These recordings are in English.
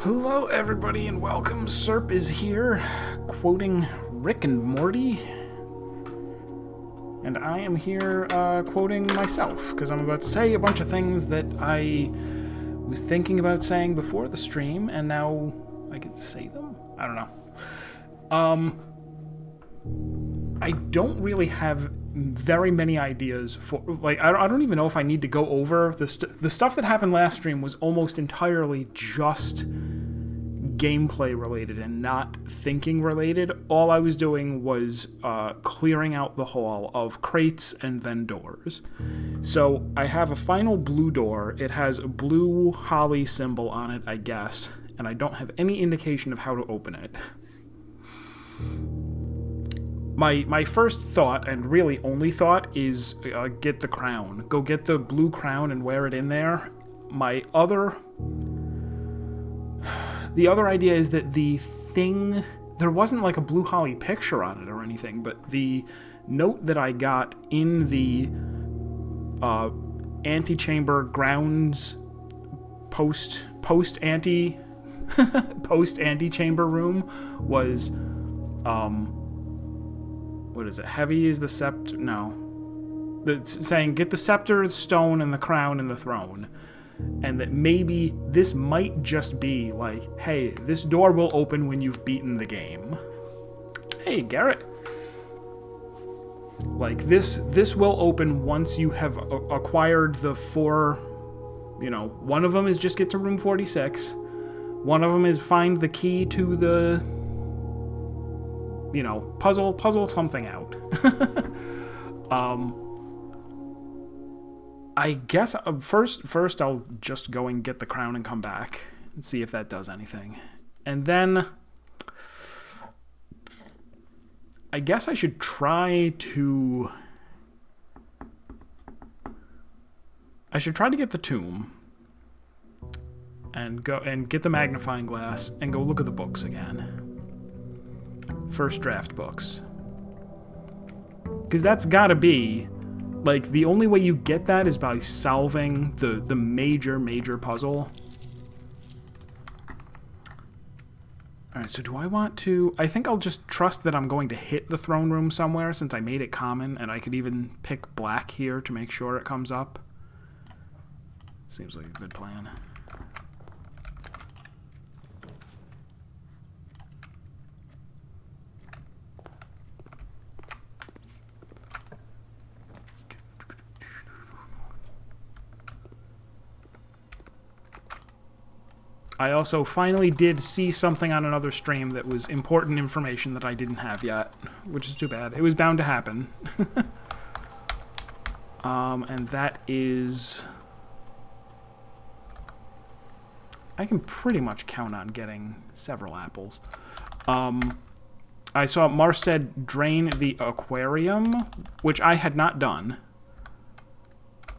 Hello everybody and welcome. Serp is here, quoting Rick and Morty. And I am here quoting myself, because I'm about to say a bunch of things that I was thinking about saying before the stream, and now I get to say them? I don't know. I don't really have very many ideas for, like, I don't even know if I need to go over the stuff that happened last stream was almost entirely just gameplay related and not thinking related. All I was doing was clearing out the hall of crates and then doors. So I have a final blue door. It has a blue holly symbol on it, I guess, and I don't have any indication of how to open it. My first thought, and really only thought, is get the crown. Go get the blue crown and wear it in there. The other idea is that the thing, there wasn't like a blue holly picture on it or anything, but the note that I got in the antechamber grounds post antechamber room was what is it? Heavy is the scepter? No. It's saying get the scepter, the stone, and the crown and the throne. And that maybe this might just be like, hey, this door will open when you've beaten the game. Hey, Garrett. Like, this will open once you have acquired the four, one of them is just get to room 46. One of them is find the key to the, puzzle something out. I guess first I'll just go and get the crown and come back and see if that does anything. And then I guess I should try to get the tomb and go and get the magnifying glass and go look at the books again. First draft books. Because that's gotta be, like, the only way you get that is by solving the major puzzle. Alright, so do I want to... I think I'll just trust that I'm going to hit the throne room somewhere since I made it common, and I could even pick black here to make sure it comes up. Seems like a good plan. I also finally did see something on another stream that was important information that I didn't have yet, which is too bad. It was bound to happen. And that is... I can pretty much count on getting several apples. I saw Marstead drain the aquarium, which I had not done.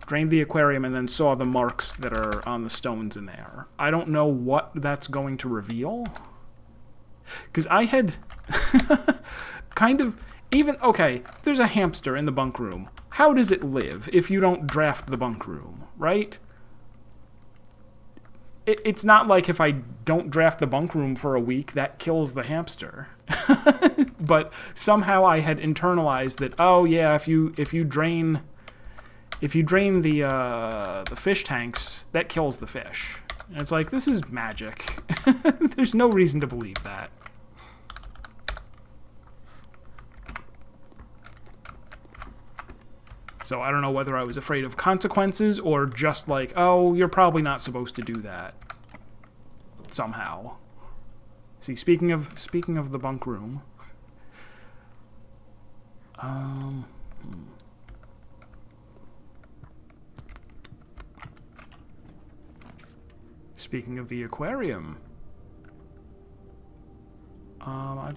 Drained the aquarium and then saw the marks that are on the stones in there. I don't know what that's going to reveal. Because I had kind of... Okay, there's a hamster in the bunk room. How does it live if you don't draft the bunk room, right? It's not like if I don't draft the bunk room for a week, that kills the hamster. But somehow I had internalized that, oh yeah, if you drain the fish tanks, that kills the fish. And it's like, this is magic. There's no reason to believe that. So I don't know whether I was afraid of consequences or just like, oh, you're probably not supposed to do that. Somehow. See, speaking of the bunk room. Speaking of the aquarium, I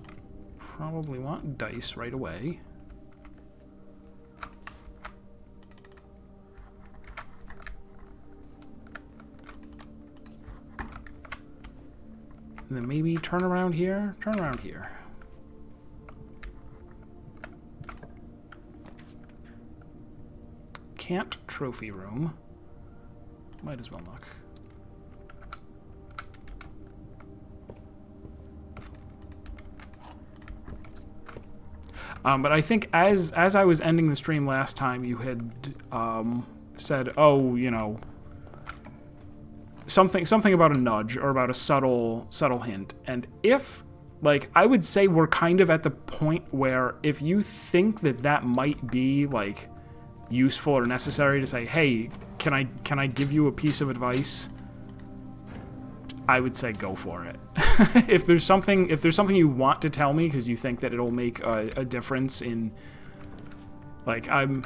probably want dice right away. And then maybe turn around here. Turn around here. Camp trophy room. Might as well look. But I think as I was ending the stream last time, you had said, oh, you know, something about a nudge or about a subtle hint. And if, like, I would say we're kind of at the point where if you think that that might be, like, useful or necessary to say, hey, can I give you a piece of advice? I would say go for it. If there's something you want to tell me because you think that it'll make a difference in, like, I'm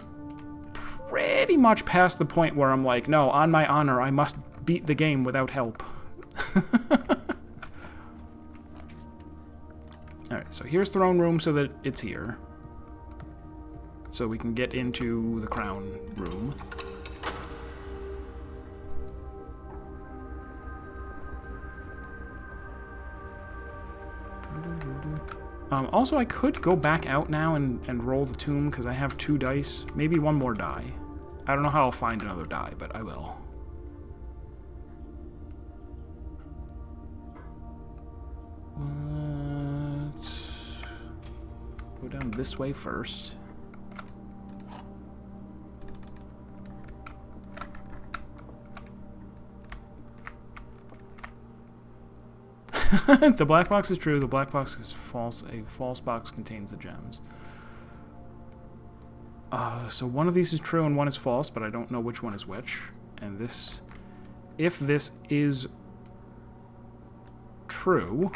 pretty much past the point where I'm like, no, on my honor, I must beat the game without help. Alright, so here's throne room so that it's here. So we can get into the crown room. Also, I could go back out now and roll the tomb because I have 2 dice. Maybe 1 more die. I don't know how I'll find another die, but I will. Let's go down this way first. The black box is true. The black box is false. A false box contains the gems. So one of these is true and one is false, but I don't know which one is which. And this, if this is true,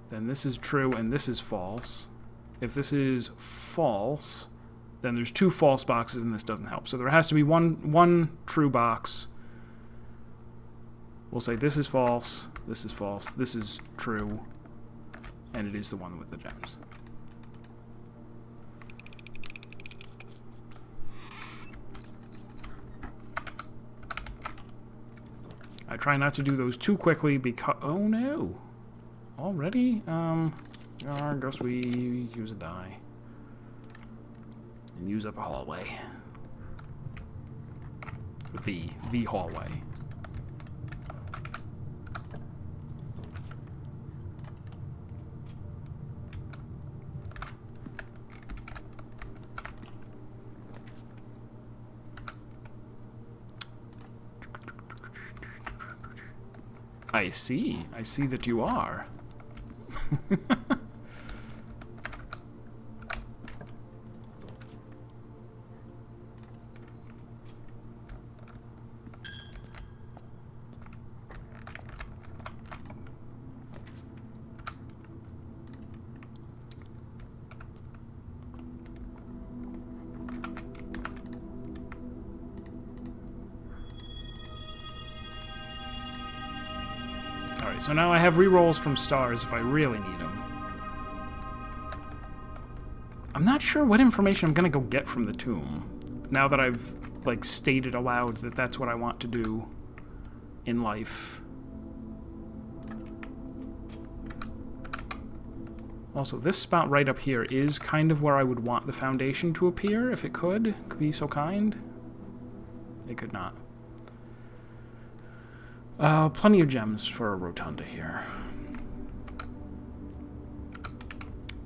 then this is true and this is false. If this is false, then there's 2 false boxes and this doesn't help. So there has to be one true box. We'll say this is false, this is true, and it is the one with the gems. I try not to do those too quickly because... Oh no! Already? I guess we use a die. And use up a hallway. The hallway. I see that you are. Alright, so now I have rerolls from stars if I really need them. I'm not sure what information I'm gonna go get from the tomb, now that I've, like, stated aloud that that's what I want to do in life. Also, this spot right up here is kind of where I would want the foundation to appear, if it could. Could be so kind. It could not. Plenty of gems for a rotunda here.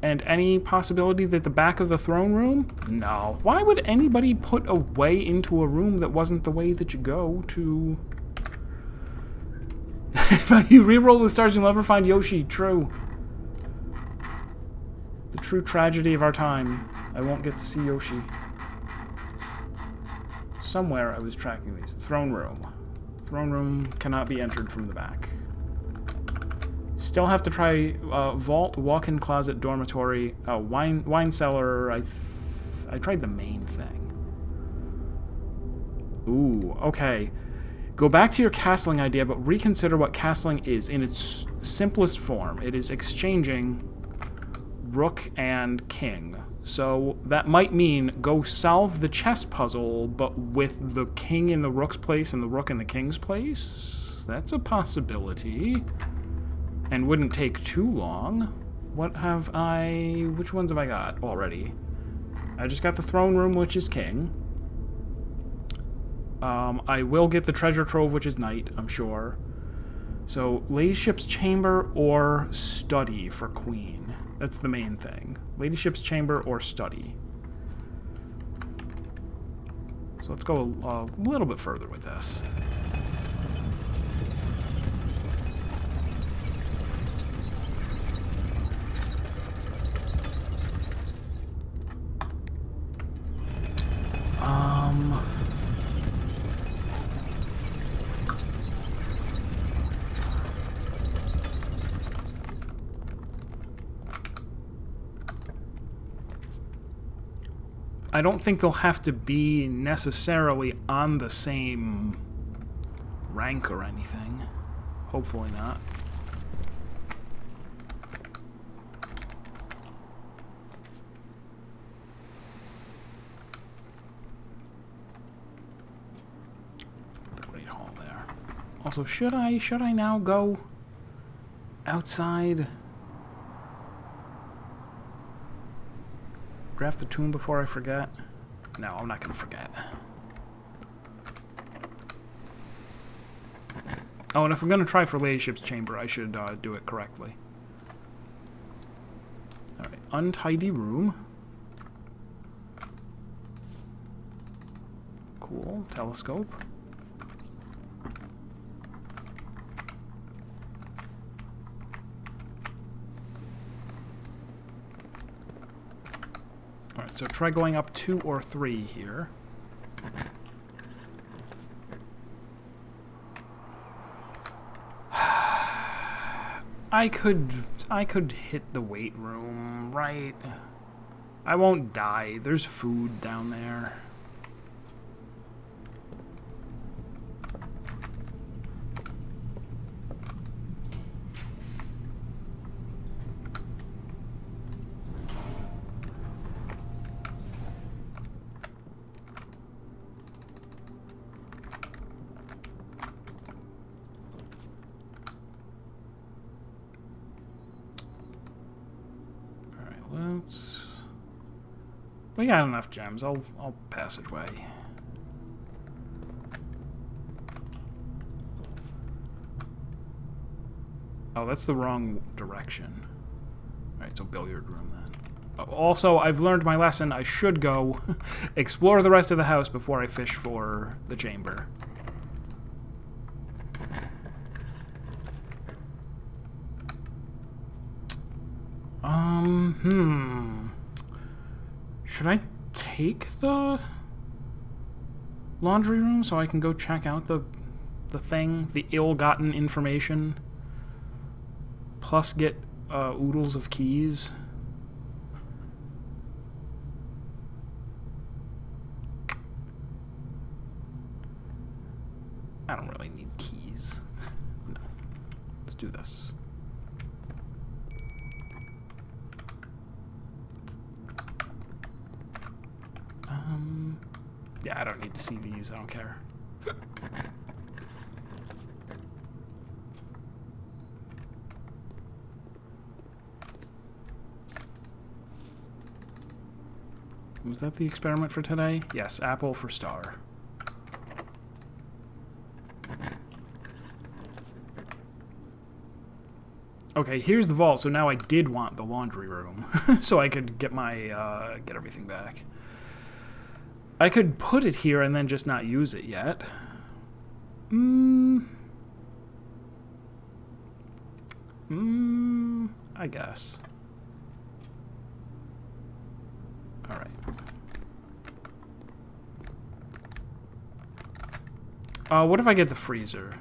And any possibility that the back of the throne room? No. Why would anybody put a way into a room that wasn't the way that you go to... If you reroll the stars, you'll never find Yoshi. True. The true tragedy of our time. I won't get to see Yoshi. Somewhere I was tracking these. Throne room. Throne room cannot be entered from the back. Still have to try vault, walk-in closet, dormitory, wine cellar. I tried the main thing. Ooh, okay. Go back to your castling idea, but reconsider what castling is in its simplest form. It is exchanging rook and king. So that might mean go solve the chess puzzle, but with the king in the rook's place and the rook in the king's place. That's a possibility. And wouldn't take too long. What have I... Which ones have I got already? I just got the throne room, which is king. I will get the treasure trove, which is knight, I'm sure. So, Ladyship's Chamber or Study for Queen. That's the main thing. Ladyship's Chamber or Study. So let's go a little bit further with this. I don't think they'll have to be necessarily on the same rank or anything. Hopefully not. The Great Hall there. Also, should I now go outside? Draft the tomb before I forget? No, I'm not going to forget. Oh, and if I'm going to try for Ladyship's Chamber, I should do it correctly. Alright, untidy room. Cool, telescope. Alright, so try going up 2 or 3 here. I could hit the weight room, right? I won't die. There's food down there. We got enough gems. I'll passageway. Oh, that's the wrong direction. Alright, so billiard room then. Also, I've learned my lesson. I should go explore the rest of the house before I fish for the chamber. Should I take the laundry room so I can go check out the thing, the ill-gotten information, plus get oodles of keys? I don't really need keys. No. Let's do this. Yeah, I don't need to see these. I don't care. Was that the experiment for today? Yes, apple for star. Okay, here's the vault. So now I did want the laundry room, so I could get my get everything back. I could put it here and then just not use it yet. I guess. Alright. What if I get the freezer?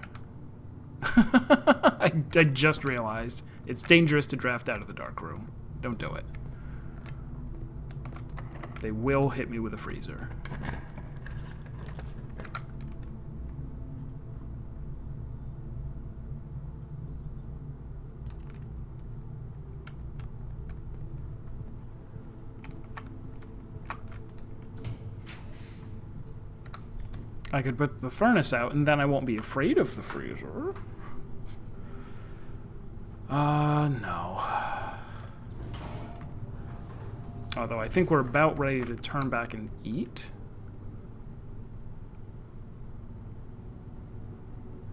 I just realized it's dangerous to draft out of the dark room. Don't do it. They will hit me with a freezer. I could put the furnace out, and then I won't be afraid of the freezer. No. Although I think we're about ready to turn back and eat.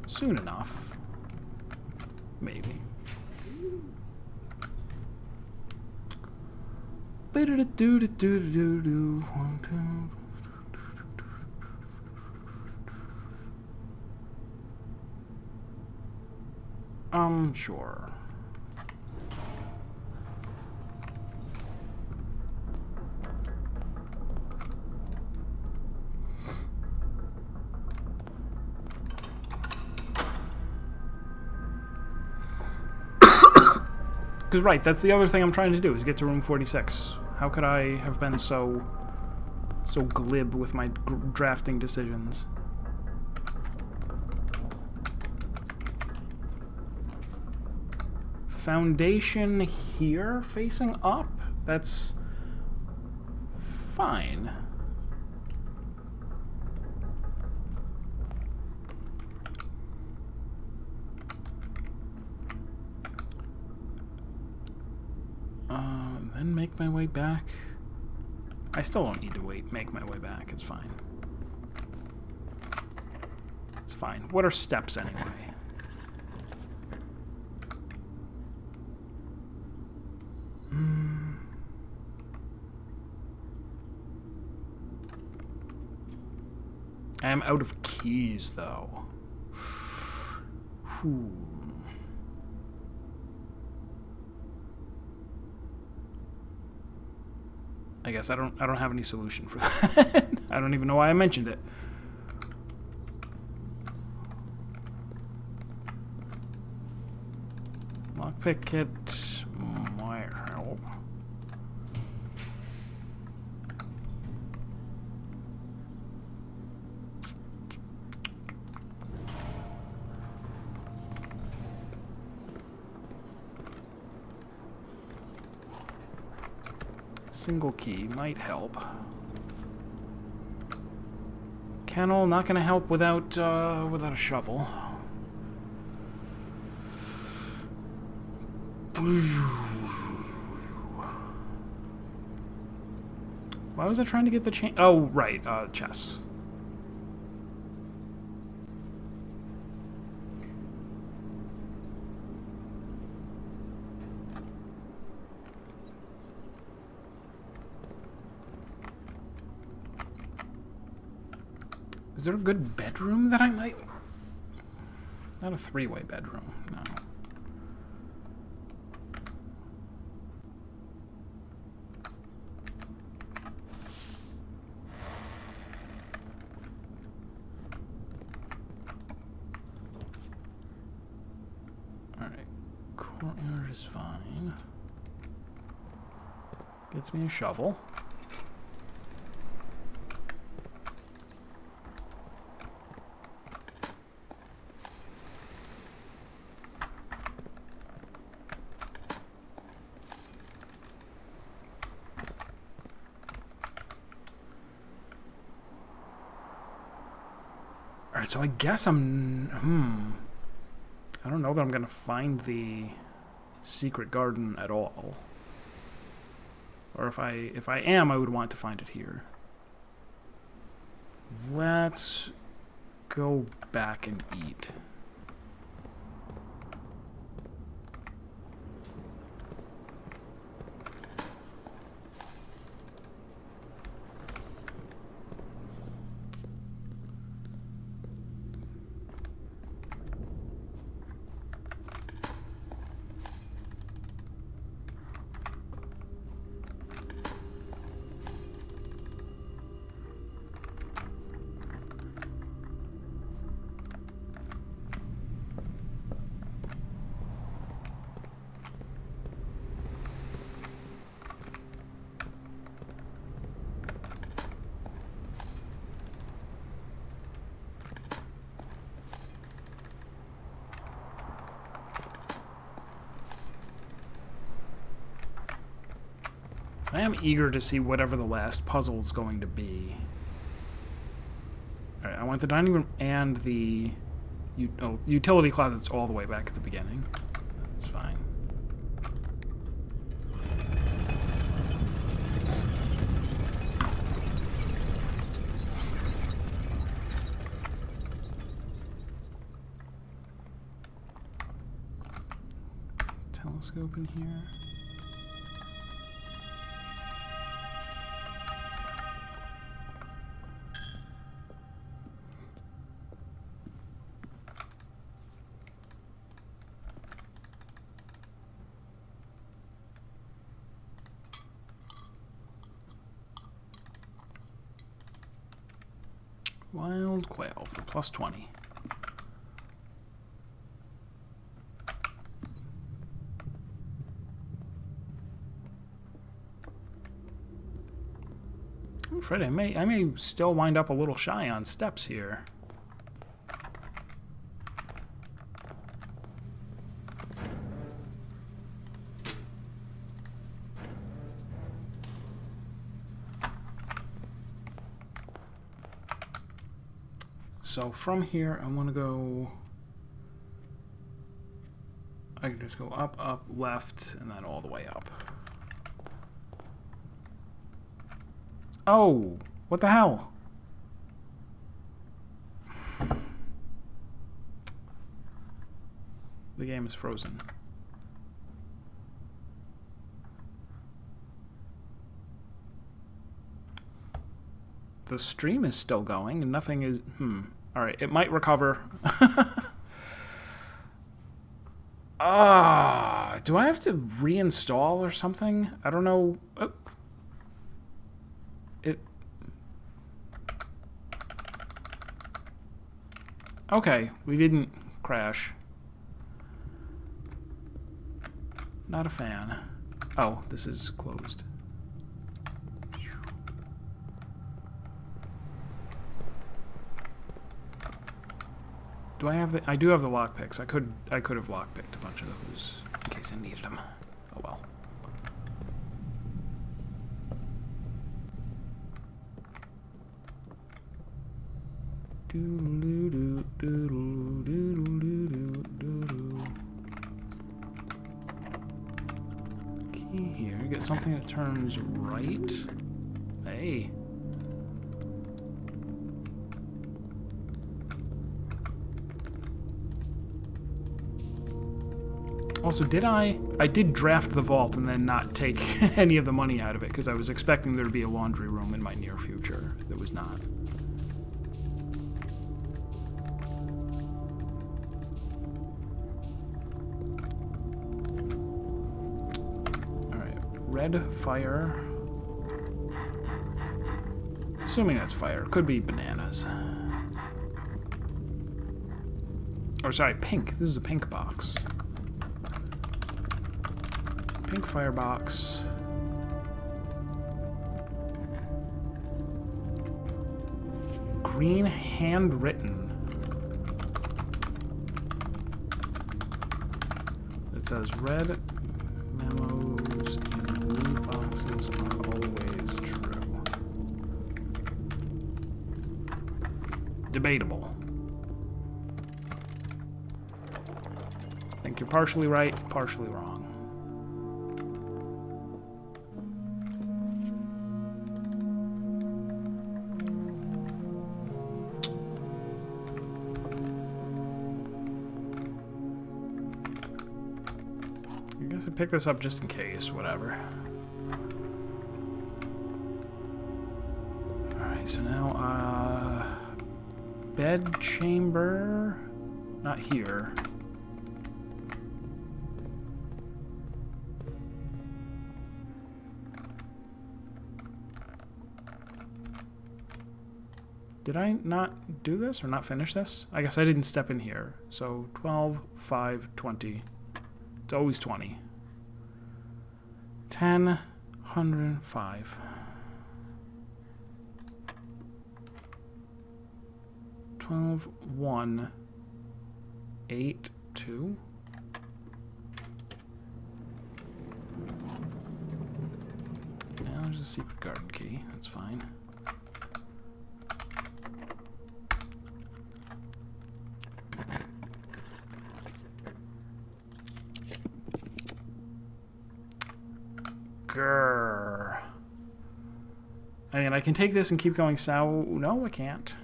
Soon enough. maybe. Sure. Because, right, that's the other thing I'm trying to do, is get to room 46. How could I have been so glib with my drafting decisions? Foundation here, facing up? That's fine. Then make my way back. I still don't need to make my way back. It's fine. It's fine. What are steps anyway? I am out of keys, though. Whew. I guess I don't have any solution for that. I don't even know why I mentioned it. Lockpick it. Wire. Single key might help. Kennel, not gonna help without a shovel. Why was I trying to get the chain? Oh, right, chess. Is there a good bedroom that I might... Not a three-way bedroom, no. Alright, courtyard is fine. Gets me a shovel. Alright, so I guess I'm... I don't know that I'm gonna find the secret garden at all. Or if I am, I would want to find it here. Let's go back and eat. I am eager to see whatever the last puzzle is going to be. Alright, I want the dining room and the utility closet's all the way back at the beginning. That's fine. telescope in here. Wild quail for plus 20. I'm afraid I may still wind up a little shy on steps here. So from here, I want to go... I can just go up, up, left, and then all the way up. Oh! What the hell? The game is frozen. The stream is still going, and nothing is... Alright, it might recover. Do I have to reinstall or something? I don't know. Oh. Okay, we didn't crash. Not a fan. Oh, this is closed. Do I have the... I do have the lockpicks. I could have lockpicked a bunch of those in case I needed them. Oh well. Key here. Get something that turns right. Hey. Also, I did draft the vault and then not take any of the money out of it because I was expecting there to be a laundry room in my near future. There was not. Alright, red fire. Assuming that's fire. Could be bananas. Or sorry, pink. This is a pink box. Pink firebox. Green handwritten. It says red memos in blue boxes are always true. Debatable. I think you're partially right, partially wrong. Pick this up just in case, whatever. Alright, so now, bed chamber, not here. Did I not do this or not finish this? I guess I didn't step in here. So 12, 5, 20. It's always 20. 10, 105. 12, 1, 8, 2. Now there's a secret garden key. That's fine. Grrr. I mean, I can take this and keep going south. No, I can't.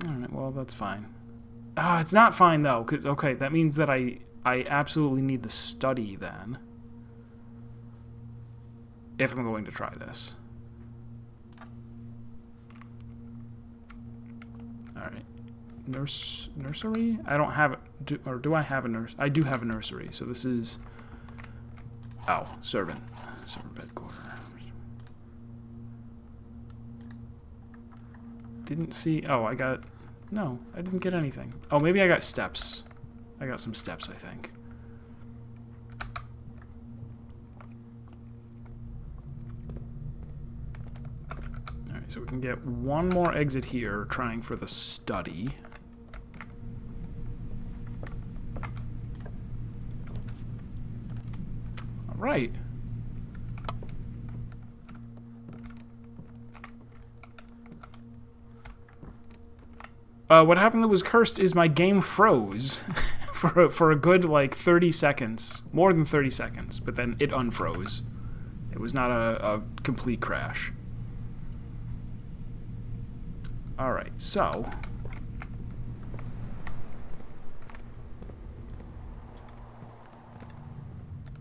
Alright, well, that's fine. Ah, it's not fine, though, because, okay, that means that I absolutely need the study, then. If I'm going to try this. Alright. Nursery? I don't have... do I have a nurse? I do have a nursery, so this is... Oh, servant. Servant bed quarter. Didn't see... Oh, I got... No, I didn't get anything. Oh, maybe I got steps. I got some steps, I think. Alright, so we can get one more exit here, trying for the study. Alright. What happened that was cursed is my game froze for a good, like, 30 seconds. More than 30 seconds, but then it unfroze. It was not a complete crash. Alright, so...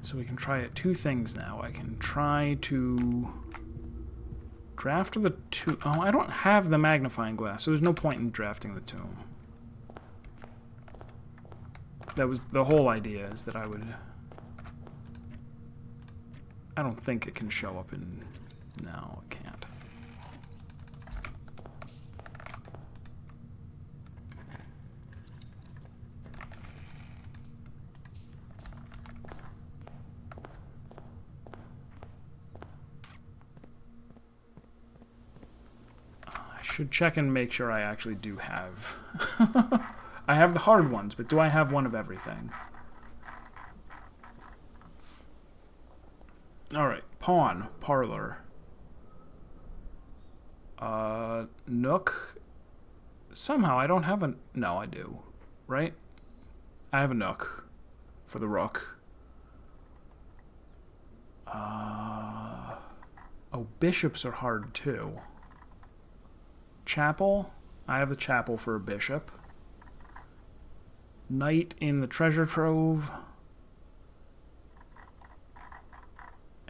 So we can try two things now. I can try to... Draft the tomb. Oh, I don't have the magnifying glass, so there's no point in drafting the tomb. That was the whole idea, is that I would... I don't think it can show up in... No, it can't. Should check and make sure I actually do have... I have the hard ones, but do I have one of everything? Alright, pawn, parlor. Nook. Somehow I don't have a... No, I do. Right? I have a nook for the rook. Oh, bishops are hard too. Chapel. I have the chapel for a bishop. Knight in the treasure trove.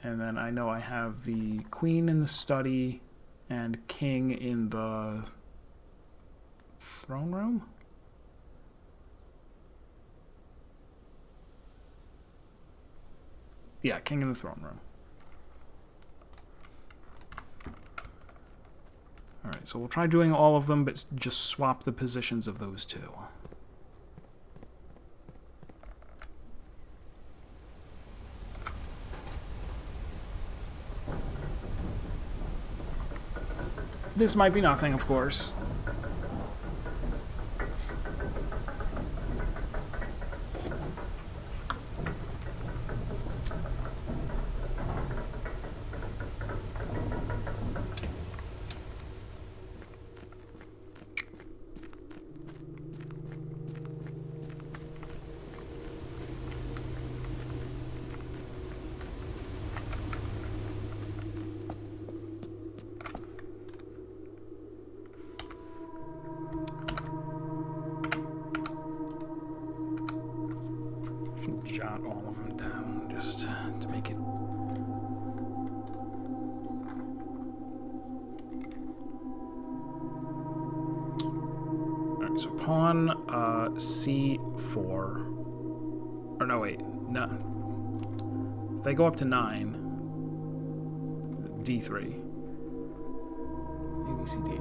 And then I know I have the queen in the study and king in the throne room. Yeah, king in the throne room. Alright, so we'll try doing all of them, but just swap the positions of those two. This might be nothing, of course. Jot all of them down just to make it. Alright, so pawn c4. Or no, wait. No. If they go up to 9, d3. A, B, C, D.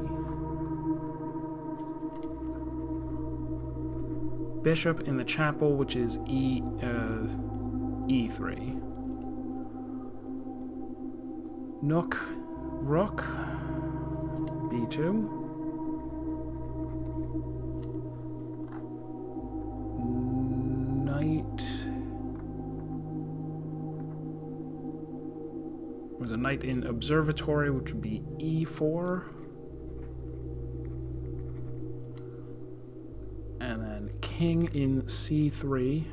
Bishop in the chapel, which is E3. Nook, rook, B2. Knight. There's a knight in observatory, which would be E4. And then king in c3,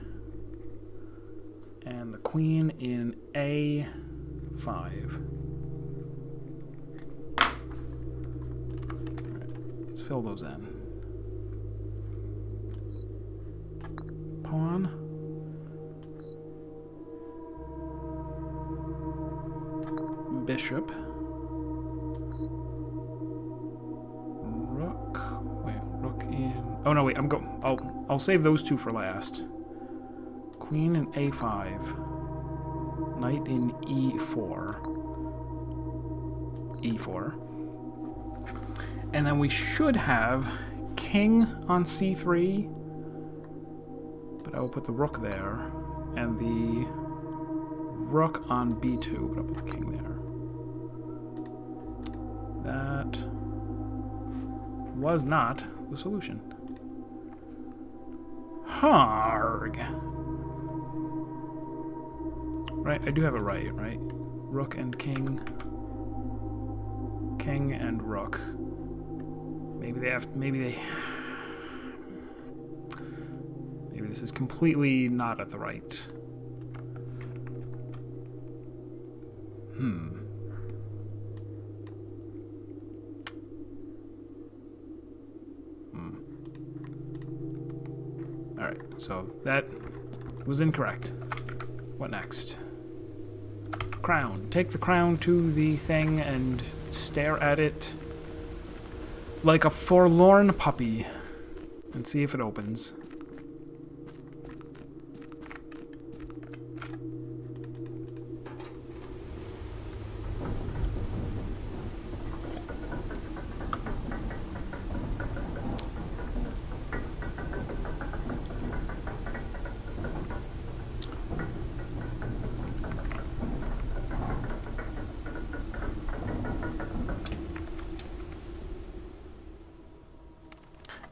and the queen in a5. Alright, let's fill those in. pawn. Bishop. Rook. Wait, rook in... Oh, no, wait, I'll save those two for last. Queen in a5. Knight in e4. E4. And then we should have king on c3. But I will put the rook there. And the rook on b2, but I'll put the king there. That was not the solution. Harg. Right, I do have it right? Rook and king. King and rook. Maybe this is completely not at the right. Alright, so that was incorrect. What next? Crown. Take the crown to the thing and stare at it like a forlorn puppy and see if it opens.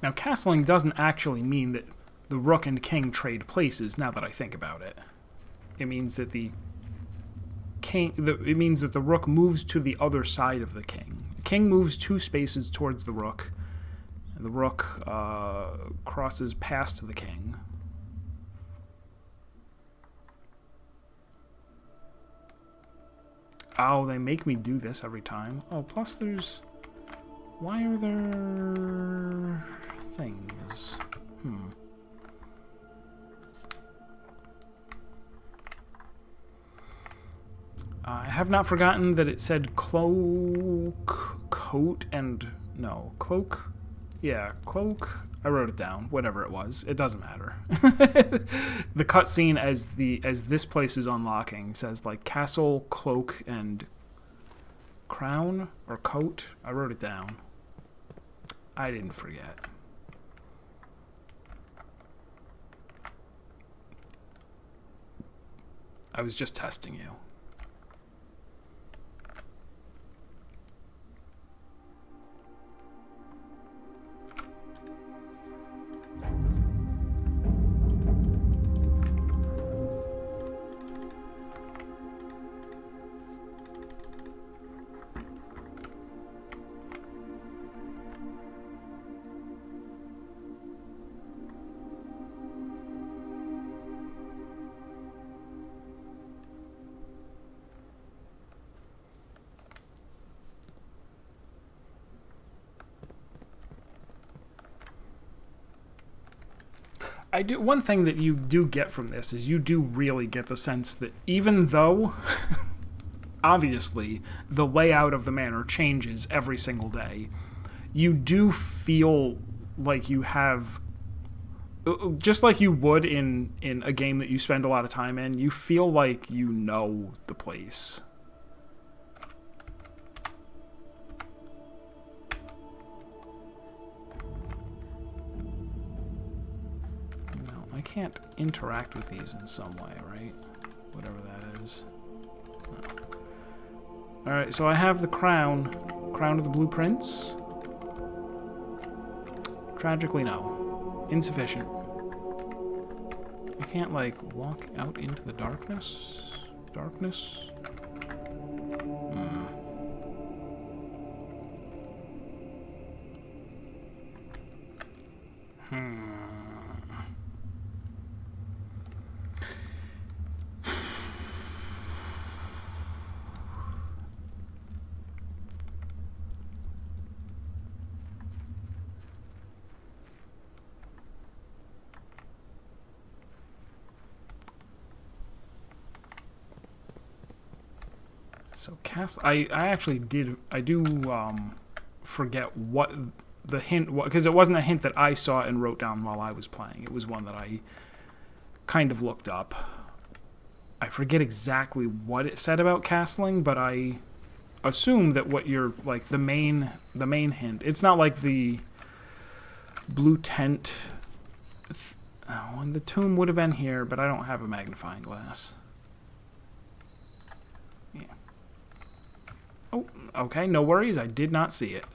Now, castling doesn't actually mean that the rook and king trade places, now that I think about it. It means that the rook moves to the other side of the king. The king moves 2 spaces towards the rook, and the rook crosses past the king. Oh, they make me do this every time. Oh, plus there's... Why are there... things? I have not forgotten that it said cloak, coat, and... No, cloak? Yeah, cloak. I wrote it down. Whatever it was. It doesn't matter. The cutscene as this place is unlocking says, like, castle, cloak, and crown, or coat. I wrote it down. I didn't forget. I was just testing you. One thing that you do get from this is you do really get the sense that even though, obviously, the layout of the manor changes every single day, you do feel like you have, just like you would in a game that you spend a lot of time in, you feel like you know the place. I can't interact with these in some way, right? Whatever that is. No. Alright, so I have the crown. Crown of the blueprints. Tragically, no. Insufficient. I can't, like, walk out into the darkness? Darkness? So I actually do forget what the hint was, because it wasn't a hint that I saw and wrote down while I was playing. It was one that I kind of looked up. I forget exactly what it said about castling, but I assume that what you're, like, the main hint, it's not like the blue tent. The tomb would have been here, but I don't have a magnifying glass. Yeah. Oh, okay, no worries. I did not see it.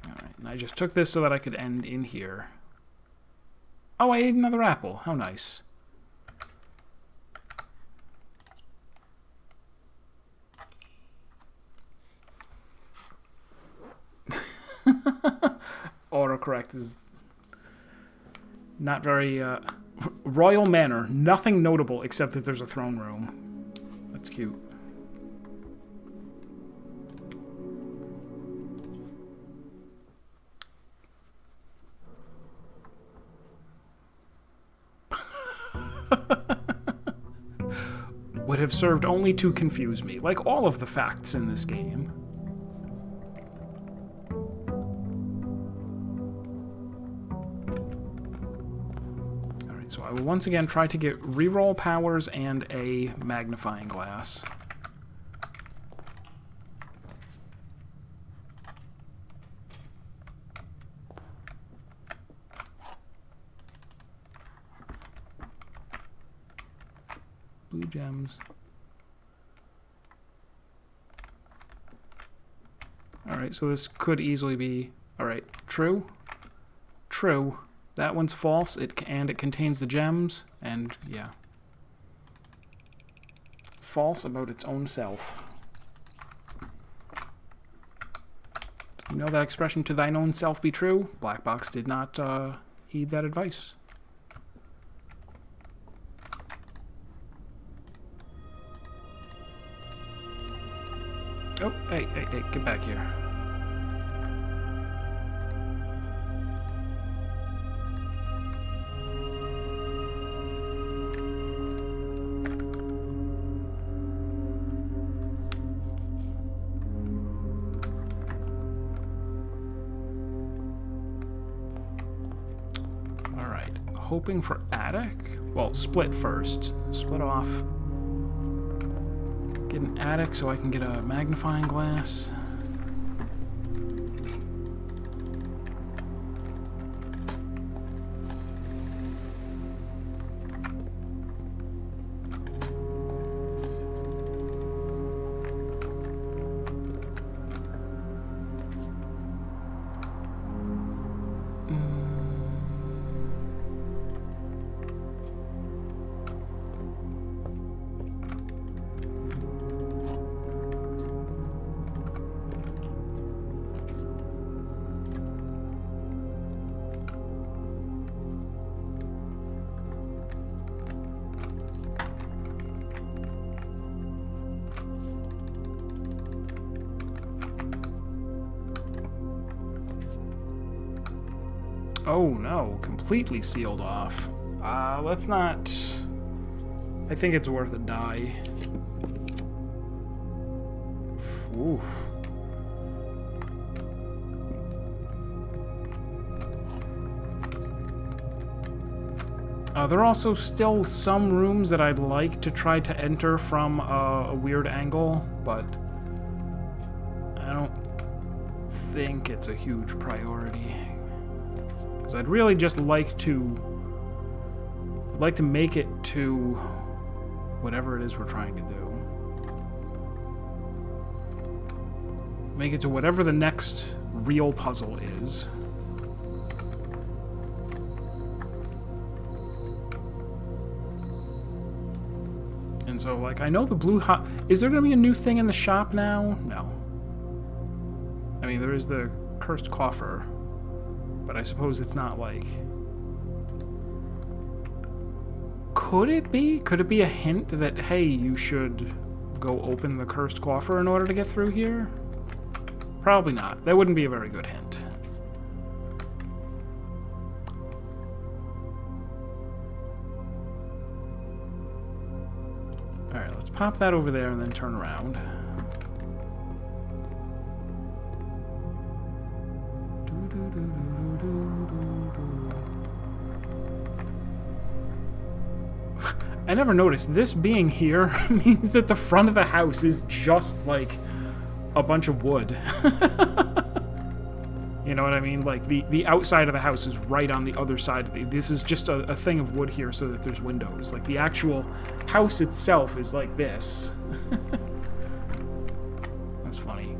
Alright, and I just took this so that I could end in here. Oh, I ate another apple. How nice. Autocorrect is not very royal manor. Nothing notable except that there's a throne room. That's cute. Would have served only to confuse me, like all of the facts in this game. So I will once again try to get reroll powers and a magnifying glass. Blue gems. Alright, so this could easily be... Alright, true. True. That one's false, and it contains the gems, and yeah. False about its own self. You know that expression, to thine own self be true? Black Box did not heed that advice. Oh, hey, get back here. Hoping for attic? Well, split first. Split off. Get an attic so I can get a magnifying glass. Oh no, completely sealed off. Let's not... I think it's worth a die. Ooh. There are also still some rooms that I'd like to try to enter from a weird angle, but I don't think it's a huge priority. Because I'd really just like to... I'd like to make it to whatever it is we're trying to do. Make it to whatever the next real puzzle is. And so, like, I know the blue hot... Is there going to be a new thing in the shop now? No. I mean, there is the cursed coffer. But I suppose it's not, like... Could it be? Could it be a hint that, hey, you should go open the cursed coffer in order to get through here? Probably not. That wouldn't be a very good hint. Alright, let's pop that over there and then turn around. I never noticed. This being here means that the front of the house is just like a bunch of wood. You know what I mean? Like the outside of the house is right on the other side. This is just a thing of wood here so that there's windows. Like the actual house itself is like this. That's funny.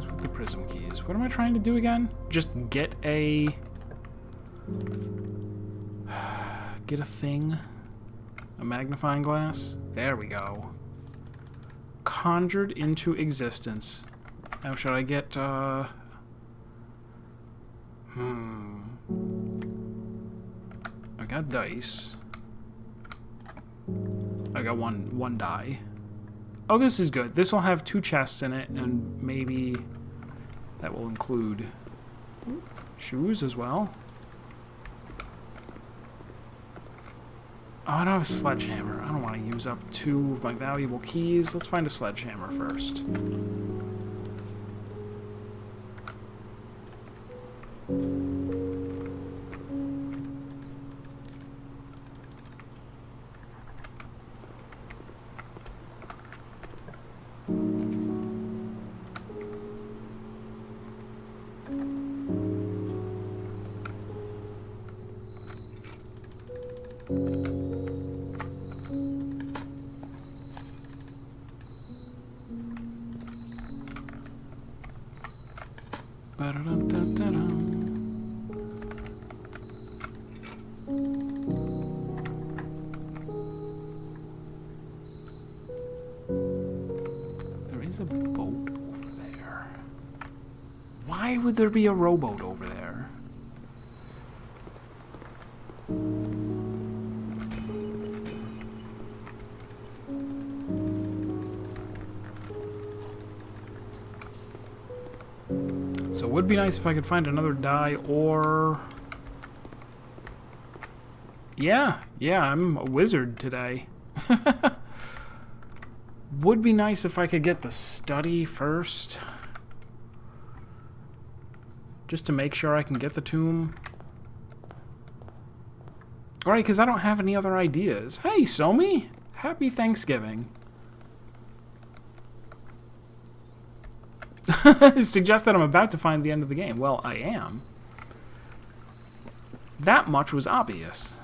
With the prism keys. What am I trying to do again? Just get a thing. A magnifying glass. There we go. Conjured into existence. Now should I get I got dice. I got one die. Oh, this is good. This will have 2 chests in it, and maybe that will include shoes as well. Oh, I don't have a sledgehammer. I don't want to use up 2 of my valuable keys. Let's find a sledgehammer first. There is a boat over there. Why would there be a rowboat over there? So it would be nice if I could find another die, or... Yeah, I'm a wizard today. Would be nice if I could get the study first. Just to make sure I can get the tomb. Alright, because I don't have any other ideas. Hey, Somi! Happy Thanksgiving. Suggest that I'm about to find the end of the game. Well, I am. That much was obvious,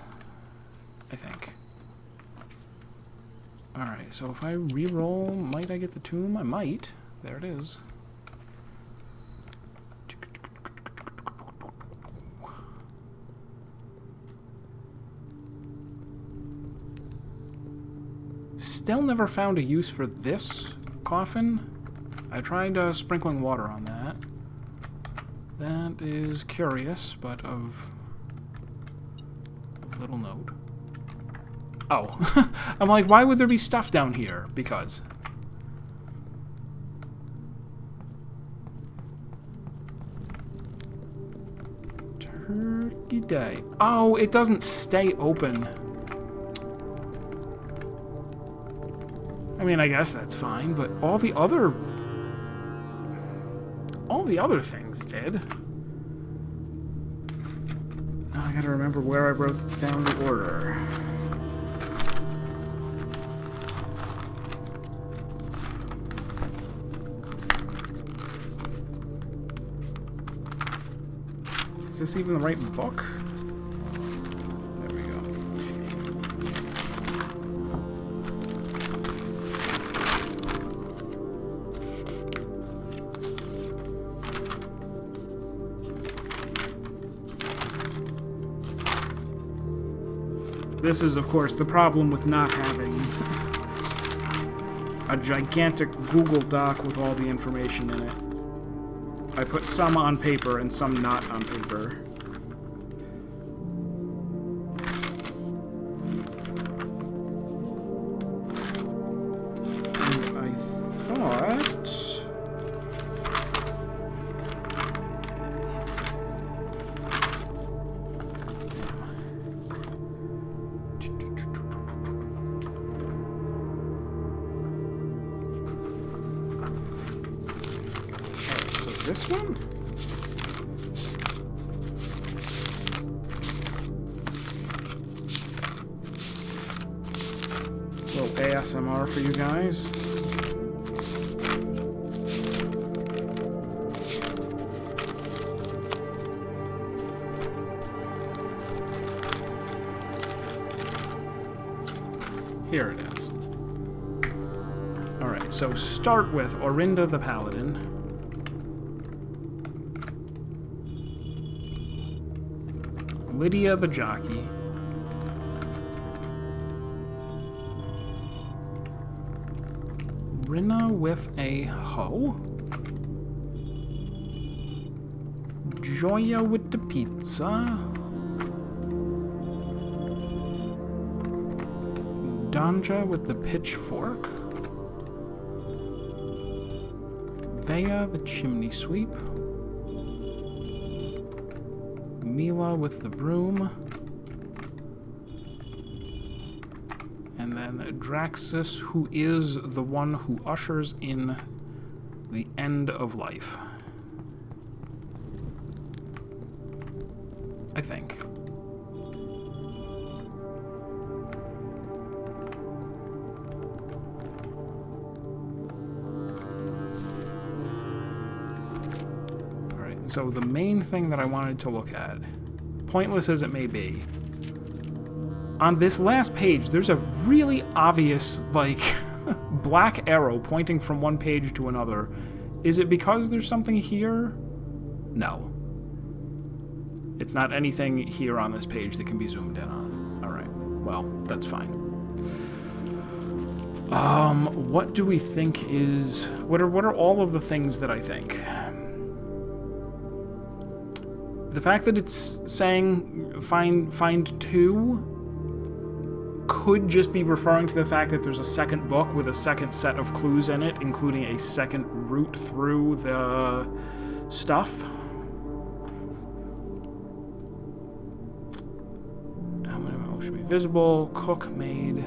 I think. Alright, so if I re-roll, might I get the tomb? I might. There it is. Still never found a use for this coffin. I tried sprinkling water on that. That is curious, but of little note. Oh. I'm like, why would there be stuff down here? Because. Turkey Day. Oh, it doesn't stay open. I mean, I guess that's fine, but all the other things did. Now I gotta remember where I wrote down the order. Is this even the right book? There we go. This is, of course, the problem with not having a gigantic Google Doc with all the information in it. I put some on paper and some not on paper. And I thought... This one? A little ASMR for you guys. Here it is. Alright, so start with Orinda the Paladin. Lydia the Jockey. Rinna with a hoe. Joya with the pizza. Danja with the pitchfork. Vea the chimney sweep. Mila with the broom. And then Draxus, who is the one who ushers in the end of life. I think. So the main thing that I wanted to look at, pointless as it may be, on this last page, there's a really obvious, like, black arrow pointing from one page to another. Is it because there's something here? No. It's not anything here on this page that can be zoomed in on. Alright, well, that's fine. What do we think is... What are all of the things that I think? The fact that it's saying find two could just be referring to the fact that there's a second book with a second set of clues in it, including a second route through the stuff. How should be visible? Cook, maid.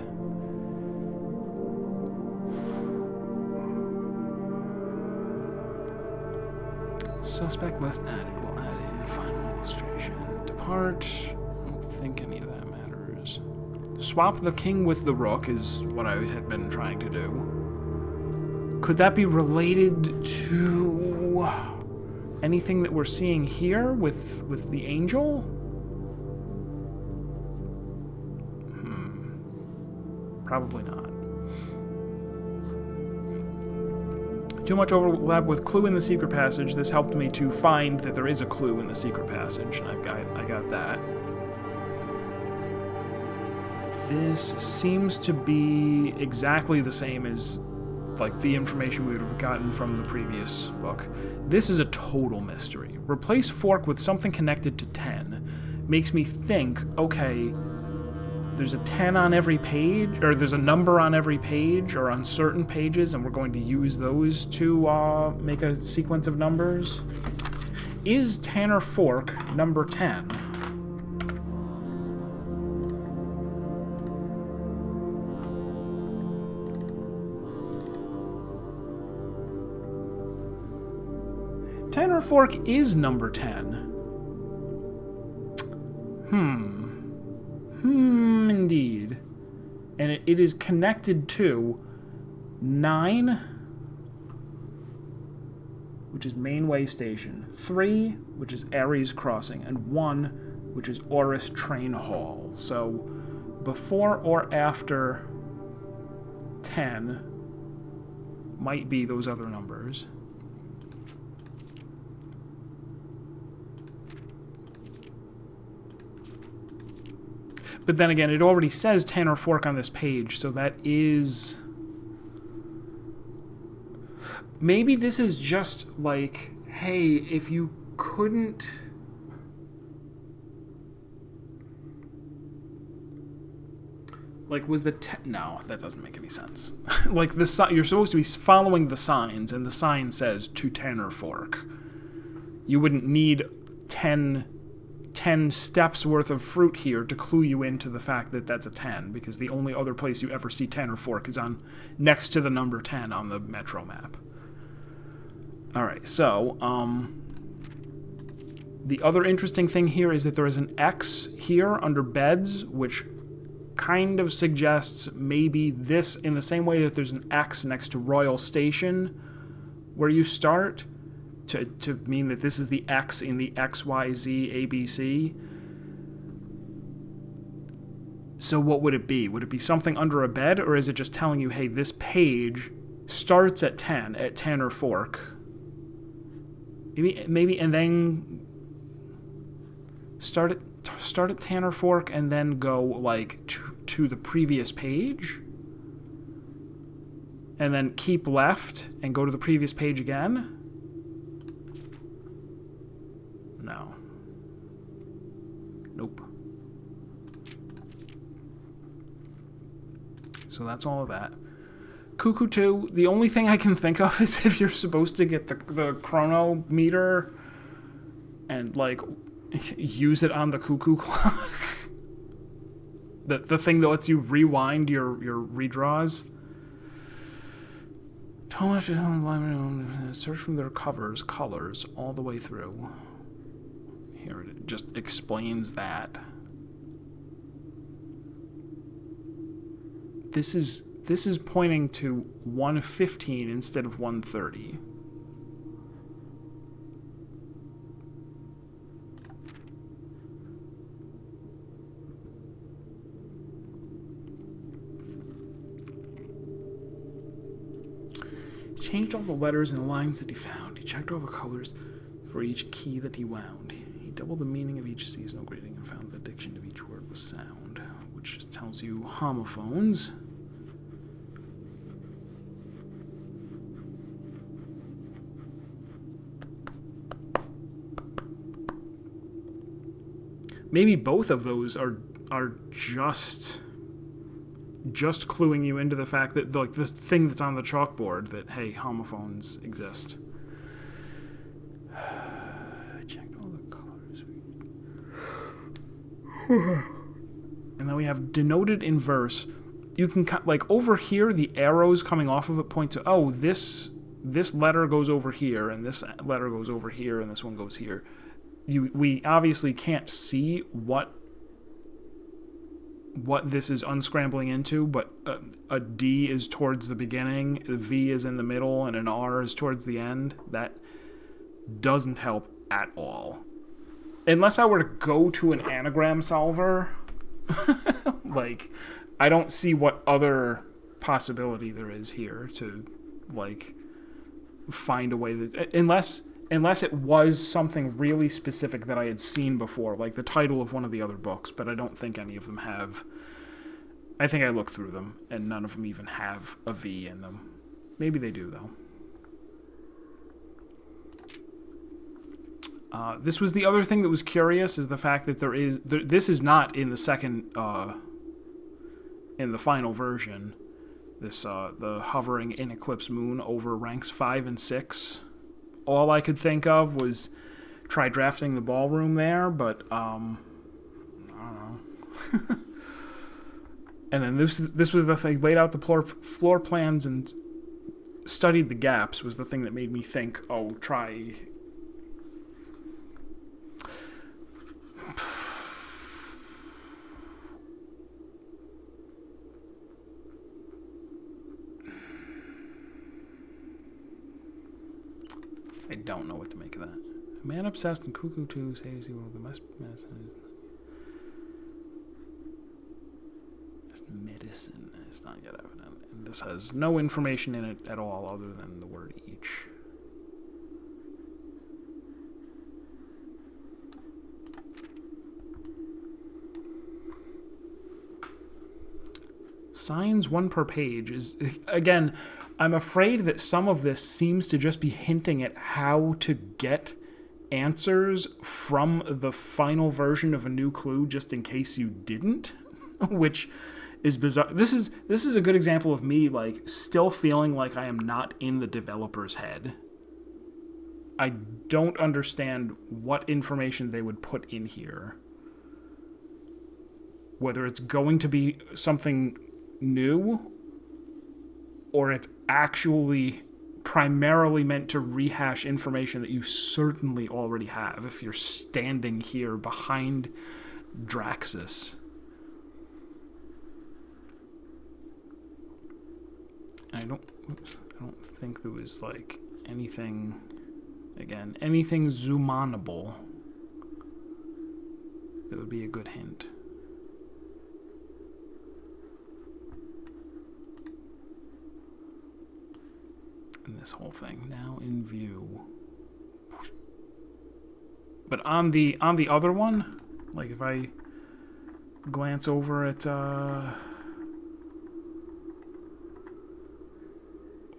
Suspect list added. We'll add in final illustration. Depart. I don't think any of that matters. Swap the king with the rook is what I had been trying to do. Could that be related to anything that we're seeing here with the angel? Probably not. Too much overlap with clue in the secret passage. This helped me to find that there is a clue in the secret passage, and I got that. This seems to be exactly the same as, like, the information we would have gotten from the previous book. This is a total mystery. Replace fork with something connected to 10 makes me think, okay, there's a 10 on every page, or there's a number on every page, or on certain pages, and we're going to use those to make a sequence of numbers. Is Tanner Fork number 10? Tanner Fork is number 10. Indeed. And it is connected to 9, which is Mainway Station, 3, which is Aries Crossing, and 1, which is Oris Train Hall. So, before or after 10 might be those other numbers. But then again, it already says Tanner Fork on this page, so that is... Maybe this is just like, hey, if you couldn't... Like, was the... No, that doesn't make any sense. Like, you're supposed to be following the signs, and the sign says, to Tanner Fork. You wouldn't need 10 steps worth of fruit here to clue you into the fact that that's a 10, because the only other place you ever see Tanner Fork is on next to the number 10 on the Metro map. Alright, so, the other interesting thing here is that there is an X here under beds, which kind of suggests maybe this, in the same way that there's an X next to Royal Station, where you start, to mean that this is the X in the XYZ ABC. So what would it be? Would it be something under a bed, or is it just telling you, hey, this page starts at 10, at Tanner Fork? Maybe, and then start at Tanner Fork and then go, like, to the previous page? And then keep left and go to the previous page again? No. Nope. So that's all of that. Cuckoo 2, the only thing I can think of is if you're supposed to get the chronometer and, like, use it on the cuckoo clock. the thing that lets you rewind your redraws. Thomas search from their colors all the way through. Here it just explains that. This is pointing to 115 instead of 130. He changed all the letters and the lines that he found. He checked all the colors for each key that he wound. He doubled the meaning of each seasonal greeting and found the diction of each word was sound, which tells you homophones. Maybe both of those are just cluing you into the fact that, like, the thing that's on the chalkboard, that, hey, homophones exist. Checked all the colors. And then we have denoted in verse. You can, like, over here, the arrows coming off of it point to, oh, this letter goes over here, and this letter goes over here, and this one goes here. We obviously can't see what this is unscrambling into, but a D is towards the beginning, a V is in the middle, and an R is towards the end. That doesn't help at all. Unless I were to go to an anagram solver, like, I don't see what other possibility there is here to, like, find a way that... Unless it was something really specific that I had seen before, like the title of one of the other books, but I don't think any of them have. I think I looked through them, and none of them even have a V in them. Maybe they do, though. This was the other thing that was curious, is the fact that this is not in the second, in the final version. This, the hovering in Eclipse Moon over ranks 5 and 6. All I could think of was try drafting the ballroom there, but I don't know. And then this was the thing, laid out the floor plans and studied the gaps, was the thing that made me think, oh, try... I don't know what to make of that. Man obsessed and cuckoo too says he will the best medicine is medicine is not yet evident. And this has no information in it at all other than the word each. Signs 1 per page is... Again, I'm afraid that some of this seems to just be hinting at how to get answers from the final version of a new clue just in case you didn't, which is bizarre. This is a good example of me like still feeling like I am not in the developer's head. I don't understand what information they would put in here. Whether it's going to be something new or it's actually primarily meant to rehash information that you certainly already have if you're standing here behind Draxus. I don't think there was like anything zoomanable that would be a good hint. In this whole thing now in view, but on the other one, like if I glance over at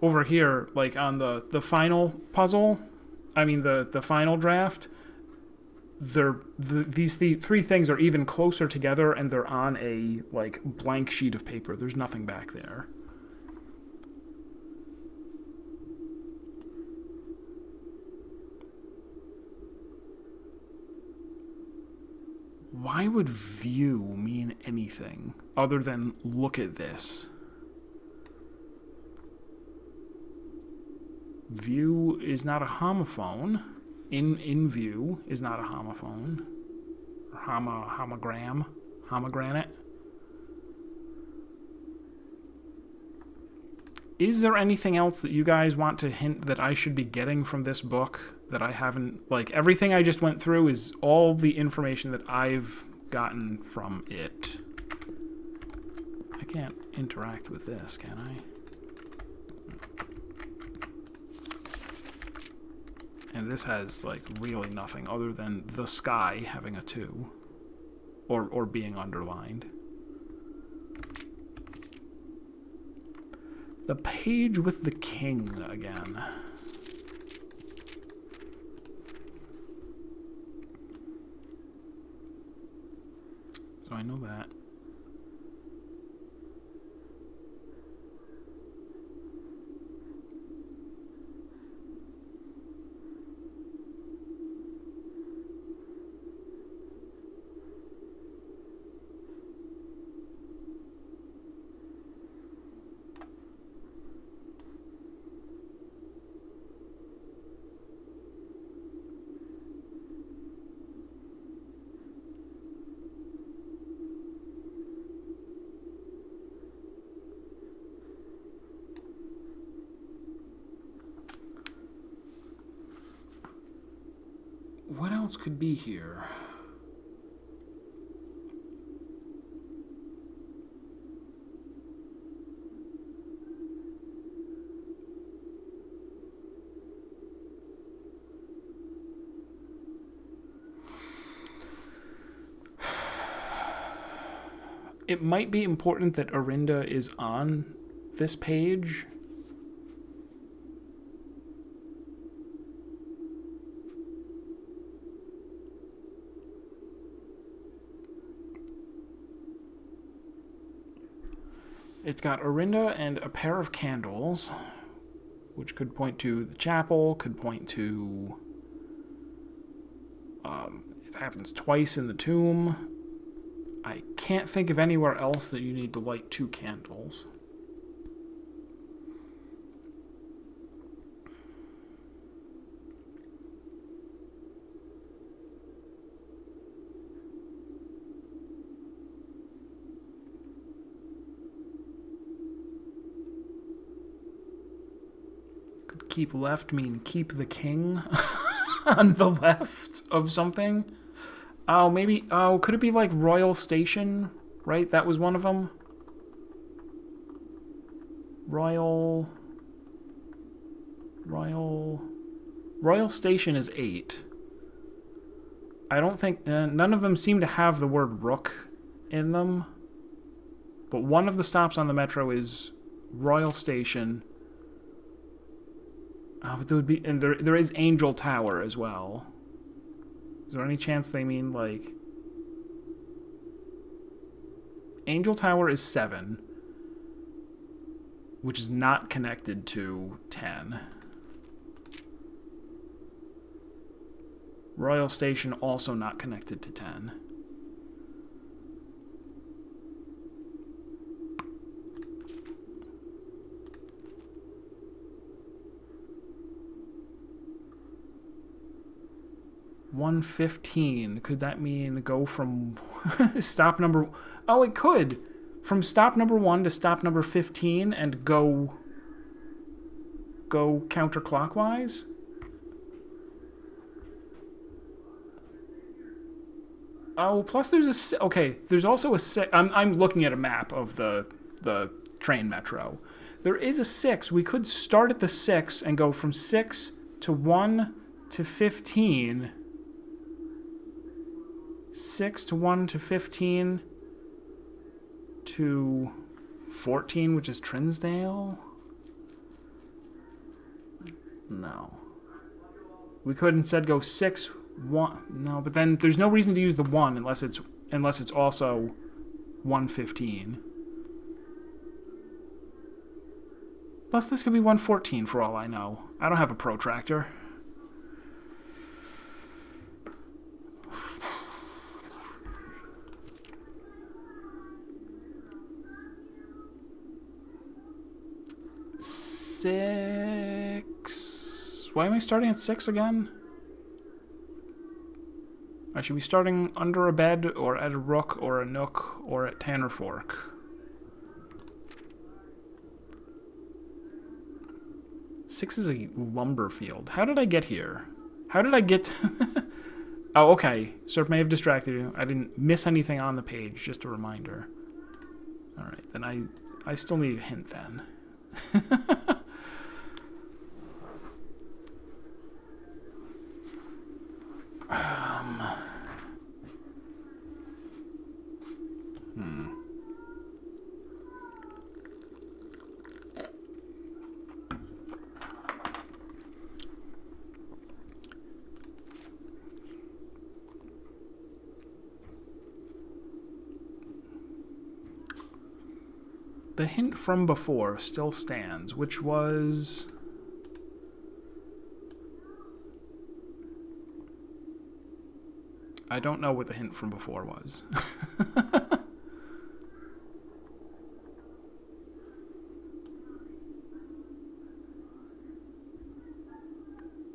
over here, like on the final puzzle, I mean the final draft, these three things are even closer together and they're on a like blank sheet of paper. There's nothing back there. Why would view mean anything other than look at this? View is not a homophone. In view is not a homophone. Or homogranate. Is there anything else that you guys want to hint that I should be getting from this book that I haven't... Like, everything I just went through is all the information that I've gotten from it. I can't interact with this, can I? And this has, like, really nothing other than the sky having a 2. Or being underlined. The page with the king again. So I know that. What else could be here? It might be important that Orinda is on this page. It's got Orinda and a pair of candles, which could point to the chapel, could point to... it happens twice in the tomb. I can't think of anywhere else that you need to light 2 candles. Could keep left mean keep the king on the left of something? Oh, maybe... Oh, could it be like Royal Station? Right? That was one of them? Royal Station is 8. I don't think... none of them seem to have the word rook in them. But one of the stops on the metro is Royal Station. But there would be, and there is Angel Tower as well. Is there any chance they mean, like... Angel Tower is 7, which is not connected to 10. Royal Station also not connected to 10. $115. Could that mean go from stop number... Oh, it could. From stop number 1 to stop number 15 and go counterclockwise? Oh, plus there's a... Okay, there's also a... I'm looking at a map of the train metro. There is a 6. We could start at the 6 and go from 6 to 1 to 15... 6 to 1 to 15 to 14, which is Trinsdale? No. We could instead go 6, 1. No, but then there's no reason to use the 1 unless it's also 115. Plus, this could be 114 for all I know. I don't have a protractor. Six. Why am I starting at 6 again? I should be starting under a bed, or at a rook, or a nook, or at Tanner Fork. 6 is a lumber field. How did I get here? How did I get... Oh, okay. Serp may have distracted you. I didn't miss anything on the page, just a reminder. Alright, then I still need a hint then. The hint from before still stands, which was... I don't know what the hint from before was.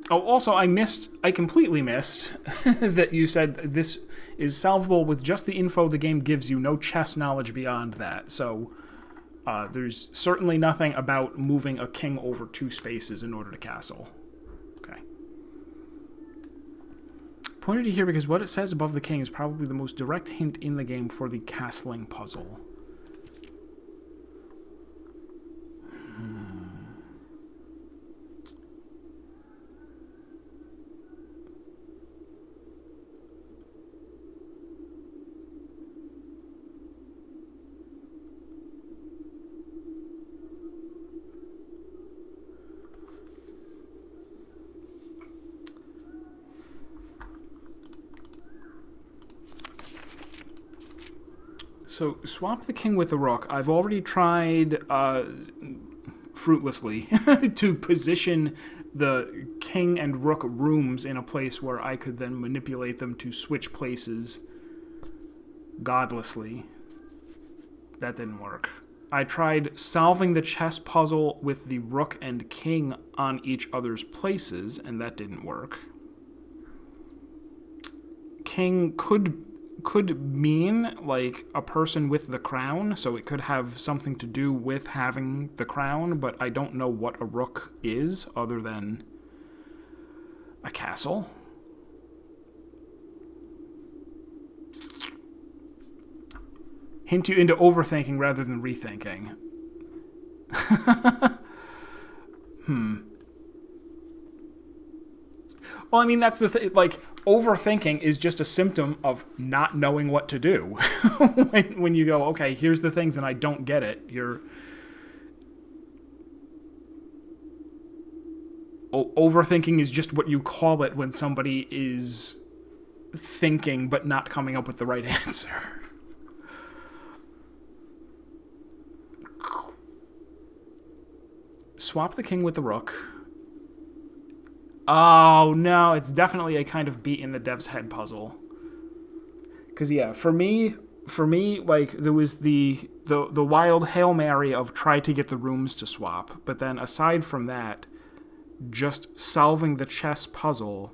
Oh, also, I completely missed that you said this is solvable with just the info the game gives you, no chess knowledge beyond that. So, there's certainly nothing about moving a king over 2 spaces in order to castle. Okay. Pointed to here because what it says above the king is probably the most direct hint in the game for the castling puzzle. So, swap the king with the rook. I've already tried, fruitlessly, to position the king and rook rooms in a place where I could then manipulate them to switch places godlessly. That didn't work. I tried solving the chess puzzle with the rook and king on each other's places, and that didn't work. King could mean, like, a person with the crown, so it could have something to do with having the crown, but I don't know what a rook is, other than a castle. Hint you into overthinking rather than rethinking. Well, I mean, that's the thing. Like, overthinking is just a symptom of not knowing what to do. when you go, okay, here's the things and I don't get it, overthinking is just what you call it when somebody is thinking but not coming up with the right answer. Swap the king with the rook. Oh, no, it's definitely a kind of beat in the dev's head puzzle. Because, yeah, for me, like, there was the wild Hail Mary of try to get the rooms to swap. But then, aside from that, just solving the chess puzzle,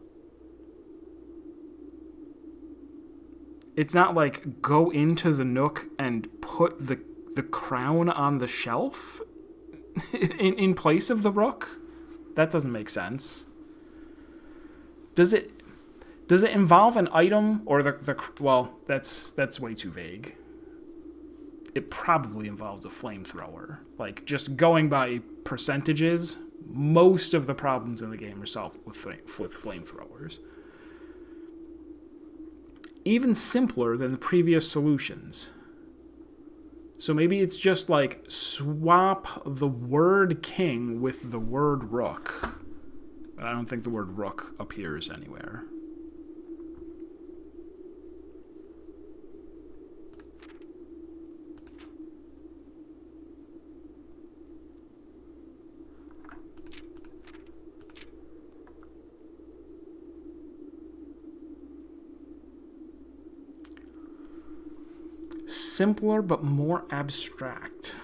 it's not like go into the nook and put the crown on the shelf in place of the rook. That doesn't make sense. Does it involve an item or well, that's way too vague. It probably involves a flamethrower. Like, just going by percentages, most of the problems in the game are solved with flamethrowers. Even simpler than the previous solutions. So maybe it's just like swap the word king with the word rook. But I don't think the word rook appears anywhere. Simpler but more abstract.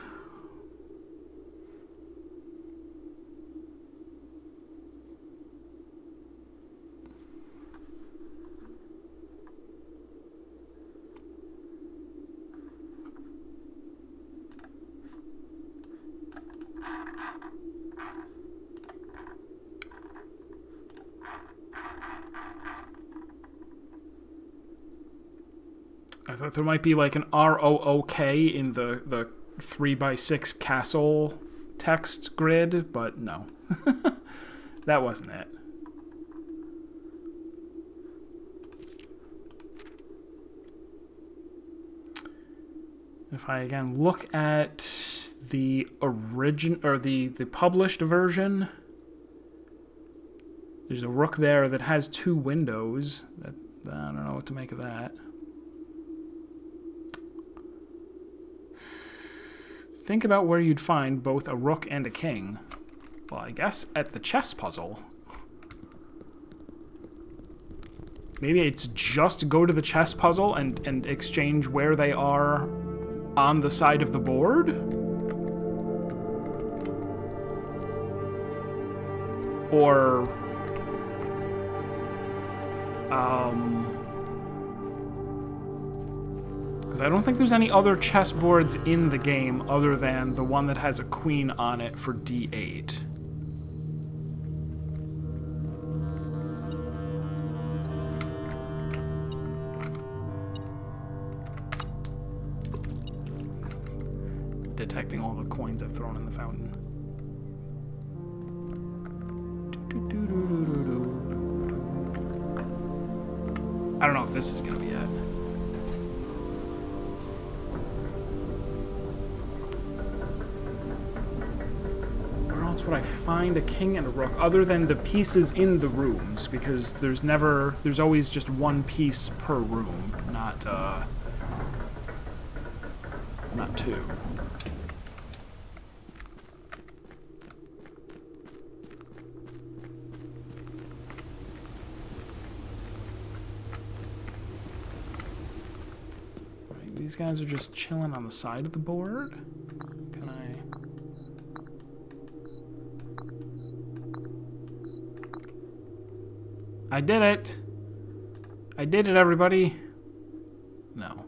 I thought there might be like an ROOK in the 3x6 castle text grid, but no. That wasn't it. If I again look at the the published version, there's a rook there that has 2 windows. I don't know what to make of that. Think about where you'd find both a rook and a king. Well, I guess at the chess puzzle. Maybe it's just go to the chess puzzle and exchange where they are on the side of the board? Or... I don't think there's any other chessboards in the game other than the one that has a queen on it for d8. Detecting all the coins I've thrown in the fountain. I don't know if this is going to be it. Would I find a king and a rook other than the pieces in the rooms, because there's always just one piece per room, not 2. Right, these guys are just chilling on the side of the board. Can I... I did it! I did it, everybody! No.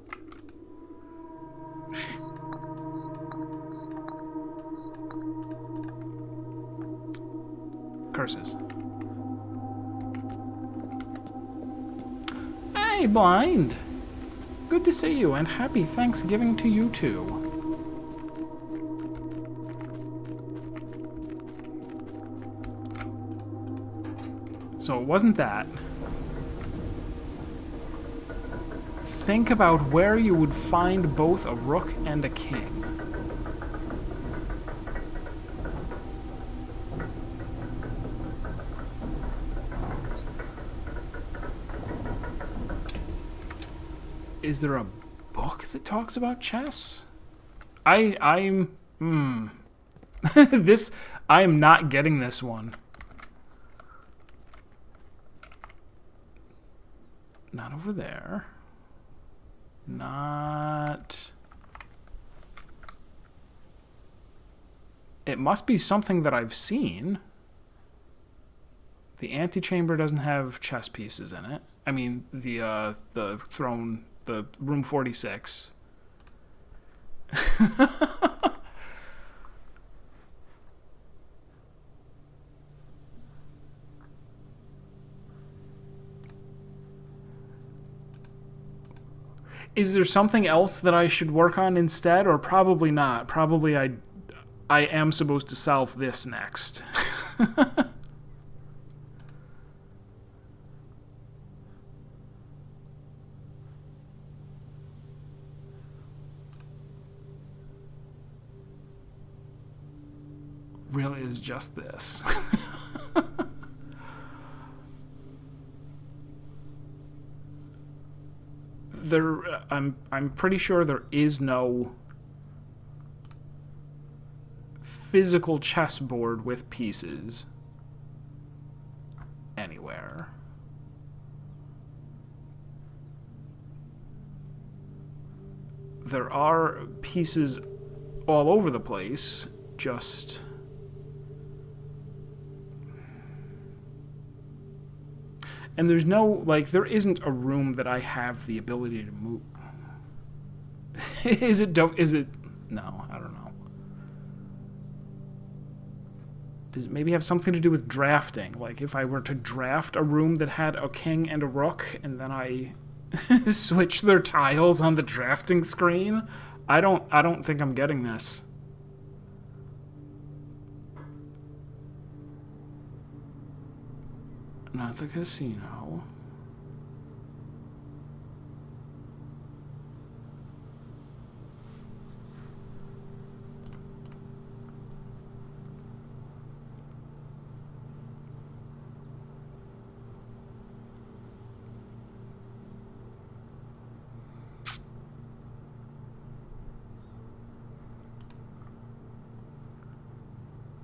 Curses. Hey, Blind! Good to see you, and happy Thanksgiving to you, too. So it wasn't that. Think about where you would find both a rook and a king. Is there a book that talks about chess? I'm this, I am not getting this one. Not over there. Not... It must be something that I've seen. The antechamber doesn't have chess pieces in it. I mean, the throne, the room 46. Is there something else that I should work on instead, or probably not? Probably I am supposed to solve this next. Really is just this. I'm pretty sure there is no physical chessboard with pieces anywhere. There are pieces all over the place, just... And there's no, like, there isn't a room that I have the ability to move. Is it dope? Is it? No, I don't know. Does it maybe have something to do with drafting? Like, if I were to draft a room that had a king and a rook, and then I switch their tiles on the drafting screen? I don't think I'm getting this. Not the casino.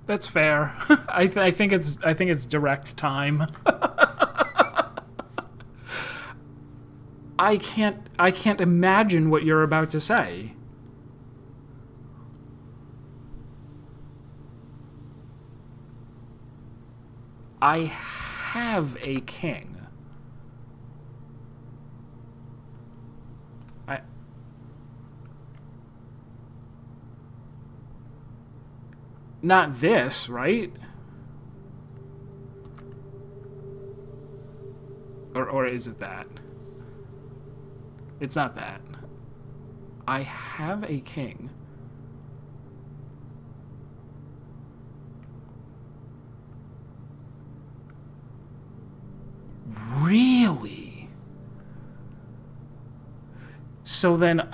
That's fair. I think it's direct time. I can't imagine what you're about to say. I have a king. Not this, right? Or is it that? It's not that. I have a king. Really? So then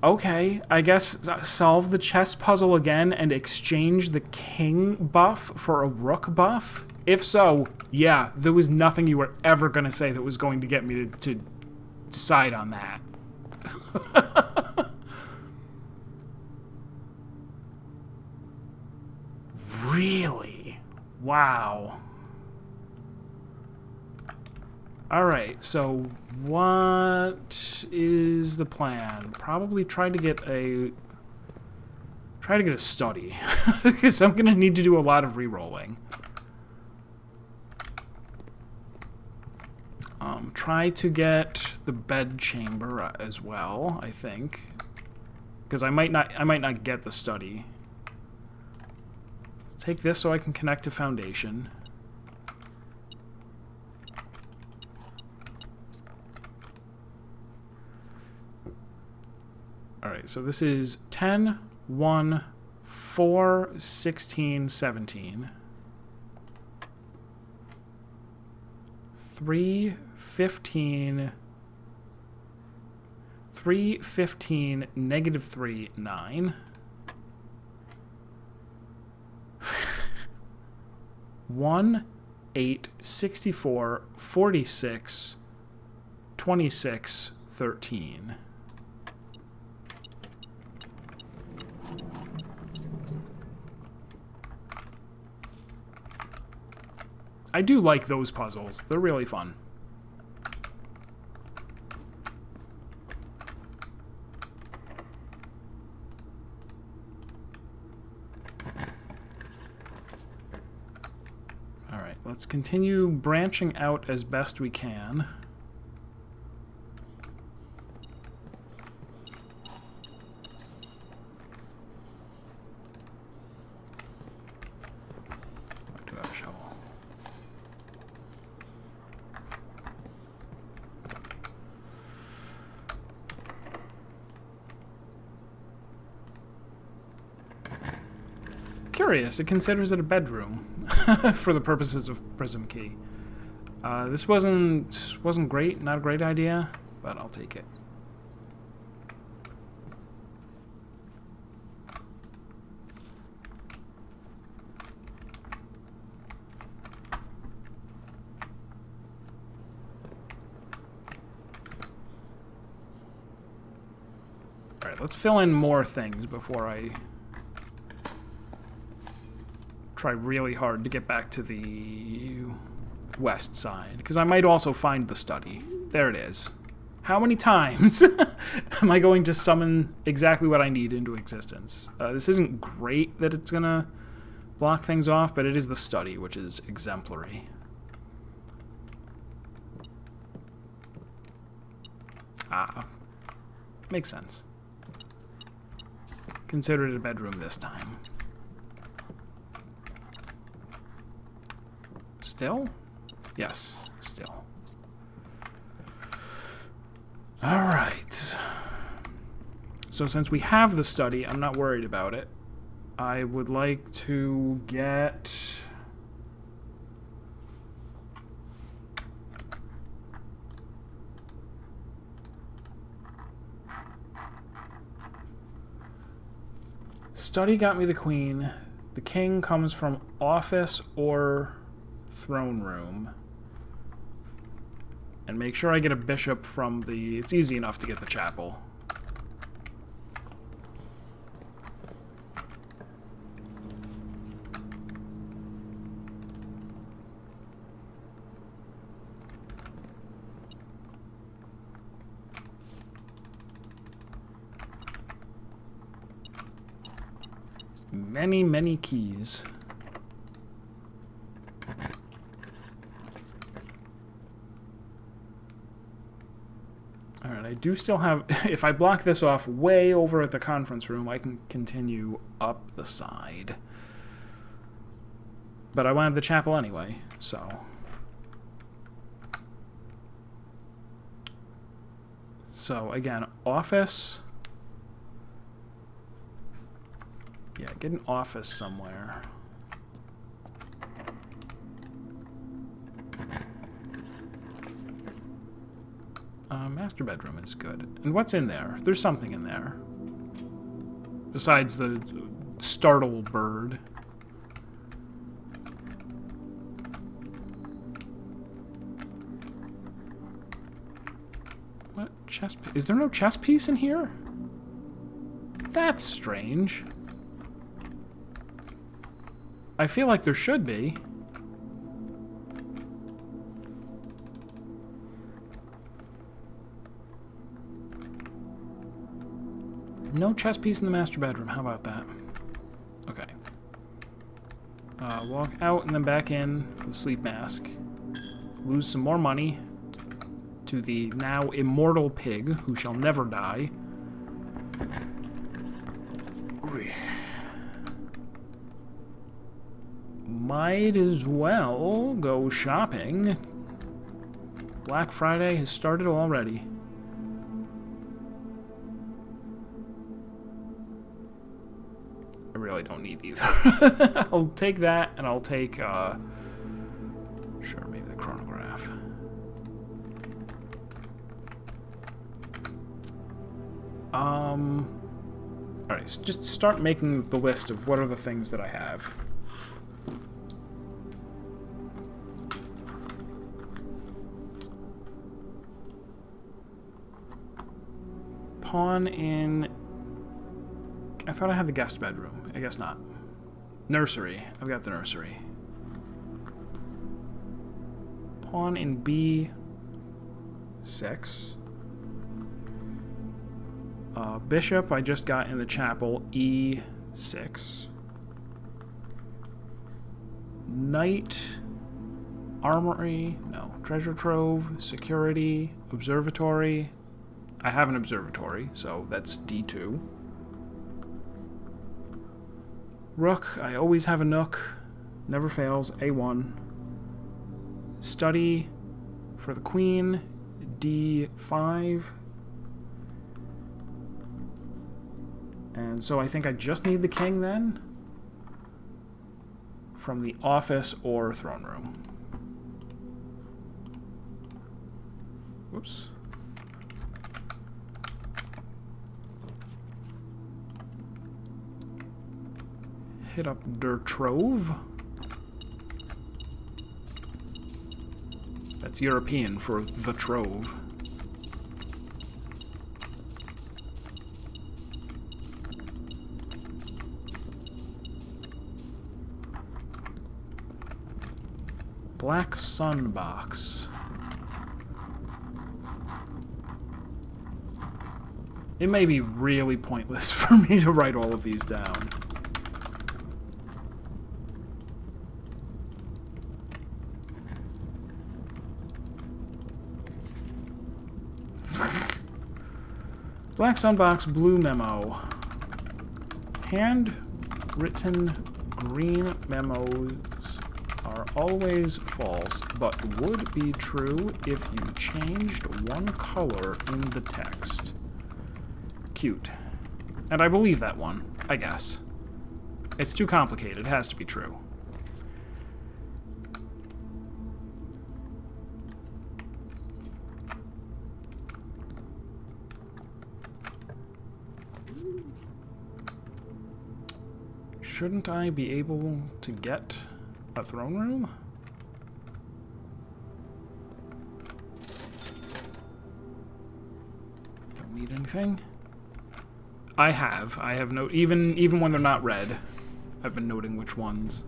okay, I guess solve the chess puzzle again and exchange the king buff for a rook buff? If so, yeah, there was nothing you were ever going to say that was going to get me to decide on that. Really? Wow. Alright, so what is the plan? Probably try to get a study. Because I'm going to need to do a lot of re-rolling. Try to get the bed chamber as well, I think. Because I might not get the study. Let's take this so I can connect to foundation. Alright, so this is 10, 1, 4, 16, 17. 3, 15, 3, 15, negative 3, 9. 1, 8, 64, 46, 26, 13. I do like those puzzles. They're really fun. All right, let's continue branching out as best we can. I do have a shovel. Curious, it considers it a bedroom for the purposes of prism key. This wasn't great, not a great idea, but I'll take it. All right, let's fill in more things before I try really hard to get back to the west side, because I might also find the study. There it is. How many times am I going to summon exactly what I need into existence? This isn't great that it's gonna block things off, but it is the study, which is exemplary. Ah, makes sense. Consider it a bedroom this time. Still? Yes, still. Alright. So since we have the study, I'm not worried about it. I would like to get... Study got me the queen. The king comes from office or throne room. And make sure I get a bishop from the... It's easy enough to get the chapel. Many, many keys. Alright, I do still have... If I block this off way over at the conference room, I can continue up the side. But I wanted the chapel anyway, so... So, again, office... Yeah, get an office somewhere. Master bedroom is good. And what's in there? There's something in there. Besides the startled bird. What? Chess piece? Is there no chess piece in here? That's strange. I feel like there should be. No chess piece in the master bedroom. How about that? Okay. Walk out and then back in for the sleep mask. Lose some more money to the now immortal pig who shall never die. Might as well go shopping. Black Friday has started already. I really don't need either. I'll take that, and I'll take, sure, maybe the chronograph. Alright, so just start making the list of what are the things that I have. Pawn in... I thought I had the guest bedroom. I guess not. Nursery. I've got the nursery. Pawn in B6. Bishop I just got in the chapel, E6. Knight, armory, no. Treasure trove, security, observatory. I have an observatory, so that's D2. Rook, I always have a nook. Never fails, A1. Study for the queen, D5. And so I think I just need the king then from the office or throne room. Whoops. Hit up Der Trove. That's European for the Trove. Black Sun box. It may be really pointless for me to write all of these down. Black Sunbox Blue Memo. Handwritten green memos are always false, but would be true if you changed one color in the text. Cute. And I believe that one, I guess. It's too complicated. It has to be true. Shouldn't I be able to get a throne room? Don't need anything. I have no even when they're not red, I've been noting which ones.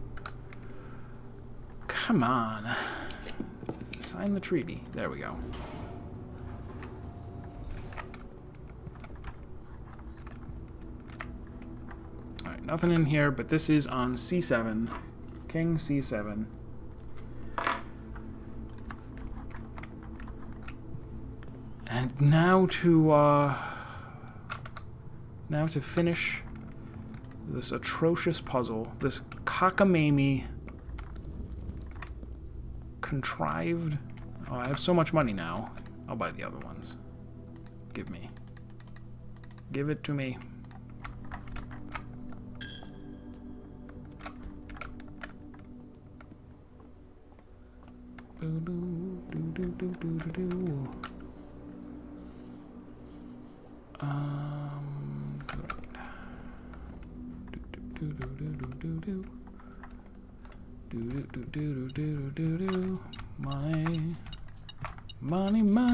Come on. Sign the treaty. There we go. Alright, nothing in here, but this is on C7. King C7. And now to finish this atrocious puzzle, this cockamamie contrived. Oh, I have so much money now. I'll buy the other ones. Give it to me.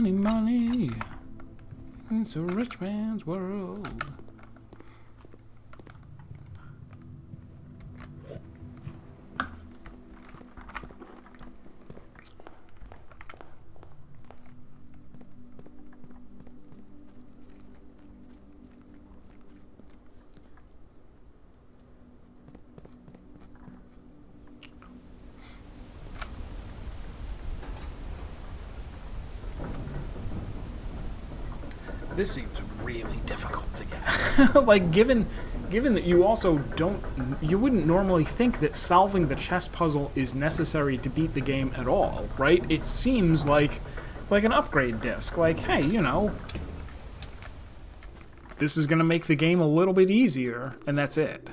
Money. It's a rich man's world. This seems really difficult to get. Like, given that you also you wouldn't normally think that solving the chess puzzle is necessary to beat the game at all, right? It seems like an upgrade disc. Like, hey, you know, this is gonna make the game a little bit easier, and that's it.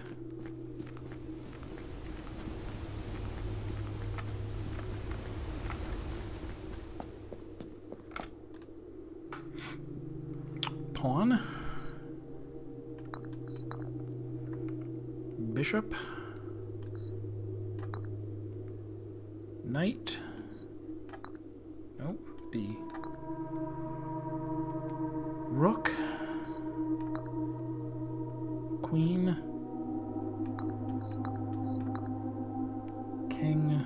Pawn. bishop. Knight. Nope. D. Rook. Queen. King.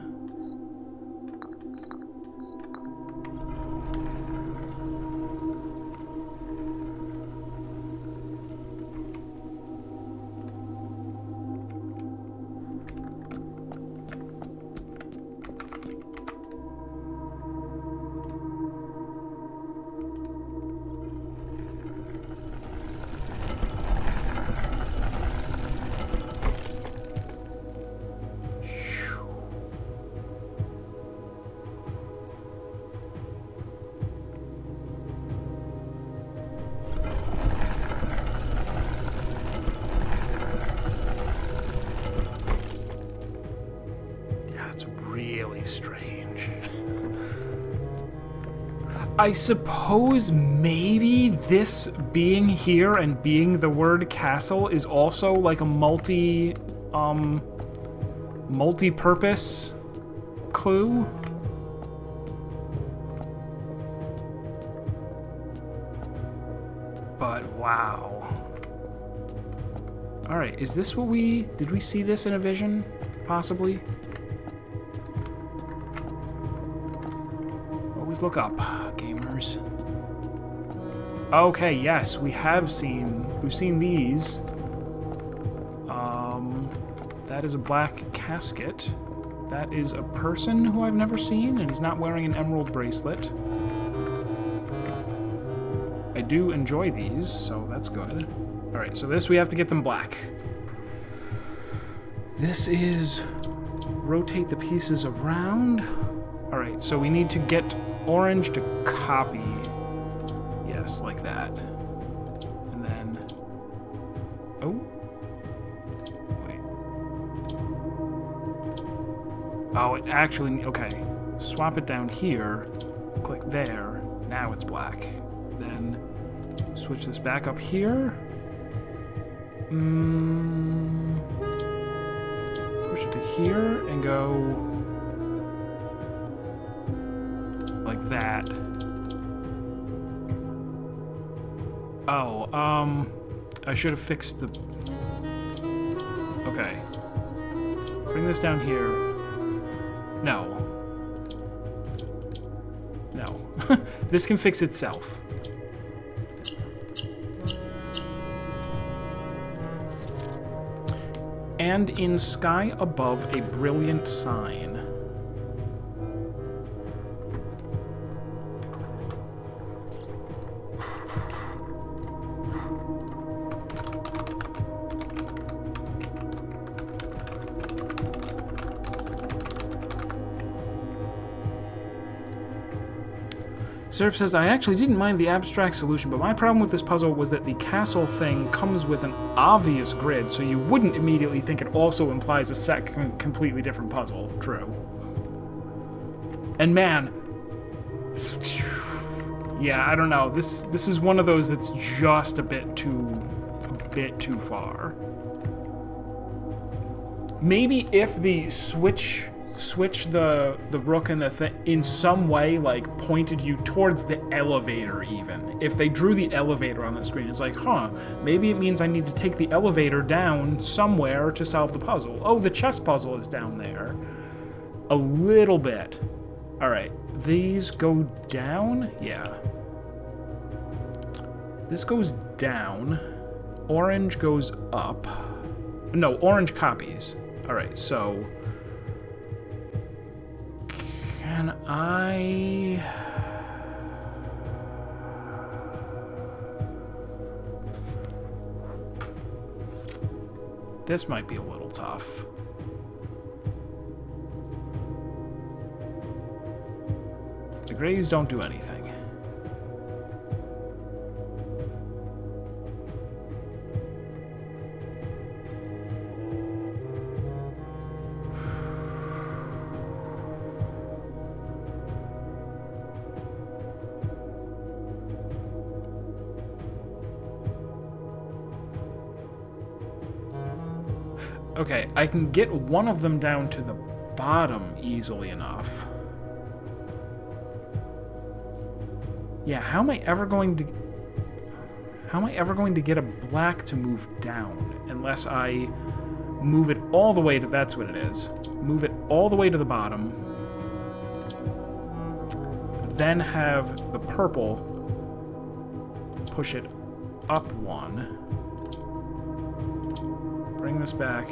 Strange. I suppose maybe this being here and being the word castle is also like a multi-purpose clue. But wow. All right, is this what did we see this in a vision? Possibly? Look up, gamers. Okay, yes, we've seen these. That is a black casket. That is a person who I've never seen, and he's not wearing an emerald bracelet. I do enjoy these, so that's good. Alright, so this we have to get them black. This is rotate the pieces around. Alright, so we need to get orange to copy. Yes, like that. And then... Oh. Wait. Oh, it actually... Okay. Swap it down here. Click there. Now it's black. Then switch this back up here. Push it to here and go... like that. Oh, I should have fixed the... Okay. Bring this down here. No. No. This can fix itself. And in sky above a brilliant sign. Surf says, I actually didn't mind the abstract solution, but my problem with this puzzle was that the castle thing comes with an obvious grid, so you wouldn't immediately think it also implies a completely different puzzle. True. And man, yeah, I don't know. This is one of those that's just a bit too far. Maybe if the switch the rook and the thing in some way, like, pointed you towards the elevator even. If they drew the elevator on the screen, it's like, huh, maybe it means I need to take the elevator down somewhere to solve the puzzle. Oh, the chess puzzle is down there. A little bit. All right, these go down? Yeah. This goes down. Orange goes up. No, orange copies. All right, so... Can I... This might be a little tough. The grays don't do anything. Okay, I can get one of them down to the bottom easily enough. Yeah, how am I ever going to get a black to move down unless I move it all the way to, that's what it is. Move it all the way to the bottom. Then have the purple push it up one. Bring this back.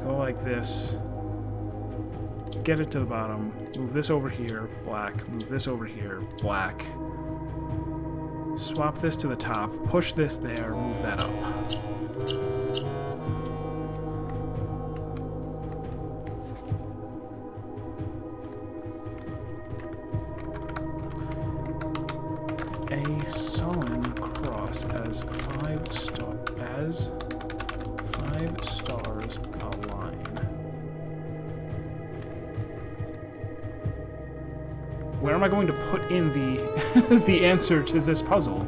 Go like this. Get it to the bottom. Move this over here, black. Move this over here, black. Swap this to the top. Push this there. Move that up. A sullen cross as 5 stars align. Where am I going to put in the the answer to this puzzle?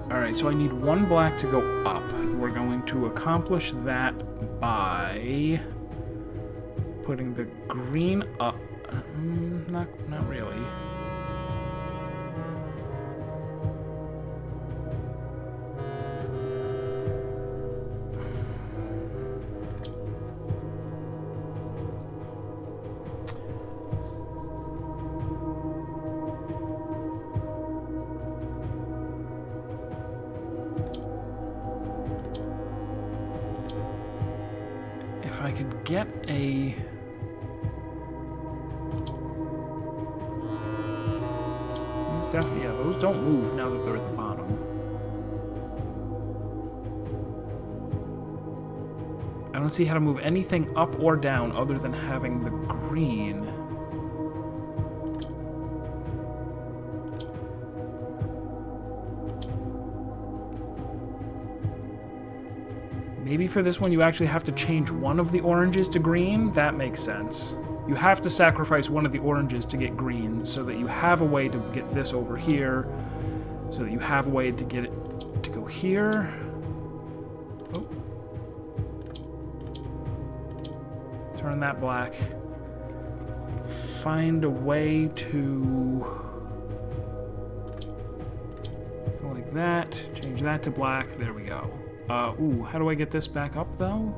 Alright, so I need one black to go up. We're going to accomplish that by putting the green up. Not really. If I could get a... These definitely, yeah, those don't move now that they're at the bottom. I don't see how to move anything up or down other than having the green. Maybe for this one you actually have to change one of the oranges to green? That makes sense. You have to sacrifice one of the oranges to get green so that you have a way to get this over here, so that you have a way to get it to go here. Oh. Turn that black. Find a way to go like that. Change that to black. There we go. Ooh, how do I get this back up, though?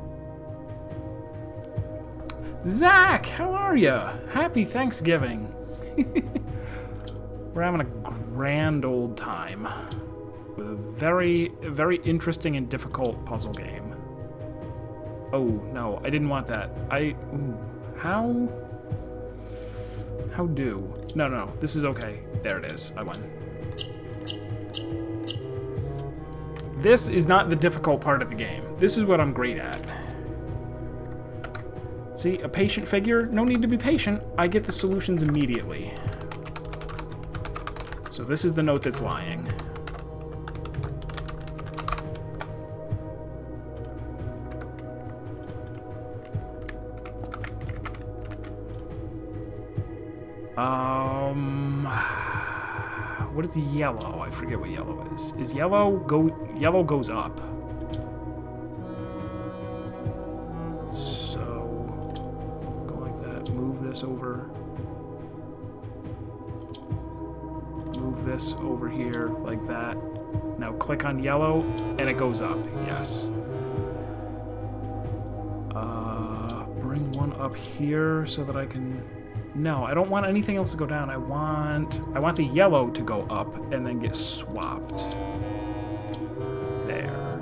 Zach, how are ya? Happy Thanksgiving. We're having a grand old time with a very, very interesting and difficult puzzle game. Oh, no, I didn't want that. Ooh, how do? No, this is okay. There it is. I won. This is not the difficult part of the game. This is what I'm great at. See, a patient figure? No need to be patient. I get the solutions immediately. So this is the note that's lying. What is yellow? I forget what yellow is. Is yellow yellow goes up. So go like that. Move this over. Move this over here like that. Now click on yellow and it goes up. Yes. Bring one up here so that I can... No, I don't want anything else to go down. I want the yellow to go up and then get swapped. There.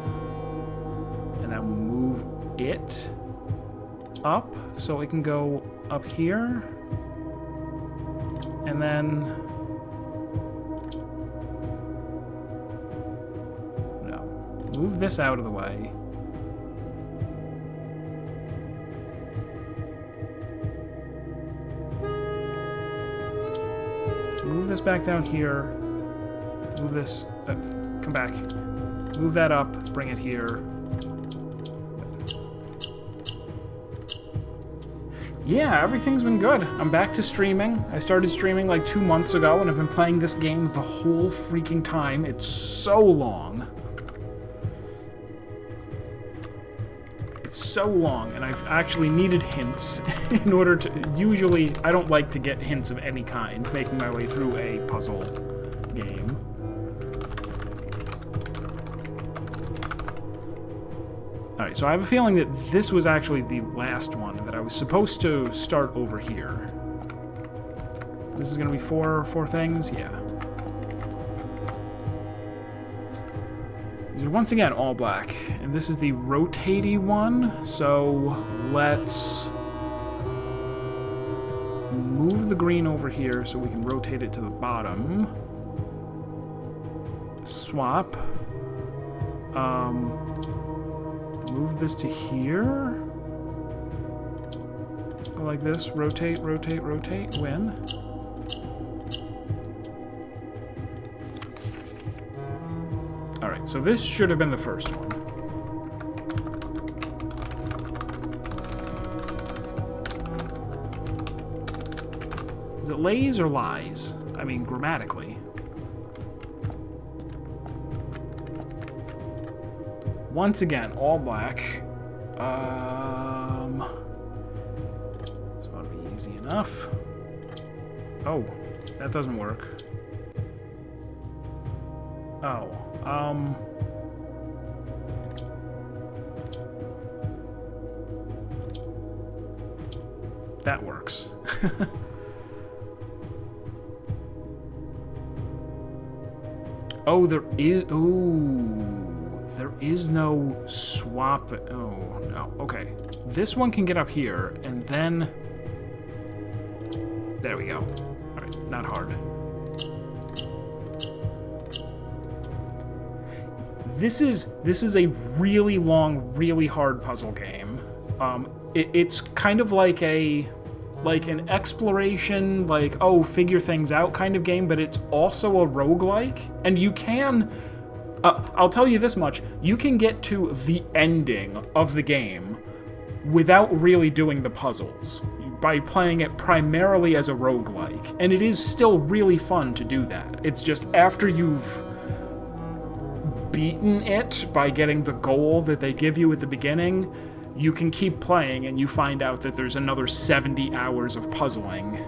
And now move it up so it can go up here. And then... No. Move this out of the way. Move this back down here. Move this... come back. Move that up. Bring it here. Yeah, everything's been good. I'm back to streaming. I started streaming like 2 months ago, and I've been playing this game the whole freaking time. It's so long. It's so long, and I've actually needed hints in order to... Usually, I don't like to get hints of any kind, making my way through a puzzle game. Alright, so I have a feeling that this was actually the last one, that I was supposed to start over here. This is going to be four things? Yeah. These are once again all black, and this is the rotatey one, so let's move the green over here so we can rotate it to the bottom. Swap. Move this to here. Go like this. Rotate, rotate, rotate. Win. Alright, so this should have been the first one. Is it lays or lies? I mean, grammatically. Once again, all black. This ought to be easy enough. Oh, that doesn't work. Oh, that works. Oh, there is... Ooh. There is no swap. Oh, no. Okay. This one can get up here, and then... There we go. Alright, not hard. This is a really long, really hard puzzle game. It's kind of like an exploration, like, oh, figure things out kind of game, but it's also a roguelike, and you can... I'll tell you this much, you can get to the ending of the game without really doing the puzzles, by playing it primarily as a roguelike, and it is still really fun to do that. It's just after you've beaten it by getting the goal that they give you at the beginning, you can keep playing and you find out that there's another 70 hours of puzzling.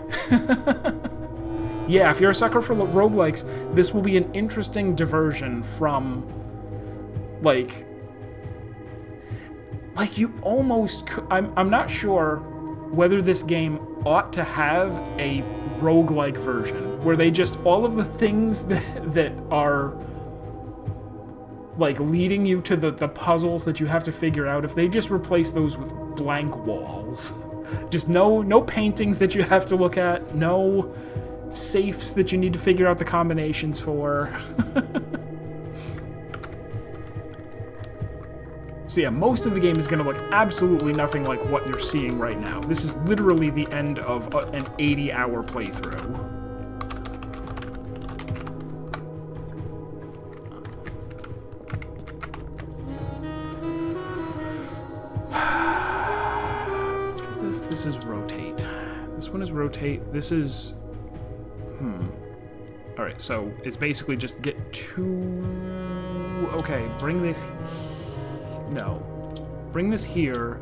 Yeah, if you're a sucker for roguelikes, this will be an interesting diversion from, like you almost... I'm not sure whether this game ought to have a roguelike version, where they just... All of the things that are, like, leading you to the puzzles that you have to figure out, if they just replace those with blank walls. Just no paintings that you have to look at, no... safes that you need to figure out the combinations for. So yeah, most of the game is going to look absolutely nothing like what you're seeing right now. This is literally the end of an 80-hour playthrough. What is this? This is rotate. This one is rotate. This is... Alright, so it's basically just get to... Okay, bring this... No. Bring this here.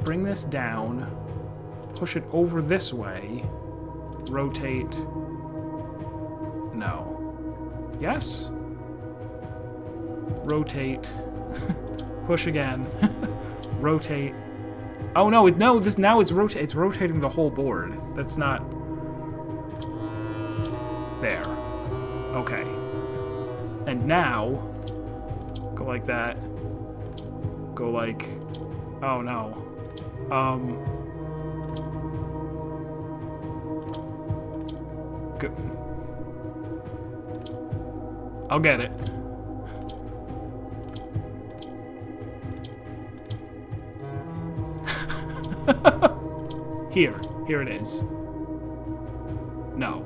Bring this down. Push it over this way. Rotate. No. Yes? Rotate. Push again. Rotate. Oh no! Now it's rotating the whole board. That's not there. Okay. And now go like that. Go like... Oh no. Go. I'll get it. Here it is. No.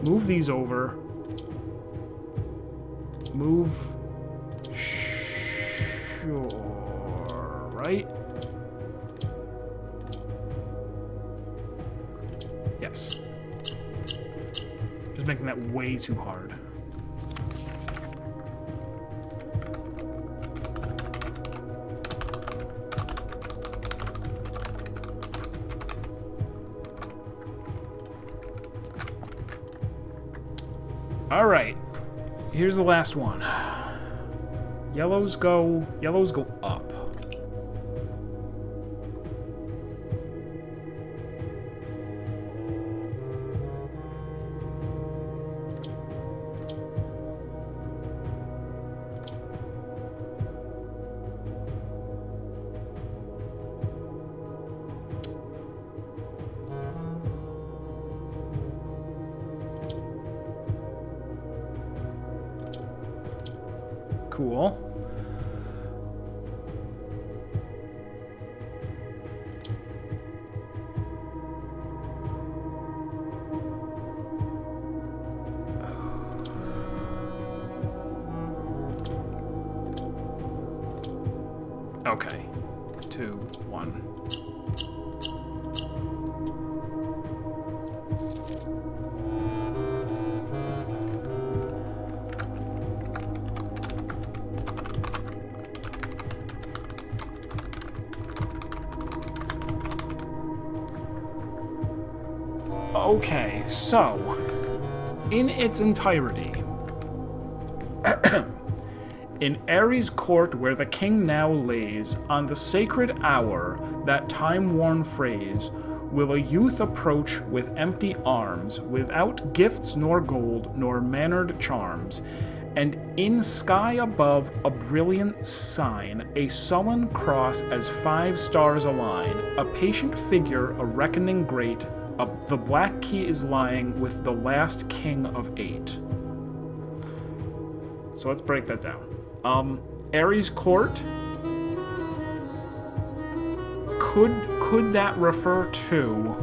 Move these over. Move. Sure. Right? Yes. Just making that way too hard. All right. Here's the last one. Yellows go up. Cool. Okay. 2, 1. Okay, so, in its entirety, in Aries Court where the king now lays, on the sacred hour, that time-worn phrase, will a youth approach with empty arms, without gifts nor gold, nor mannered charms, and in sky above a brilliant sign, a sullen cross as 5 stars align, a patient figure, a reckoning great, the black key is lying with the last king of 8. So let's break that down. Aries Court. Could that refer to,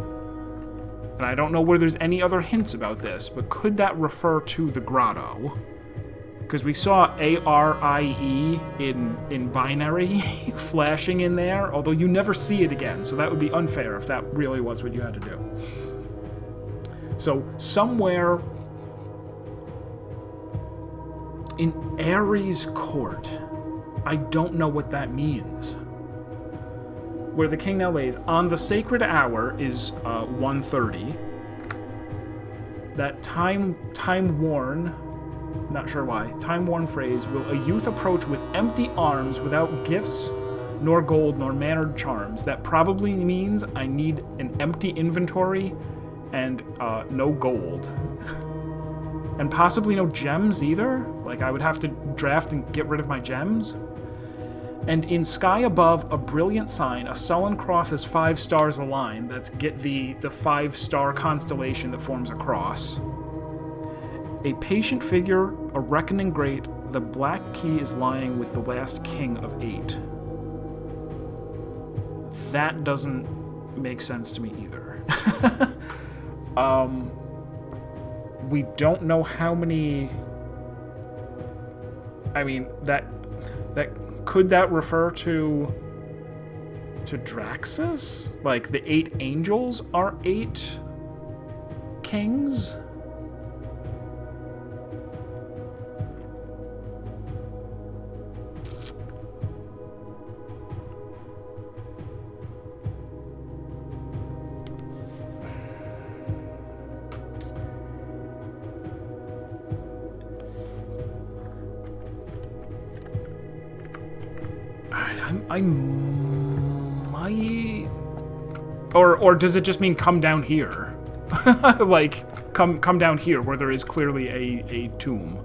and I don't know where there's any other hints about this, but could that refer to the grotto? Because we saw ARIE in binary flashing in there, although you never see it again, so that would be unfair if that really was what you had to do. So somewhere in Aries Court, I don't know what that means. Where the king now lays, on the sacred hour is 1:30. That time-worn, not sure why, time-worn phrase, will a youth approach with empty arms without gifts, nor gold, nor mannered charms. That probably means I need an empty inventory and no gold. And possibly no gems either. Like, I would have to draft and get rid of my gems. And in sky above, a brilliant sign, a sullen cross as 5 stars align. That's get the 5-star constellation that forms a cross. A patient figure, a reckoning great, the black key is lying with the last king of 8. That doesn't make sense to me either. We don't know how many... I mean, that could that refer to Draxus? Like, the 8 angels are 8 kings? I might... Or does it just mean come down here? Like, come down here where there is clearly a tomb.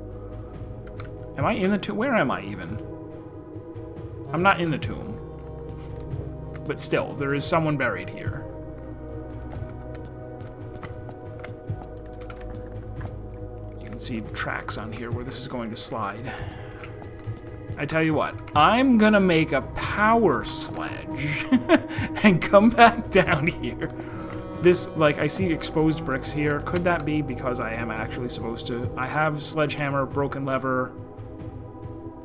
Am I in the tomb? Where am I even? I'm not in the tomb. But still, there is someone buried here. You can see tracks on here where this is going to slide. I tell you what, I'm gonna make a power sledge and come back down here. This, like, I see exposed bricks here. Could that be because I am actually supposed to... I have sledgehammer, broken lever,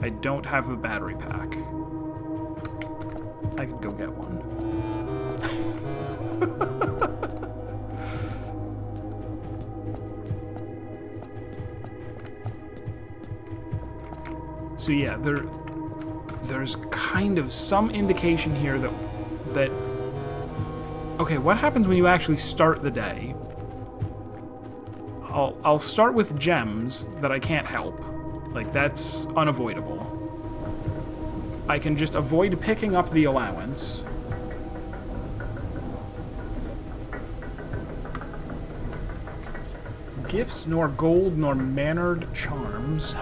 I don't have the battery pack. I could go get one. So yeah, there's kind of some indication here that okay, what happens when you actually start the day? I'll start with gems that I can't help. Like, that's unavoidable. I can just avoid picking up the allowance. Gifts, nor gold, nor mannered charms.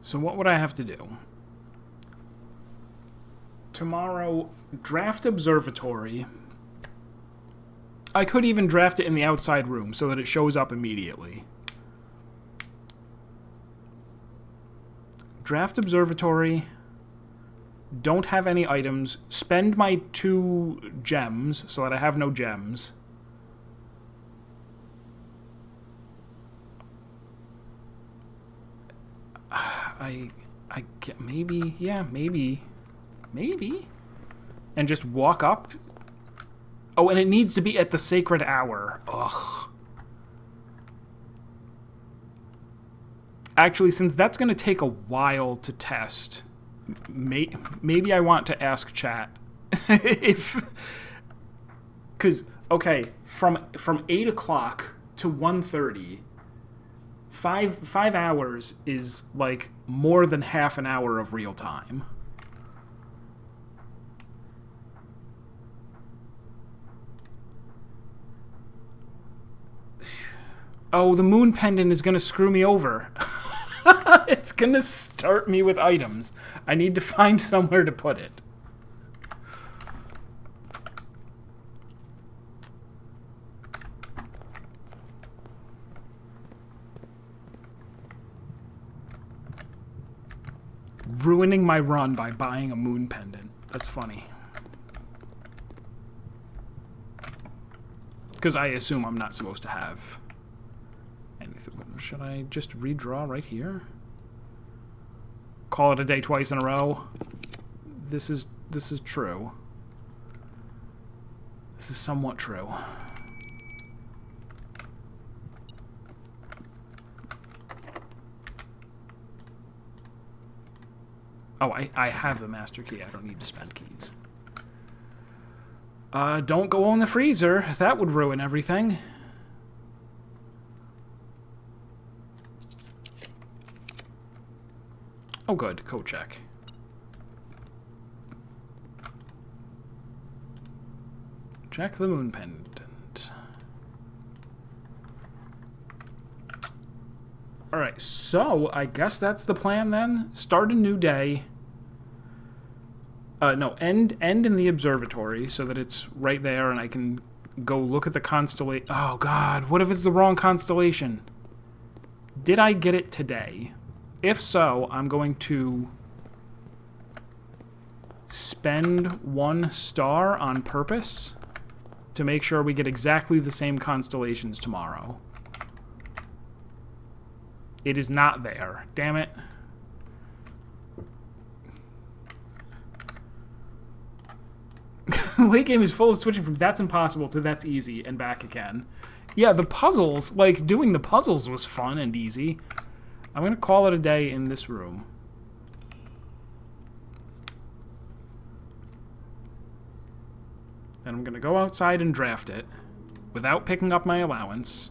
So what would I have to do? Tomorrow, draft observatory. I could even draft it in the outside room so that it shows up immediately. Draft observatory. Don't have any items. Spend my 2 gems so that I have no gems. I get maybe, yeah, maybe, and just walk up. Oh, and it needs to be at the sacred hour. Ugh. Actually, since that's going to take a while to test, maybe I want to ask chat if, because okay, from 8 o'clock to 1:30. 5 hours is like more than half an hour of real time. Oh, the moon pendant is gonna screw me over. It's gonna start me with items. I need to find somewhere to put it. Ruining my run by buying a moon pendant. That's funny. Because I assume I'm not supposed to have anything. Should I just redraw right here? Call it a day twice in a row? This is true. This is somewhat true. Oh, I have the master key. I don't need to spend keys. Don't go in the freezer. That would ruin everything. Oh, good. Code check. Check the moon pendant. Alright, so I guess that's the plan then. Start a new day. No, end in the observatory so that it's right there and I can go look at the constellation. Oh god, what if it's the wrong constellation? Did I get it today? If so, I'm going to spend 1 star on purpose to make sure we get exactly the same constellations tomorrow. It is not there. Damn it. Late game is full of switching from that's impossible to that's easy and back again. Yeah, the puzzles, like, doing the puzzles was fun and easy. I'm going to call it a day in this room. Then I'm going to go outside and draft it without picking up my allowance.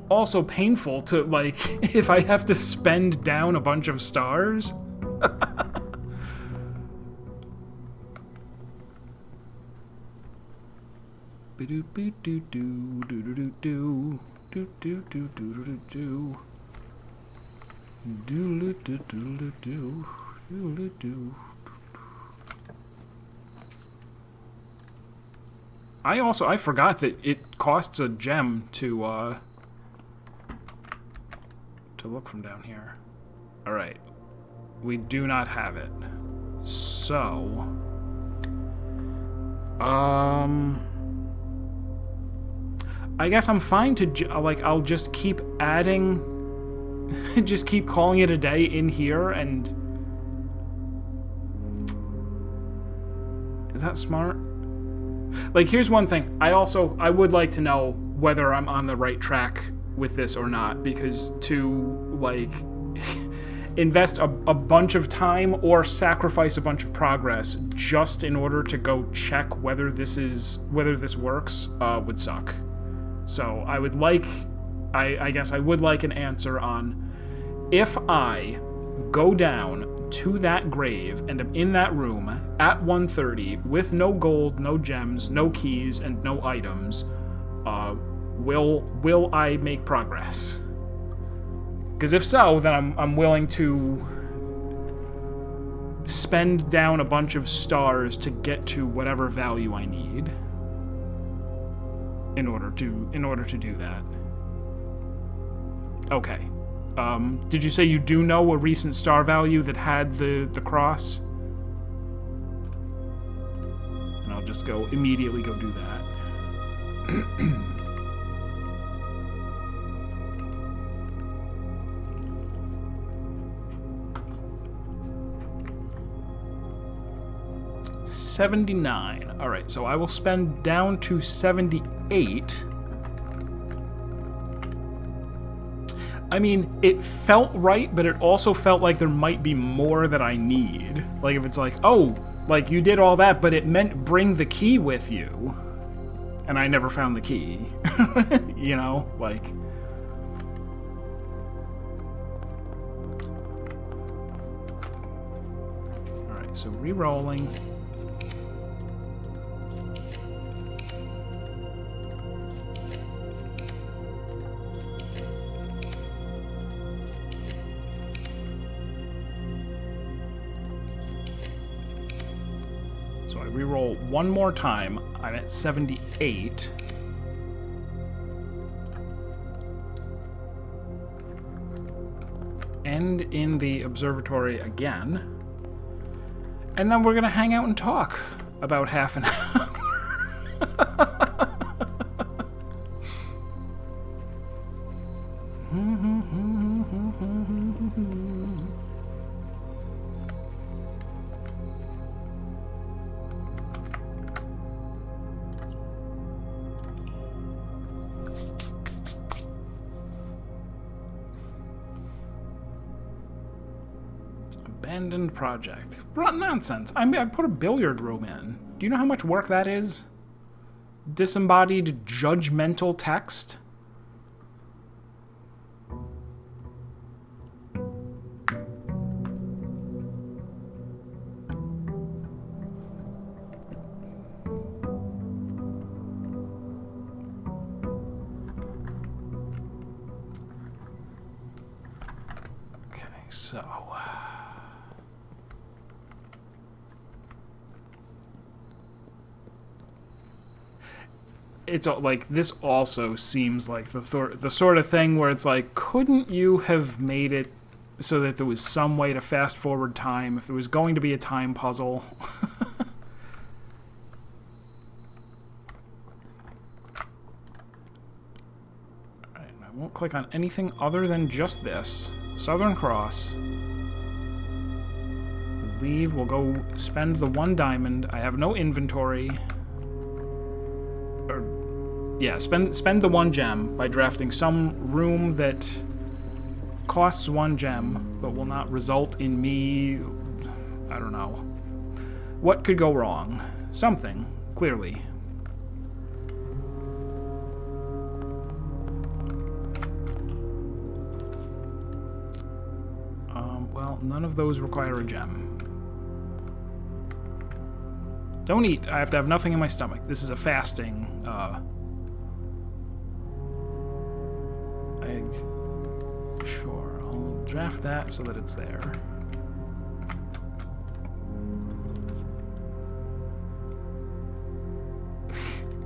Also painful to, like, if I have to spend down a bunch of stars. I forgot that it costs a gem to look from down here. All right, we do not have it, so I guess I'm fine to I'll just keep adding, just keep calling it a day in here. And is that smart? Like, here's one thing. I would like to know whether I'm on the right track with this or not, because to, like, invest a bunch of time or sacrifice a bunch of progress just in order to go check whether this works would suck. So I would like, I guess I would like an answer on, if I go down to that grave and am in that room at 1:30 with no gold, no gems, no keys, and no items, will I make progress? Because if so, then I'm willing to spend down a bunch of stars to get to whatever value I need in order to do that. Okay. Did you say you do know a recent star value that had the cross? And I'll just immediately go do that. $79. All right, so I will spend down to 78. I mean, it felt right, but it also felt like there might be more that I need. Like, if it's like, oh, like, you did all that, but it meant bring the key with you. And I never found the key. You know? Like... Alright, so re-rolling. Reroll one more time. I'm at 78. End in the observatory again. And then we're going to hang out and talk about half an hour. Abandoned project. Nonsense. I mean, I put a billiard room in. Do you know how much work that is? Disembodied judgmental text? Okay, so... It's like, this also seems like the sort of thing where it's like, couldn't you have made it so that there was some way to fast forward time if there was going to be a time puzzle? Alright, I won't click on anything other than just this. Southern Cross. We'll leave, we'll go spend the 1 diamond. I have no inventory. Yeah, spend the 1 gem by drafting some room that costs 1 gem, but will not result in me... I don't know. What could go wrong? Something, clearly. Well, none of those require a gem. Don't eat. I have to have nothing in my stomach. This is a fasting, Sure, I'll draft that so that it's there.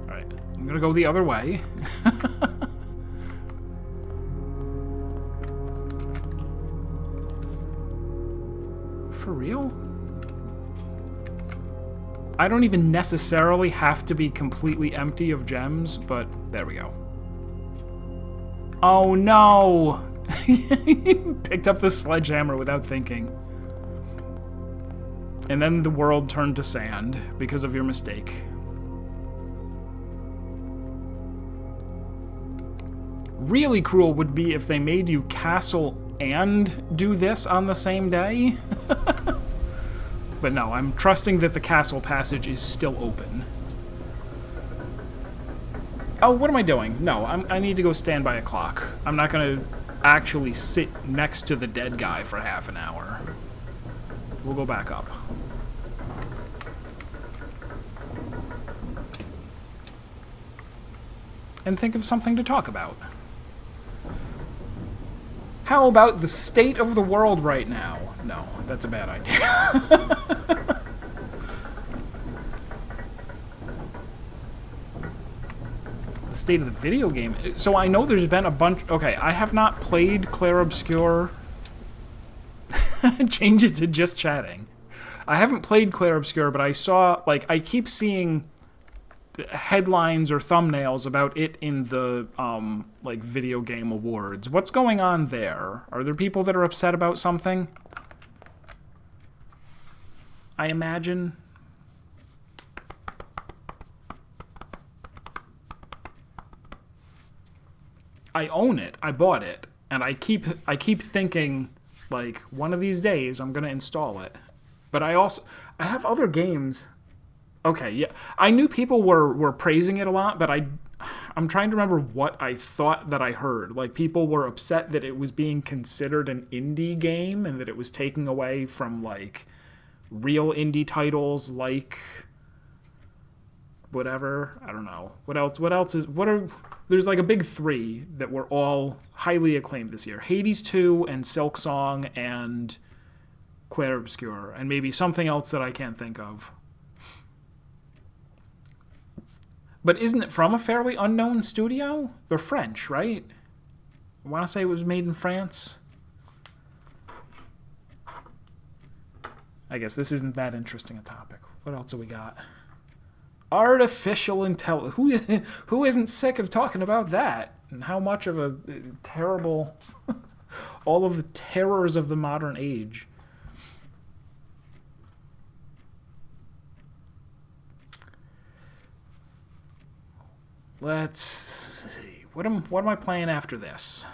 Alright, I'm gonna go the other way. For real? I don't even necessarily have to be completely empty of gems, but there we go. Oh no! Picked up the sledgehammer without thinking. And then the world turned to sand because of your mistake. Really cruel would be if they made you castle and do this on the same day. But no, I'm trusting that the castle passage is still open. Oh, what am I doing? No, I need to go stand by a clock. I'm not going to actually sit next to the dead guy for half an hour. We'll go back up. And think of something to talk about. How about the state of the world right now? No, that's a bad idea. The state of the video game. So I know there's been a bunch... Okay, I have not played Clair Obscur. Change it to just chatting. I haven't played Clair Obscur, but I saw... Like, I keep seeing headlines or thumbnails about it in the, like, video game awards. What's going on there? Are there people that are upset about something? I imagine. I own it. I bought it. And I keep thinking, like, one of these days I'm going to install it. But I have other games. Okay, yeah. I knew people were praising it a lot, but I'm trying to remember what I thought that I heard. Like, people were upset that it was being considered an indie game and that it was taking away from, like, real indie titles like whatever. I don't know. What else there's like a big three that were all highly acclaimed this year. Hades 2 and Silk Song and Clair Obscur, and maybe something else that I can't think of. But isn't it from a fairly unknown studio? They're French, right? I want to say it was made in France. I guess this isn't that interesting a topic. What else have we got? Artificial intelligence. Who isn't sick of talking about that? And how much of a terrible... all of the terrors of the modern age. Let's see. What am I playing after this?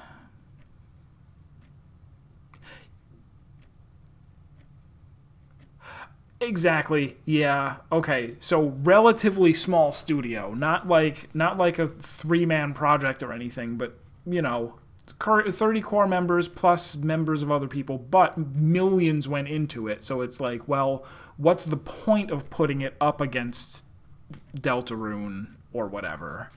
Exactly. Yeah. Okay. So relatively small studio, not like a 3-man project or anything, but 30 core members plus members of other people, but millions went into it. So it's like, well, what's the point of putting it up against Deltarune or whatever?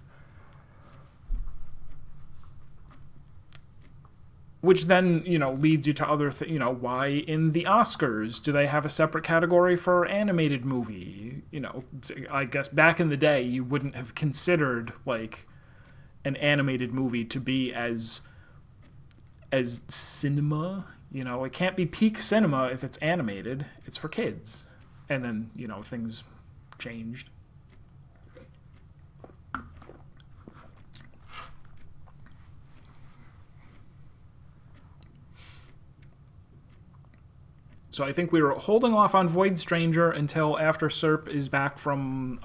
Which then, leads you to other why in the Oscars do they have a separate category for animated movie? I guess back in the day you wouldn't have considered, like, an animated movie to be as cinema. It can't be peak cinema if it's animated. It's for kids. And then, things changed. So I think we were holding off on Void Stranger until after Serp is back from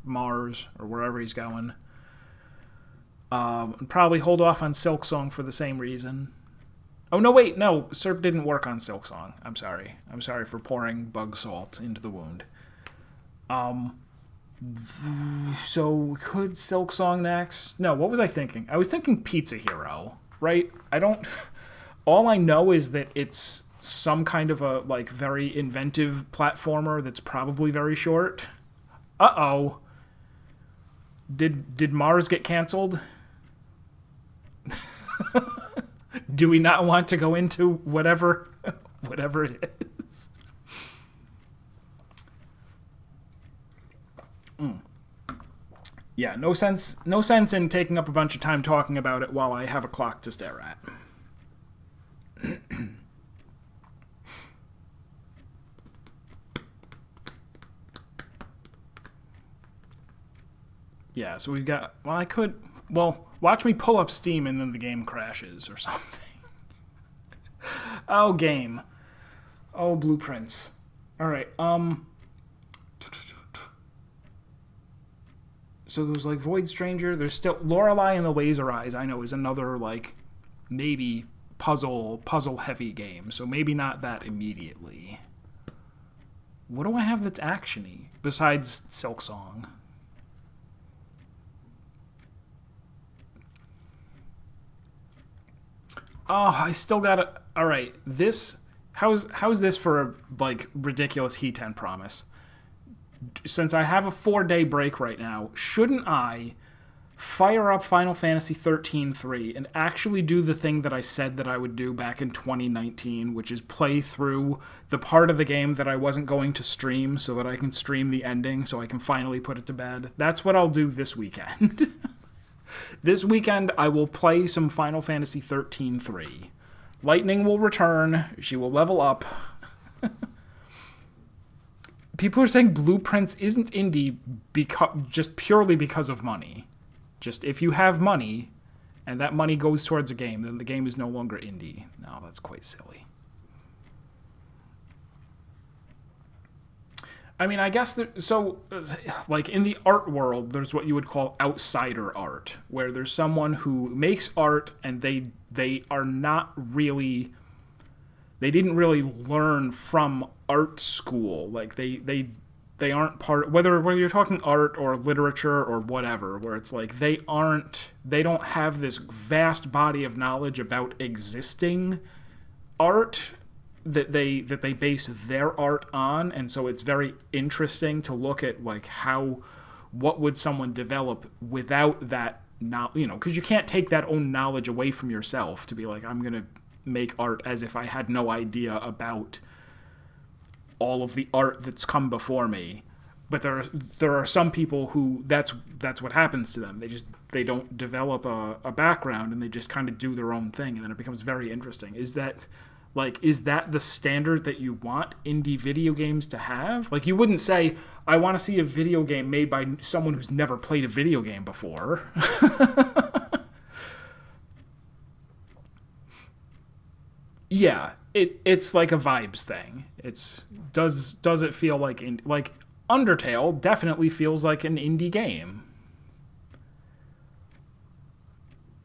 Mars or wherever he's going. Probably hold off on Silk Song for the same reason. Oh, no, wait, no. Serp didn't work on Silk Song. I'm sorry. I'm sorry for pouring bug salt into the wound. So could Silk Song next? No, what was I thinking? I was thinking Pizza Hero, right? All I know is that it's some kind of a, like, very inventive platformer that's probably very short. Uh-oh. Did Mars get canceled? Do we not want to go into whatever it is? Yeah, no sense in taking up a bunch of time talking about it while I have a clock to stare at. Yeah, so we've got... Well, watch me pull up Steam and then the game crashes or something. Oh, game. Oh, blueprints. Alright, so there's, like, Void Stranger. There's still... Lorelei and the Laser Eyes, I know, is another, like, maybe puzzle-heavy game. So maybe not that immediately. What do I have that's action-y besides Silksong? Oh, I still gotta... Alright, this... How's this for a, like, ridiculous Heat 10 promise? Since I have a 4-day break right now, shouldn't I fire up Final Fantasy 13-3 and actually do the thing that I said that I would do back in 2019, which is play through the part of the game that I wasn't going to stream so that I can stream the ending so I can finally put it to bed? That's what I'll do this weekend. This weekend, I will play some Final Fantasy 13-3. Lightning will return. She will level up. People are saying Blueprints isn't indie just purely because of money. Just if you have money, and that money goes towards a game, then the game is no longer indie. No, that's quite silly. I mean, I guess like in the art world, there's what you would call outsider art, where there's someone who makes art and they are not really, they didn't really learn from art school. Like they aren't part, whether you're talking art or literature or whatever, where it's like they don't have this vast body of knowledge about existing art that they base their art on, and so it's very interesting to look at like what would someone develop without that, because you can't take that own knowledge away from yourself to be like, I'm gonna make art as if I had no idea about all of the art that's come before me. But there are some people who that's what happens to them. They don't develop a background and they just kind of do their own thing, and then it becomes very interesting. Is that the standard that you want indie video games to have? Like, you wouldn't say, I want to see a video game made by someone who's never played a video game before. Yeah, it's like a vibes thing. Does it feel like Undertale definitely feels like an indie game.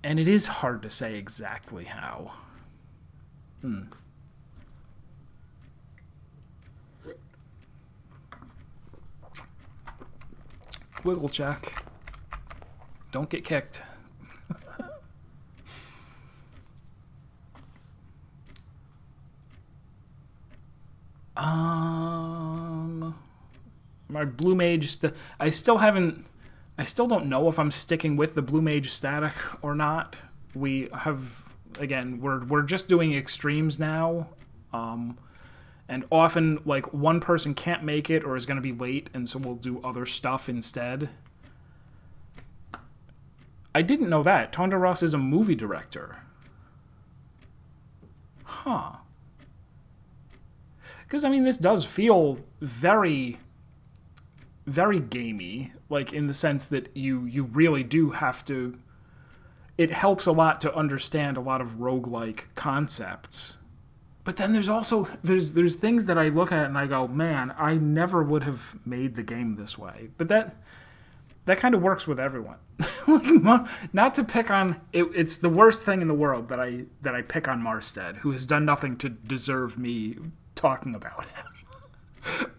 And it is hard to say exactly how. Wiggle check. Don't get kicked. My Blue Mage... I still don't know if I'm sticking with the Blue Mage static or not. We have... Again, we're just doing extremes now. And often, like, one person can't make it or is going to be late, and so we'll do other stuff instead. I didn't know that. Tonda Ross is a movie director. Huh. Because, I mean, this does feel very, very gamey, like, in the sense that you really do have to... It helps a lot to understand a lot of roguelike concepts. But then there's also... There's things that I look at and I go, man, I never would have made the game this way. But that kind of works with everyone. Not to pick on... It's the worst thing in the world that I pick on Marstead, who has done nothing to deserve me talking about him.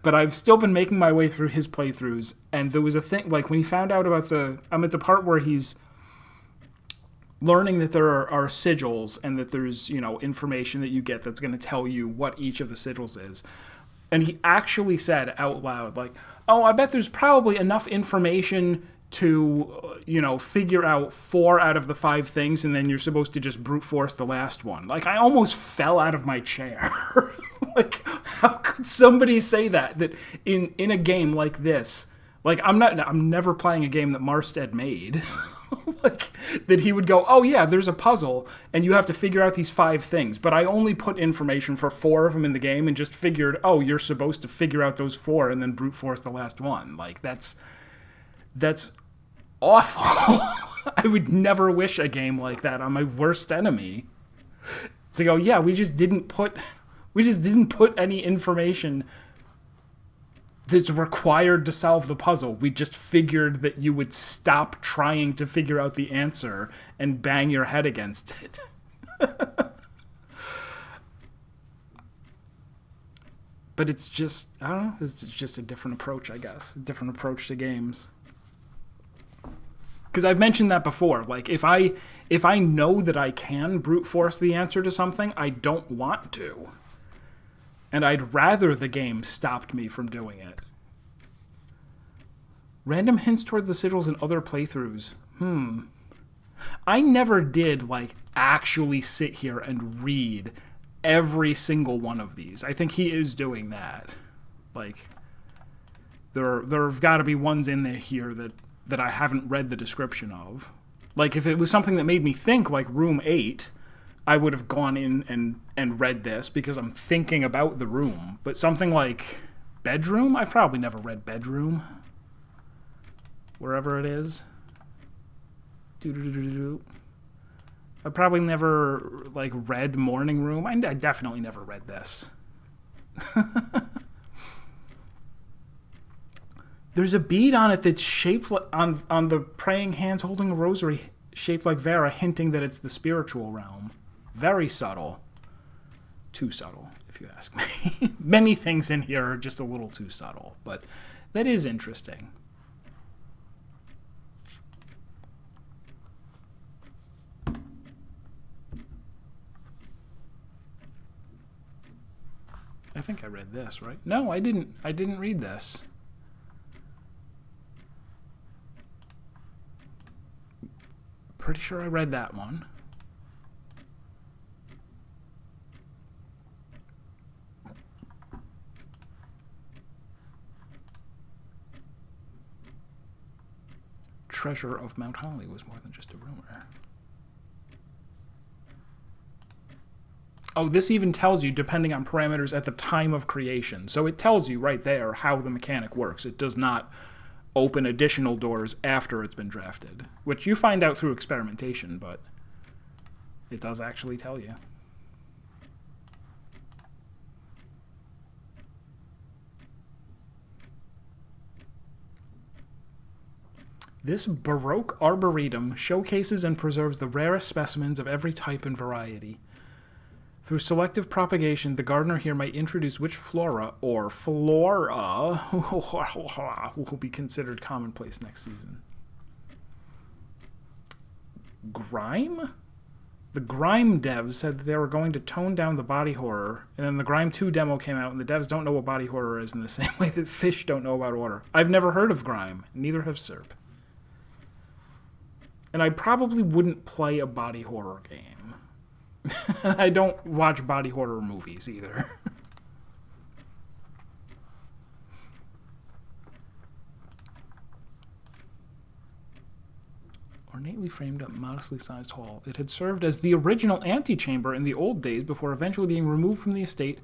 But I've still been making my way through his playthroughs, and there was a thing, like, when he found out about I'm at the part where he's learning that there are sigils and that there's, information that you get that's going to tell you what each of the sigils is. And he actually said out loud, like, Oh, I bet there's probably enough information to, figure out 4 out of the 5 things, and then you're supposed to just brute force the last one. Like, I almost fell out of my chair. Like, how could somebody say that? That in a game like this, like, I'm never playing a game that Marstead made. Like, that he would go, oh yeah, there's a puzzle, and you have to figure out these 5 things, but I only put information for 4 of them in the game, and just figured, oh, you're supposed to figure out those 4, and then brute force the last one. Like, that's awful. I would never wish a game like that on my worst enemy. To go, yeah, we just didn't put any information that's required to solve the puzzle. We just figured that you would stop trying to figure out the answer and bang your head against it. But it's just, I don't know, it's just a different approach, I guess. A different approach to games. Because I've mentioned that before. Like, if I know that I can brute force the answer to something, I don't want to. And I'd rather the game stopped me from doing it. Random hints toward the sigils in other playthroughs. I never did, like, actually sit here and read every single one of these. I think he is doing that. Like, there have got to be ones in there here that I haven't read the description of. Like, if it was something that made me think, like Room 8... I would have gone in and read this because I'm thinking about the room. But something like Bedroom? I've probably never read Bedroom. Wherever it is. I probably never, like, read Morning Room. I definitely never read this. There's a bead on it that's shaped on the praying hands holding a rosary shaped like Vera, hinting that it's the spiritual realm. Very subtle. Too subtle, if you ask me. Many things in here are just a little too subtle, but that is interesting. I think I read this, right? No, I didn't. I didn't read this. Pretty sure I read that one. Treasure of Mount Holly was more than just a rumor. Oh, this even tells you, depending on parameters at the time of creation. So it tells you right there how the mechanic works. It does not open additional doors after it's been drafted, which you find out through experimentation, but it does actually tell you. This Baroque Arboretum showcases and preserves the rarest specimens of every type and variety. Through selective propagation, the gardener here might introduce which flora will be considered commonplace next season. Grime? The Grime devs said that they were going to tone down the body horror, and then the Grime 2 demo came out, and the devs don't know what body horror is in the same way that fish don't know about water. I've never heard of Grime, neither have Serp. And I probably wouldn't play a body horror game. I don't watch body horror movies either. Ornately framed up, modestly sized hall. It had served as the original antechamber in the old days before eventually being removed from the estate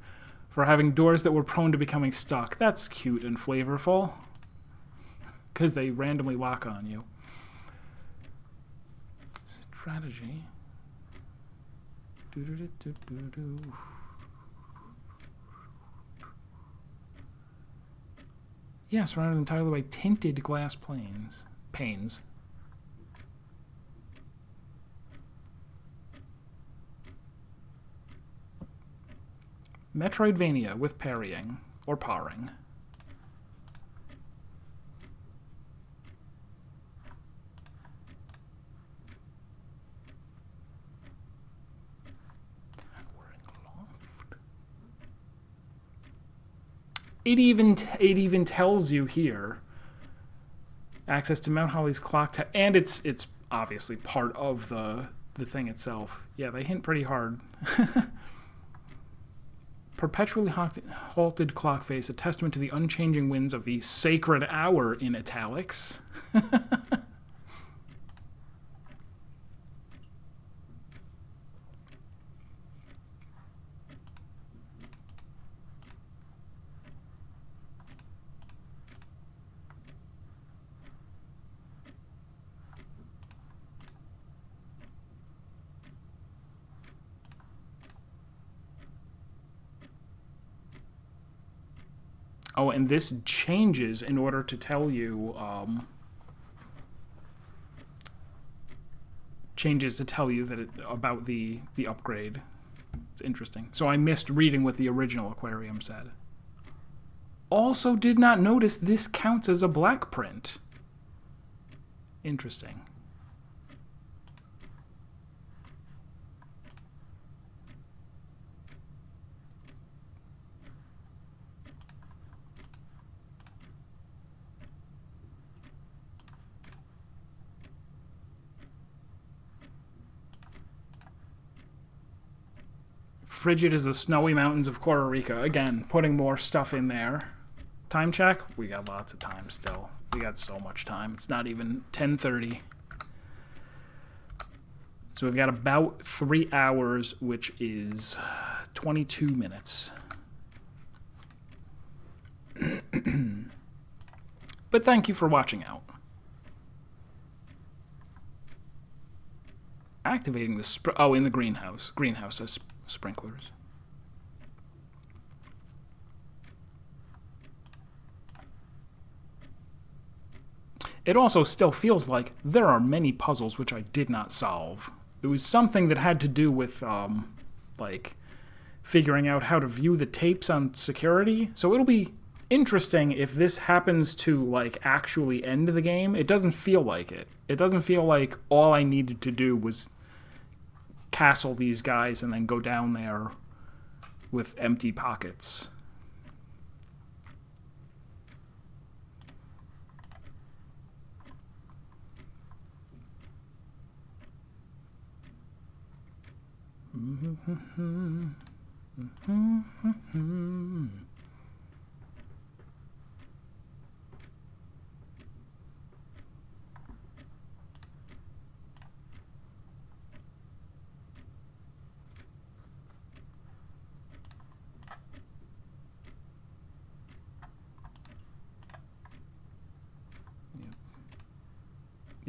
for having doors that were prone to becoming stuck. That's cute and flavorful. Because they randomly lock on you. Strategy. Yeah, surrounded entirely by tinted glass panes. Metroidvania with parrying or parring. it even tells you here. Access to Mount Holly's clock, and it's obviously part of the thing itself. Yeah, they hint pretty hard. Perpetually halted clock face, a testament to the unchanging winds of the sacred hour in italics. Oh, and this changes in order to tell you, about the upgrade. It's interesting. So I missed reading what the original aquarium said. Also did not notice this counts as a black print. Interesting. Frigid as the snowy mountains of Costa Rica. Again, putting more stuff in there. Time check? We got lots of time still. We got so much time. It's not even 10:30. So we've got about 3 hours, which is 22 minutes. But thank you for watching out. Activating the in the greenhouse. Greenhouse has sprinklers. It also still feels like there are many puzzles which I did not solve. There was something that had to do with, like, figuring out how to view the tapes on security. So it'll be interesting if this happens to, like, actually end the game. It doesn't feel like it. It doesn't feel like all I needed to do was castle these guys and then go down there with empty pockets.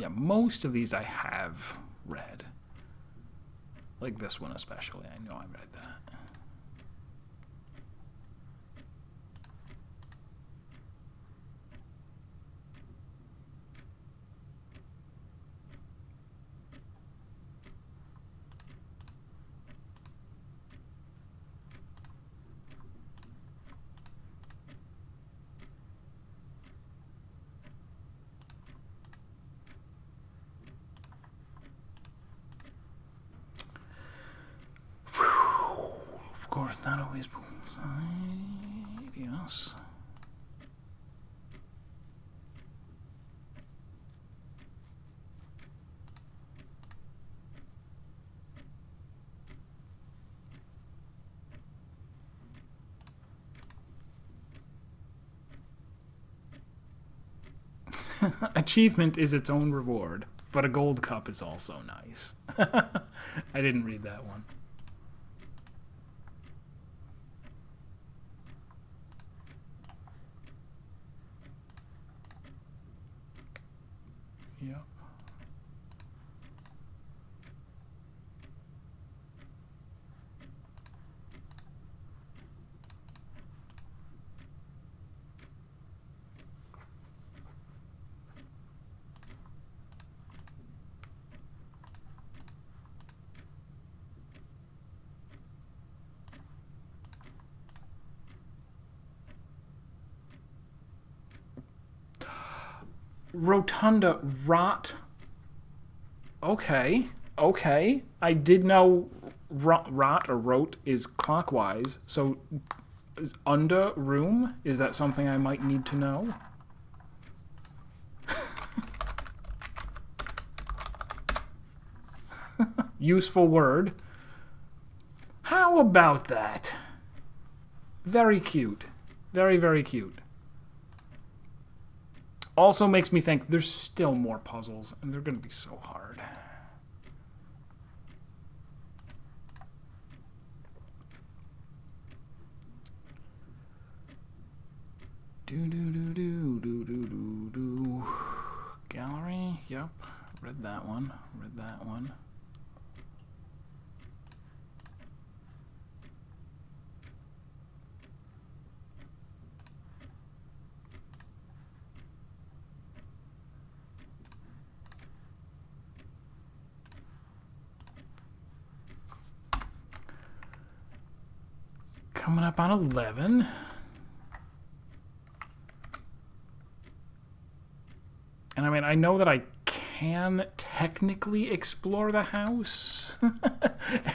Yeah, most of these I have read. Like this one especially, I know I read that. Of course, not always bullseye. Yes. Achievement is its own reward, but a gold cup is also nice. I didn't read that one. Yep. Rotunda rot. Okay. I did know rot or rot is clockwise. So Under room? Is that something I might need to know? Useful word. How about that? Very cute. Very, very cute. Also makes me think there's still more puzzles, and they're going to be so hard. Do. Gallery, yep. Read that one. Read that one. Coming up on 11. And I mean, I know that I can technically explore the house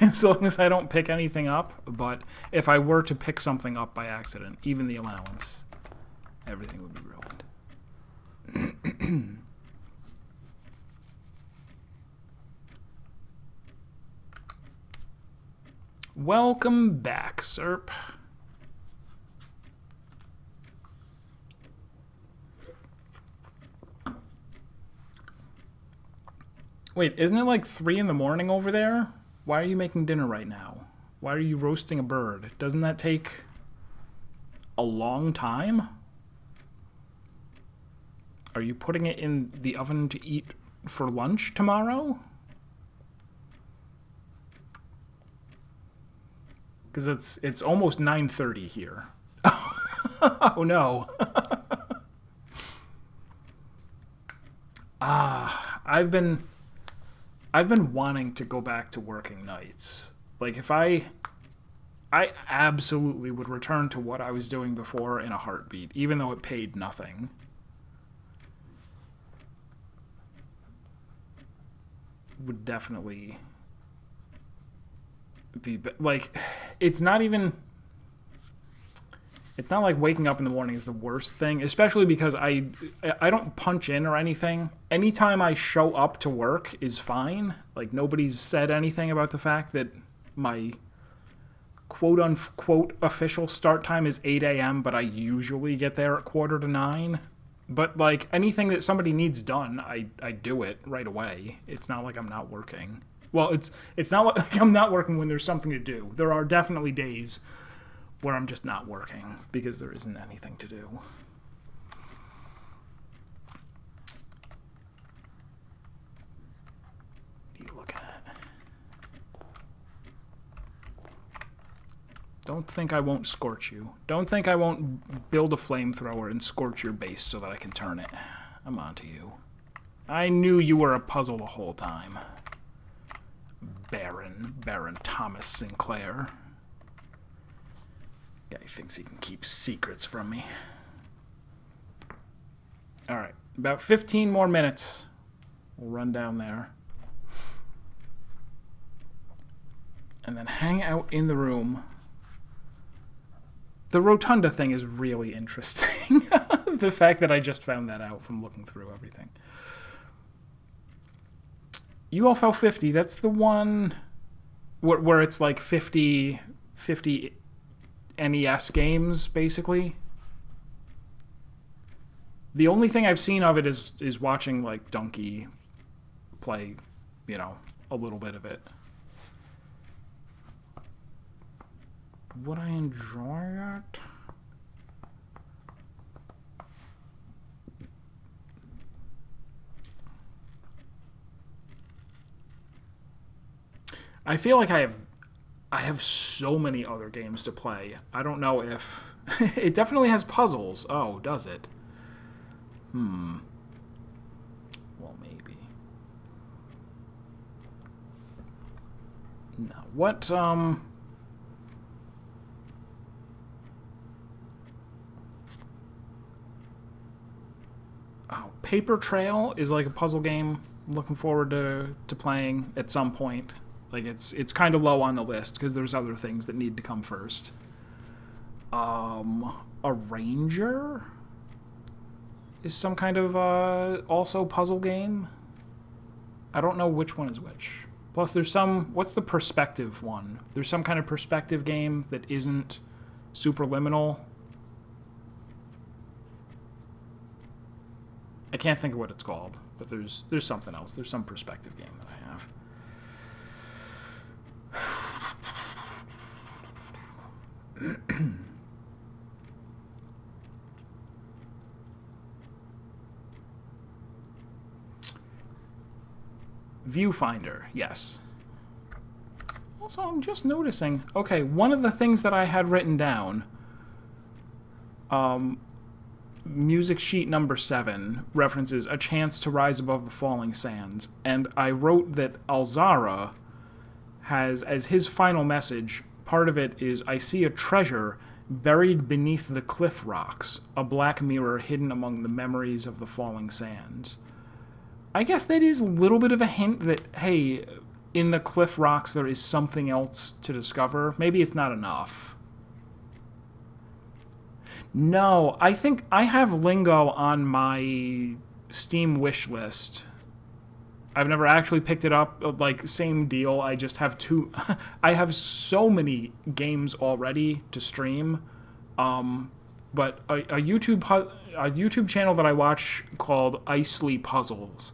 as long as I don't pick anything up, but if I were to pick something up by accident, even the allowance, everything would be ruined. Welcome back, Serp. Wait, isn't it like 3 in the morning over there? Why are you making dinner right now? Why are you roasting a bird? Doesn't that take a long time? Are you putting it in the oven to eat for lunch tomorrow? Because it's almost 9:30 here. Oh no. I've been wanting to go back to working nights. Like if I absolutely would return to what I was doing before in a heartbeat, even though it paid nothing. Would definitely be like, it's not like waking up in the morning is the worst thing, especially because I don't punch in or anything. Anytime I show up to work is fine. Like nobody's said anything about the fact that my quote unquote official start time is 8 a.m., but I usually get there at 8:45. But like anything that somebody needs done, I do it right away. It's not like I'm not working. Well, it's not like I'm not working when there's something to do. There are definitely days where I'm just not working because there isn't anything to do. What are you looking at? Don't think I won't scorch you. Don't think I won't build a flamethrower and scorch your base so that I can turn it. I'm onto you. I knew you were a puzzle the whole time. Baron Thomas Sinclair. Guy thinks he can keep secrets from me. Alright, about 15 more minutes. We'll run down there. And then hang out in the room. The rotunda thing is really interesting. The fact that I just found that out from looking through everything. UFO 50, that's the one where it's like 50 NES games, basically. The only thing I've seen of it is watching, like, Donkey play, you know, a little bit of it. Would I enjoy it? I feel like I have so many other games to play. I don't know if... It definitely has puzzles. Oh, does it? Well, maybe. No. What, Oh, Paper Trail is like a puzzle game I'm looking forward to playing at some point. Like, it's kind of low on the list because there's other things that need to come first. A ranger is some kind of also puzzle game. I don't know which one is which. Plus, there's some... What's the perspective one? There's some kind of perspective game that isn't Superliminal. I can't think of what it's called, but there's something else. There's some perspective game that I have. Viewfinder, yes. Also, I'm just noticing... Okay, one of the things that I had written down... music sheet number 7 references a chance to rise above the falling sands, and I wrote that Alzara has, as his final message, part of it is, I see a treasure buried beneath the cliff rocks, a black mirror hidden among the memories of the falling sands. I guess that is a little bit of a hint that, hey, in the cliff rocks there is something else to discover. Maybe it's not enough. No, I think I have Lingo on my Steam wish list. I've never actually picked it up. Like, same deal. I just have two... I have so many games already to stream. But a YouTube channel that I watch called Idly Puzzles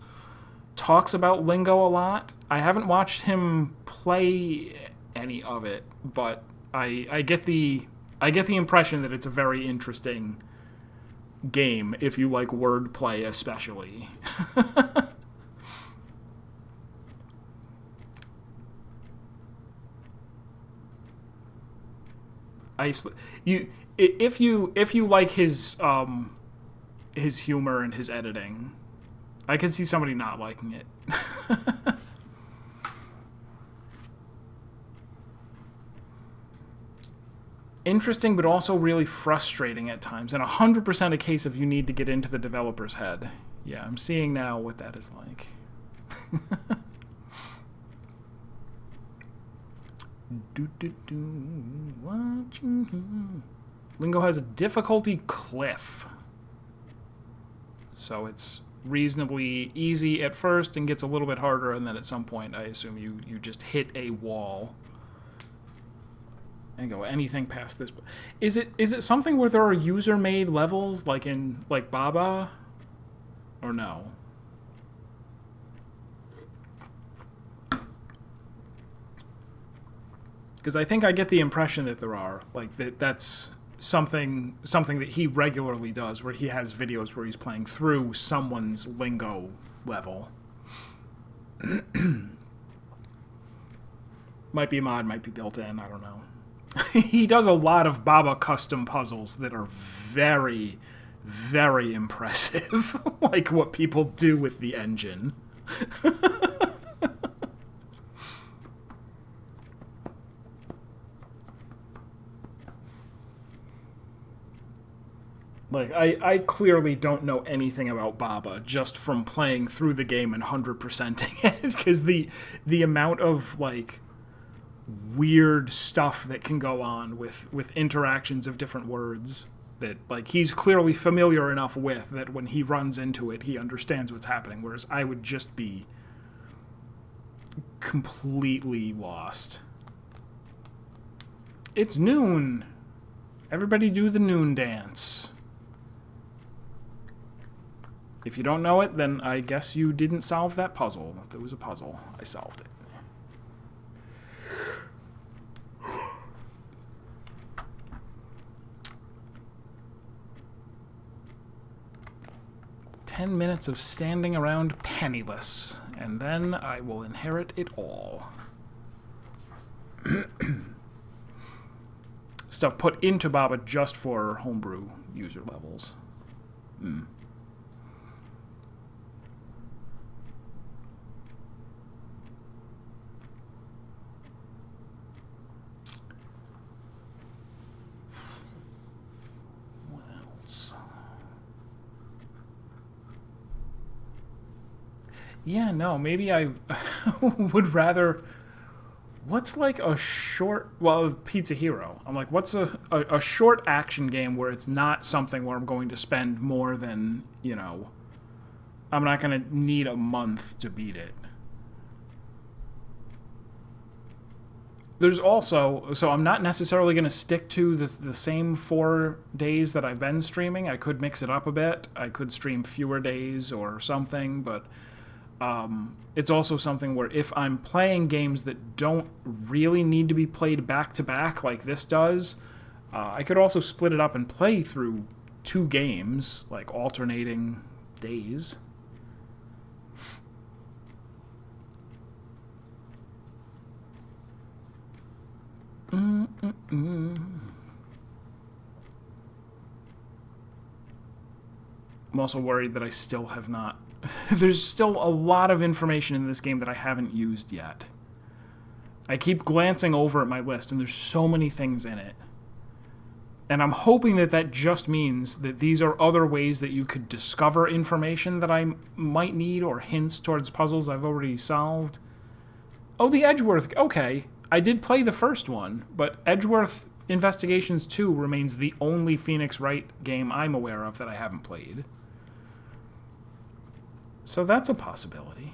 talks about Lingo a lot. I haven't watched him play any of it, but I get the impression that it's a very interesting game if you like wordplay, especially. If you like his humor and his editing, I can see somebody not liking it. Interesting, but also really frustrating at times, and 100% a case of you need to get into the developer's head. Yeah, I'm seeing now what that is like. Watching. Lingo has a difficulty cliff, so it's reasonably easy at first and gets a little bit harder, and then at some point I assume you just hit a wall and go anything past this. Is it something where there are user-made levels like in Baba, or no? Because I think I get the impression that there are, like, that's something that he regularly does, where he has videos where he's playing through someone's Lingo level. Might be a mod, might be built in, I don't know. He does a lot of Baba custom puzzles that are very, very impressive. Like what people do with the engine. Like, I clearly don't know anything about Baba just from playing through the game and 100%ing it, because the amount of, like, weird stuff that can go on with interactions of different words that, like, he's clearly familiar enough with that when he runs into it, he understands what's happening, whereas I would just be completely lost. It's noon. Everybody do the noon dance. If you don't know it, then I guess you didn't solve that puzzle. There was a puzzle. I solved it. "10 minutes of standing around penniless, and then I will inherit it all." Stuff put into Baba just for homebrew user levels. What else? Yeah, no, maybe I would rather What's like a short... Well, Pizza Hero. I'm like, what's a short action game where it's not something where I'm going to spend more than, you know... I'm not going to need a month to beat it. There's also... So I'm not necessarily going to stick to the same 4 days that I've been streaming. I could mix it up a bit. I could stream fewer days or something, but... it's also something where if I'm playing games that don't really need to be played back-to-back like this does, I could also split it up and play through 2 games, like alternating days. I'm also worried that I still have not... There's still a lot of information in this game that I haven't used yet. I keep glancing over at my list, and there's so many things in it. And I'm hoping that that just means that these are other ways that you could discover information that I might need, or hints towards puzzles I've already solved. Oh, the Edgeworth. Okay, I did play the first one, but Edgeworth Investigations 2 remains the only Phoenix Wright game I'm aware of that I haven't played. So that's a possibility.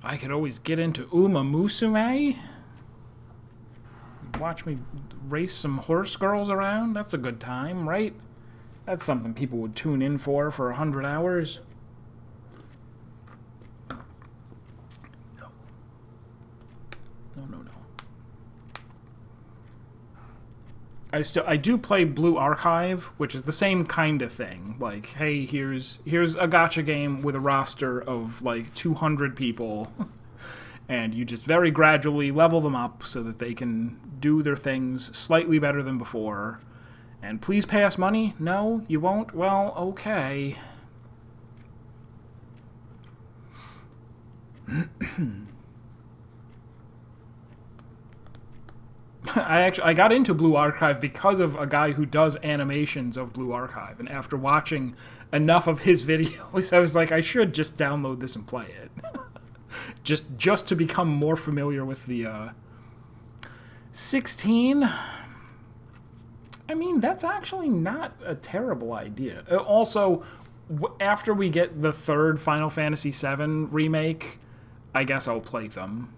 I could always get into Uma Musume. Watch me race some horse girls around. That's a good time, right? That's something people would tune in for 100 hours. No. I do play Blue Archive, which is the same kind of thing. Like, hey, here's a gacha game with a roster of like 200 people, and you just very gradually level them up so that they can do their things slightly better than before. And please pay us money? No, you won't? Well, okay. I got into Blue Archive because of a guy who does animations of Blue Archive, and after watching enough of his videos, I was like, I should just download this and play it. just to become more familiar with the 16. I mean, that's actually not a terrible idea. Also, after we get the 3rd Final Fantasy VII remake, I guess I'll play them.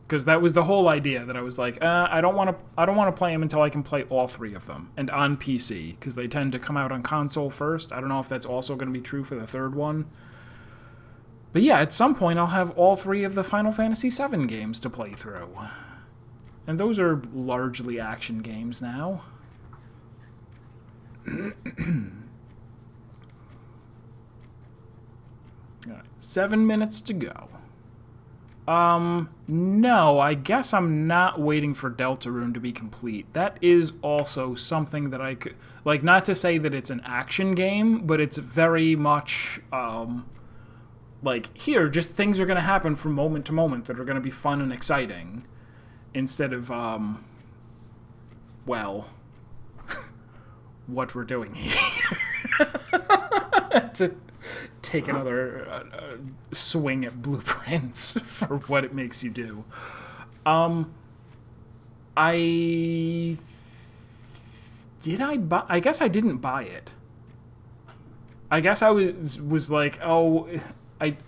Because that was the whole idea, that I was like, I don't want to play them until I can play all 3 of them, and on PC, because they tend to come out on console first. I don't know if that's also going to be true for the 3rd one. But yeah, at some point I'll have all 3 of the Final Fantasy VII games to play through. And those are largely action games now. 7 minutes to go. No, I guess I'm not waiting for Deltarune to be complete. That is also something that I could... Like, not to say that it's an action game, but it's very much, like, here, just things are going to happen from moment to moment that are going to be fun and exciting. Instead of, well, what we're doing here. To take another swing at blueprints for what it makes you do. I guess I didn't buy it. I guess I was like, oh,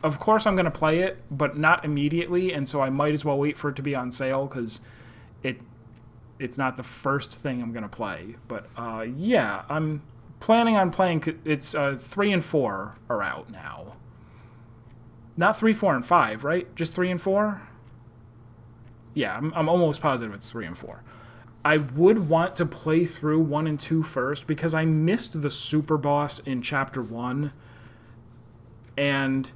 of course I'm going to play it, but not immediately, and so I might as well wait for it to be on sale, because it's not the first thing I'm going to play. But yeah, I'm planning on playing. It's 3 and 4 are out now. Not 3, 4, and 5, right? Just 3 and 4? Yeah, I'm almost positive it's 3 and 4. I would want to play through 1 and 2 first, because I missed the super boss in Chapter 1. And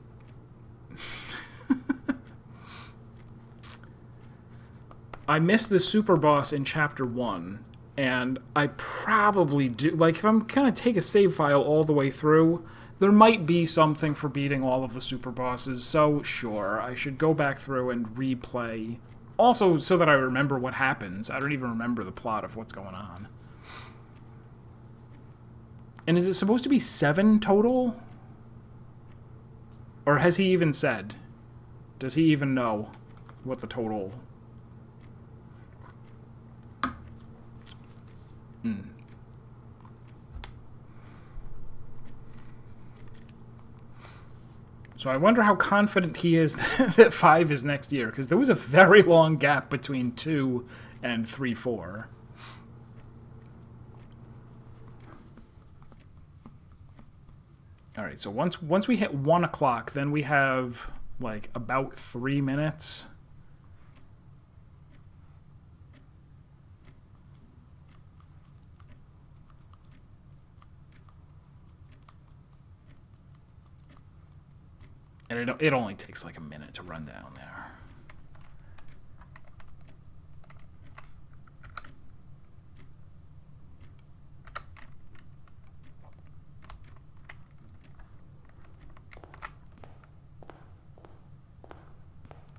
I missed the super boss in Chapter 1. And I probably do... Like, if I'm going to take a save file all the way through, there might be something for beating all of the super bosses. So, sure, I should go back through and replay Also, so that I remember what happens. I don't even remember the plot of what's going on. And is it supposed to be 7 total? Or has he even said? Does he even know what the total... So I wonder how confident he is that 5 is next year, because there was a very long gap between 2 and 3, 4. All right, so once we hit 1 o'clock, then we have like about 3 minutes. And it only takes like a minute to run down there.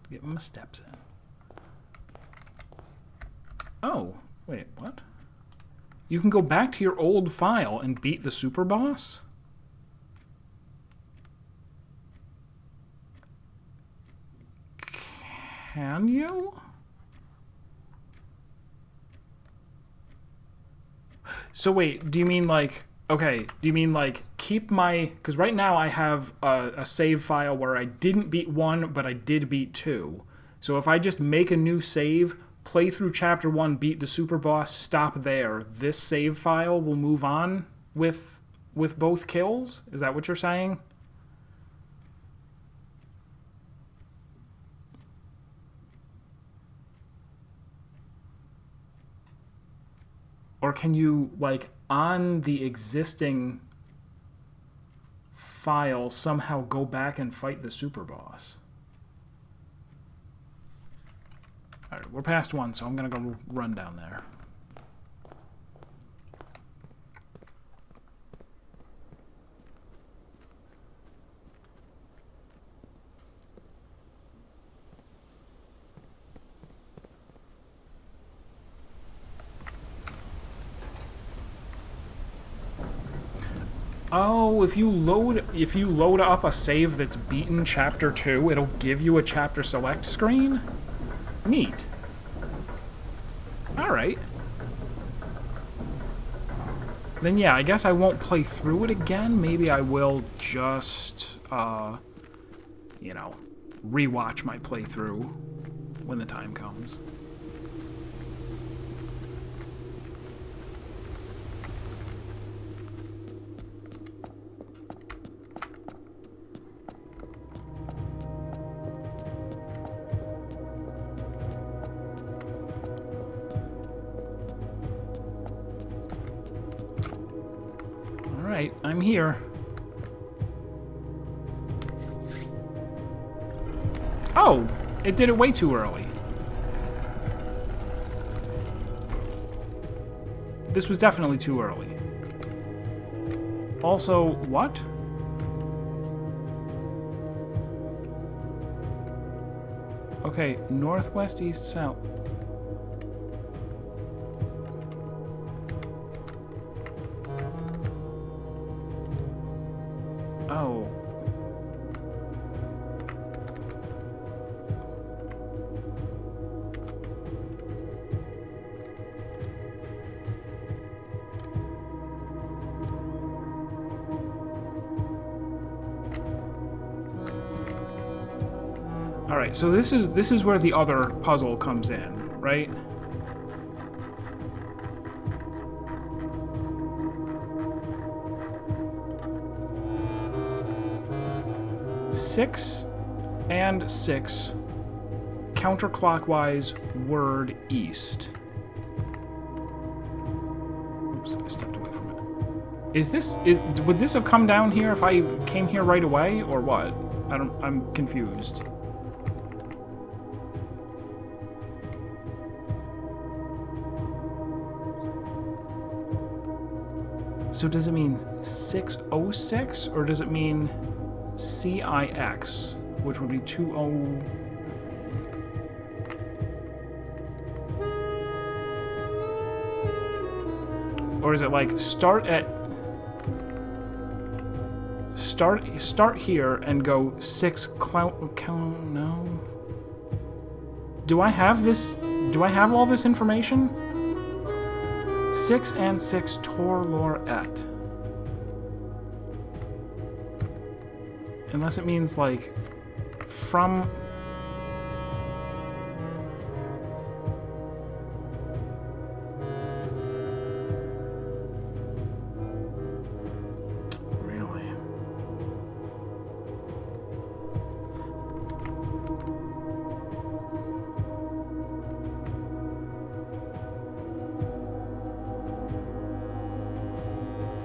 Get my steps in. Oh, wait, what? You can go back to your old file and beat the super boss? Can you? So wait, do you mean like... Okay, do you mean like keep my... Because right now I have a save file where I didn't beat 1, but I did beat 2. So if I just make a new save, play through Chapter 1, beat the super boss, stop there, this save file will move on with both kills? Is that what you're saying? Or can you, like, on the existing file, somehow go back and fight the super boss? Alright, we're past 1, so I'm going to go run down there. Oh, if you load up a save that's beaten Chapter 2, it'll give you a Chapter Select screen? Neat. Alright. Then yeah, I guess I won't play through it again. Maybe I will just, you know, rewatch my playthrough when the time comes. Alright, I'm here. Oh! It did it way too early. This was definitely too early. Also, what? Okay, northwest, east, south. Oh. All right, so this is where the other puzzle comes in, right? Six and 6, counterclockwise, word east. Oops, I stepped away from it. Would this have come down here if I came here right away, or what? I'm confused. So does it mean 606, or does it mean CIX, which would be 20... Or is it like start here and go 6 count? No. Do I have this? Do I have all this information? 6 and 6 Tor Lor Et. Unless it means like from.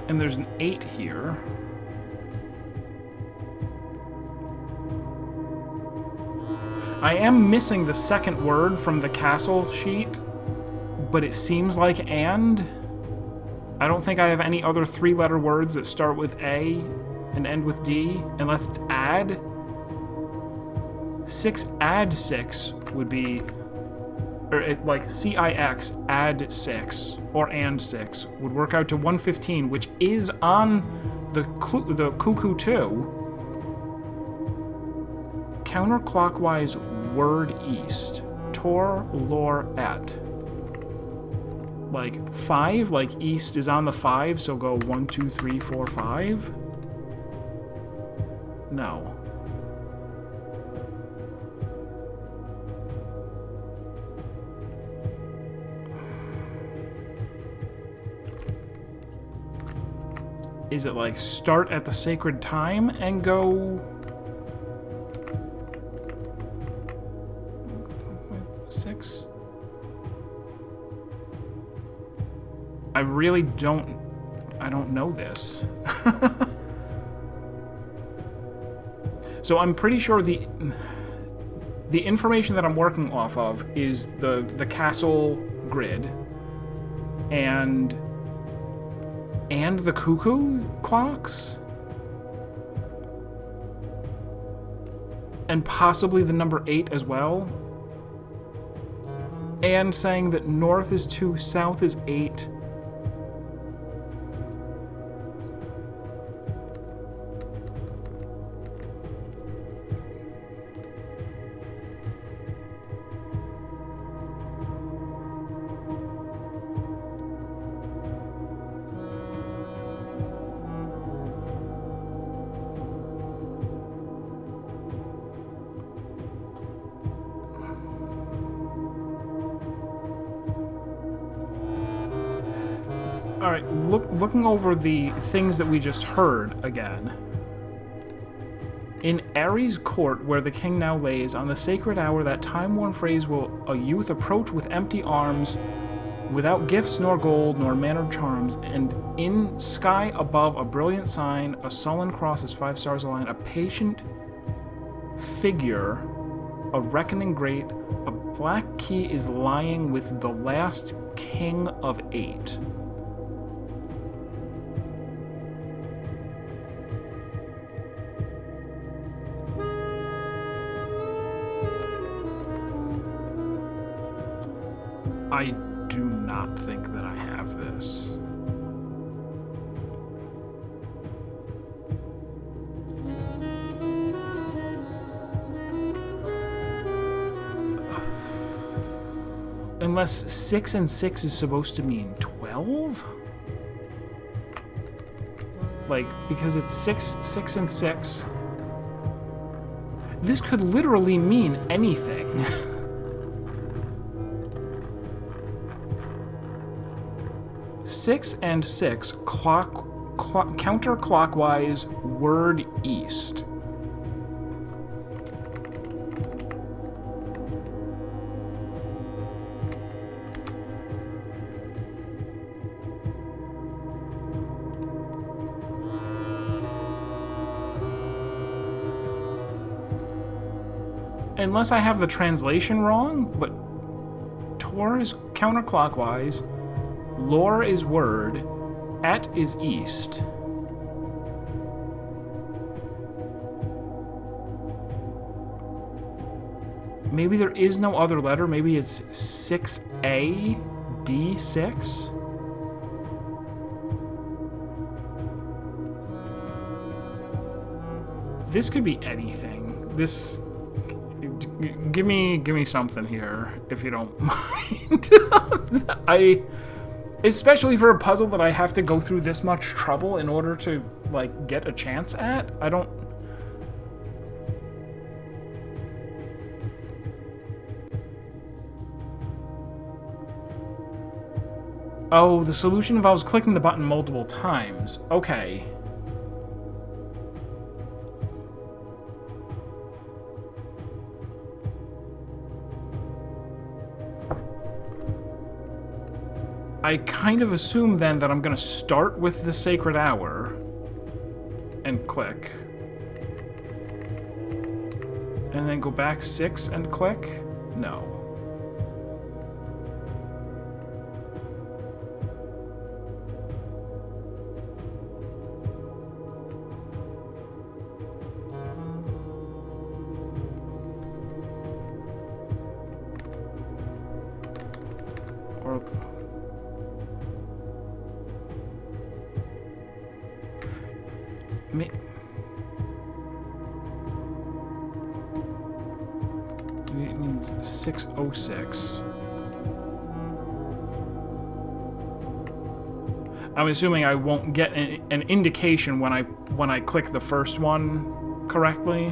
And there's an 8 here. I am missing the second word from the castle sheet, but it seems like and. I don't think I have any other 3-letter words that start with A and end with D, unless it's add. 6 add 6 would be, or like CIX add 6 or and 6 would work out to 115, which is on the cuckoo too. Counterclockwise word east. Tor Lor Et. Like 5, like east is on the 5, so go 1, 2, 3, 4, 5. No. Is it like start at the sacred time and go 6? I really don't know this. So I'm pretty sure the information that I'm working off of is the castle grid and the cuckoo clocks and possibly the number 8 as well, and saying that north is 2, south is 8. Alright, looking over the things that we just heard again. In Aries Court, where the king now lays, on the sacred hour, that time-worn phrase will a youth approach with empty arms, without gifts nor gold nor mannered charms, and in sky above a brilliant sign, a sullen cross as 5 stars align, a patient figure, a reckoning great, a black key is lying with the last king of 8. I do not think that I have this. Unless 6 and 6 is supposed to mean 12? Like, because it's 6 and 6. This could literally mean anything. 6 and 6 counterclockwise word east. Unless I have the translation wrong, but Tor is counterclockwise, Lor is word, Et is east. Maybe there is no other letter. Maybe it's 6A, D6. This could be anything. This... Give me something here, if you don't mind. Especially for a puzzle that I have to go through this much trouble in order to, like, get a chance at. I don't... Oh, the solution involves clicking the button multiple times. Okay. I kind of assume then that I'm going to start with the Sacred Hour and click. And then go back 6 and click? No. Or... It means 606. I'm assuming I won't get an indication when I click the first one correctly.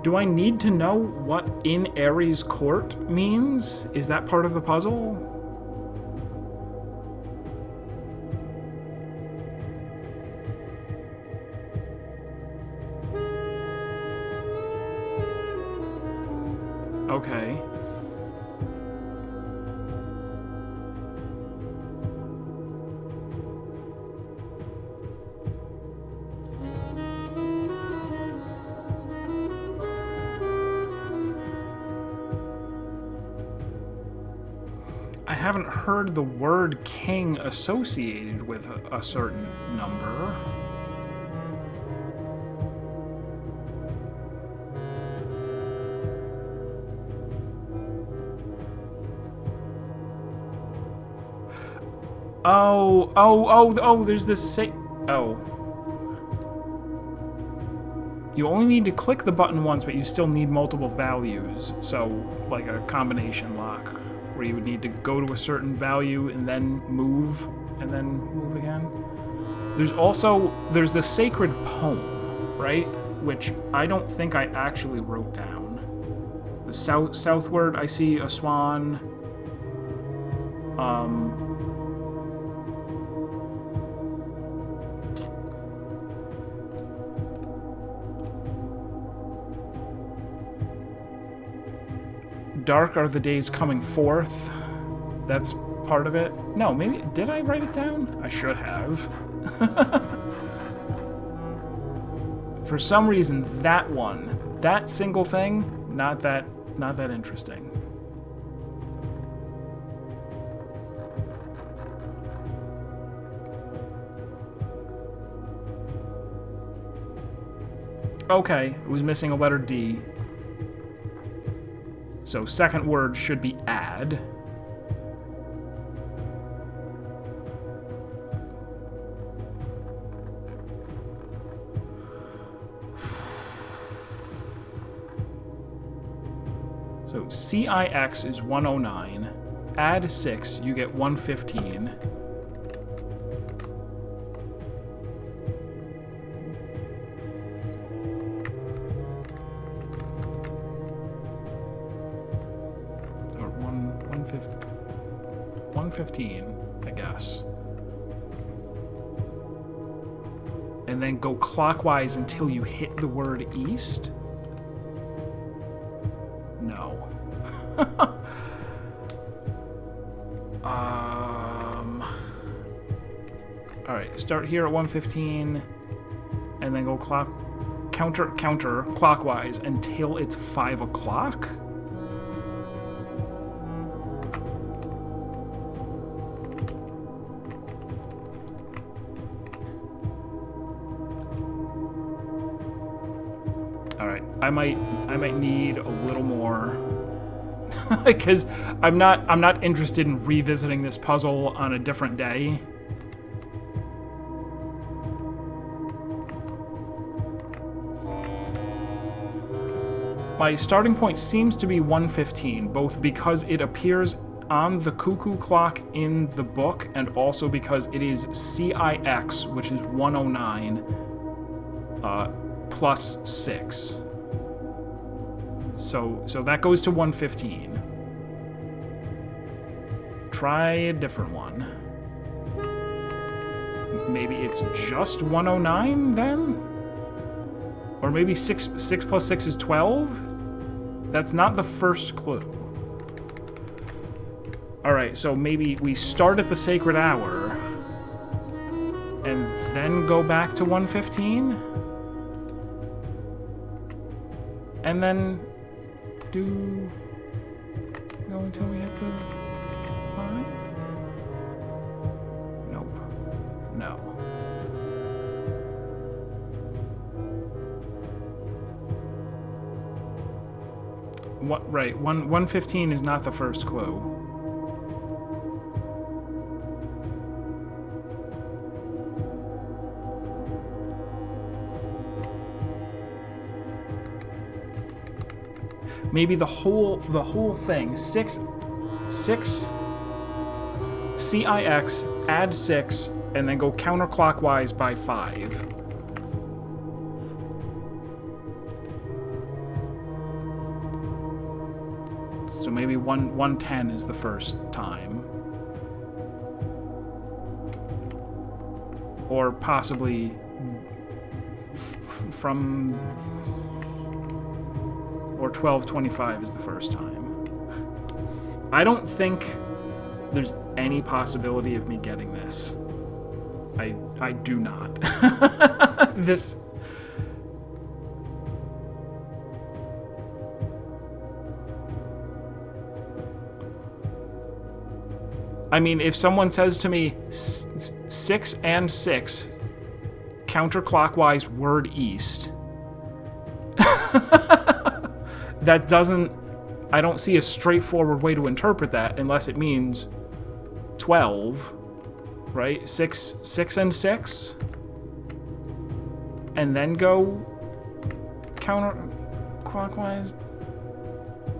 Do I need to know what in Aries Court means? Is that part of the puzzle? Okay. I haven't heard the word king associated with a certain number. Oh, there's this oh. You only need to click the button once, but you still need multiple values. So, like a combination lock, where you would need to go to a certain value and then move again. There's the sacred poem, right? Which I don't think I actually wrote down. The southward, I see a swan. Dark are the days coming forth. That's part of it. No, maybe... Did I write it down? I should have. For some reason, that single thing, not that interesting. Okay, it was missing a letter D. So second word should be add. So CIX is 109. Add 6, you get 115. Or 115, I guess. And then go clockwise until you hit the word east? No. Alright, start here at 115 and then go counter clockwise until it's 5 o'clock? I might need a little more because I'm not interested in revisiting this puzzle on a different day. My starting point seems to be 115, both because it appears on the cuckoo clock in the book and also because it is CIX, which is 109 plus 6. So that goes to 115. Try a different one. Maybe it's just 109 then? Or maybe 6 plus 6 is 12? That's not the first clue. Alright, so maybe we start at the sacred hour and then go back to 115? And then go until we hit the 5? Nope. No. What? Right. 115 is not the first clue. Maybe the whole thing. 6 CIX, add 6, and then go counterclockwise by 5. So maybe 110 is the first time. Or possibly from... Or 1225 is the first time. I don't think there's any possibility of me getting this. I do not. This... I mean, if someone says to me, 6 and 6, counterclockwise word east, that doesn't... I don't see a straightforward way to interpret that unless it means 12, right? 6 and 6, and then go counterclockwise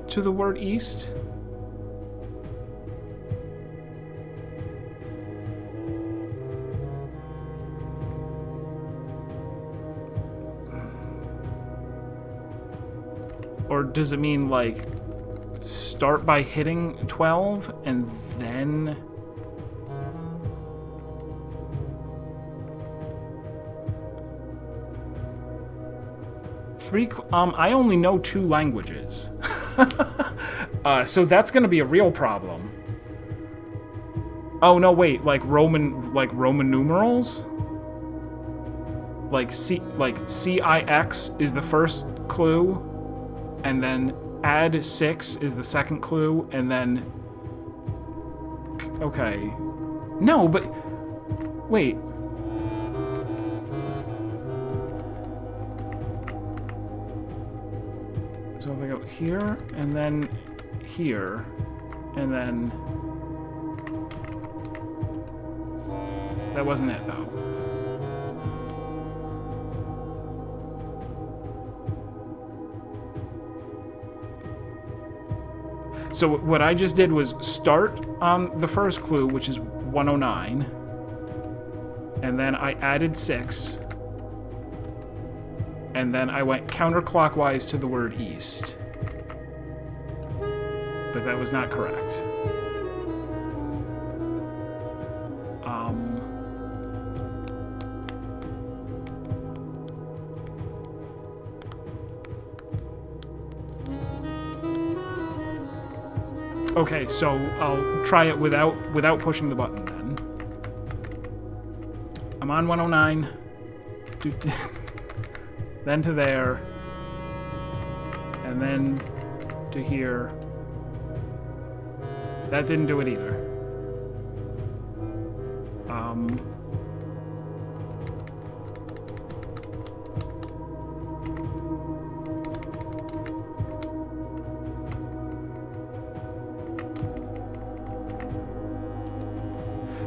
to the word east. Or does it mean, like, start by hitting 12 and then... I only know 2 languages. So that's gonna be a real problem. Oh, no, wait, like Roman numerals? Like CIX is the first clue, and then add 6 is the second clue, and then... Okay. No, but... Wait. So if I go here, and then here, and then... That wasn't it, though. So what I just did was start on the first clue, which is 109, and then I added 6, and then I went counterclockwise to the word east. But that was not correct. Okay, so I'll try it without pushing the button then. I'm on 109. Then to there. And then to here. That didn't do it either.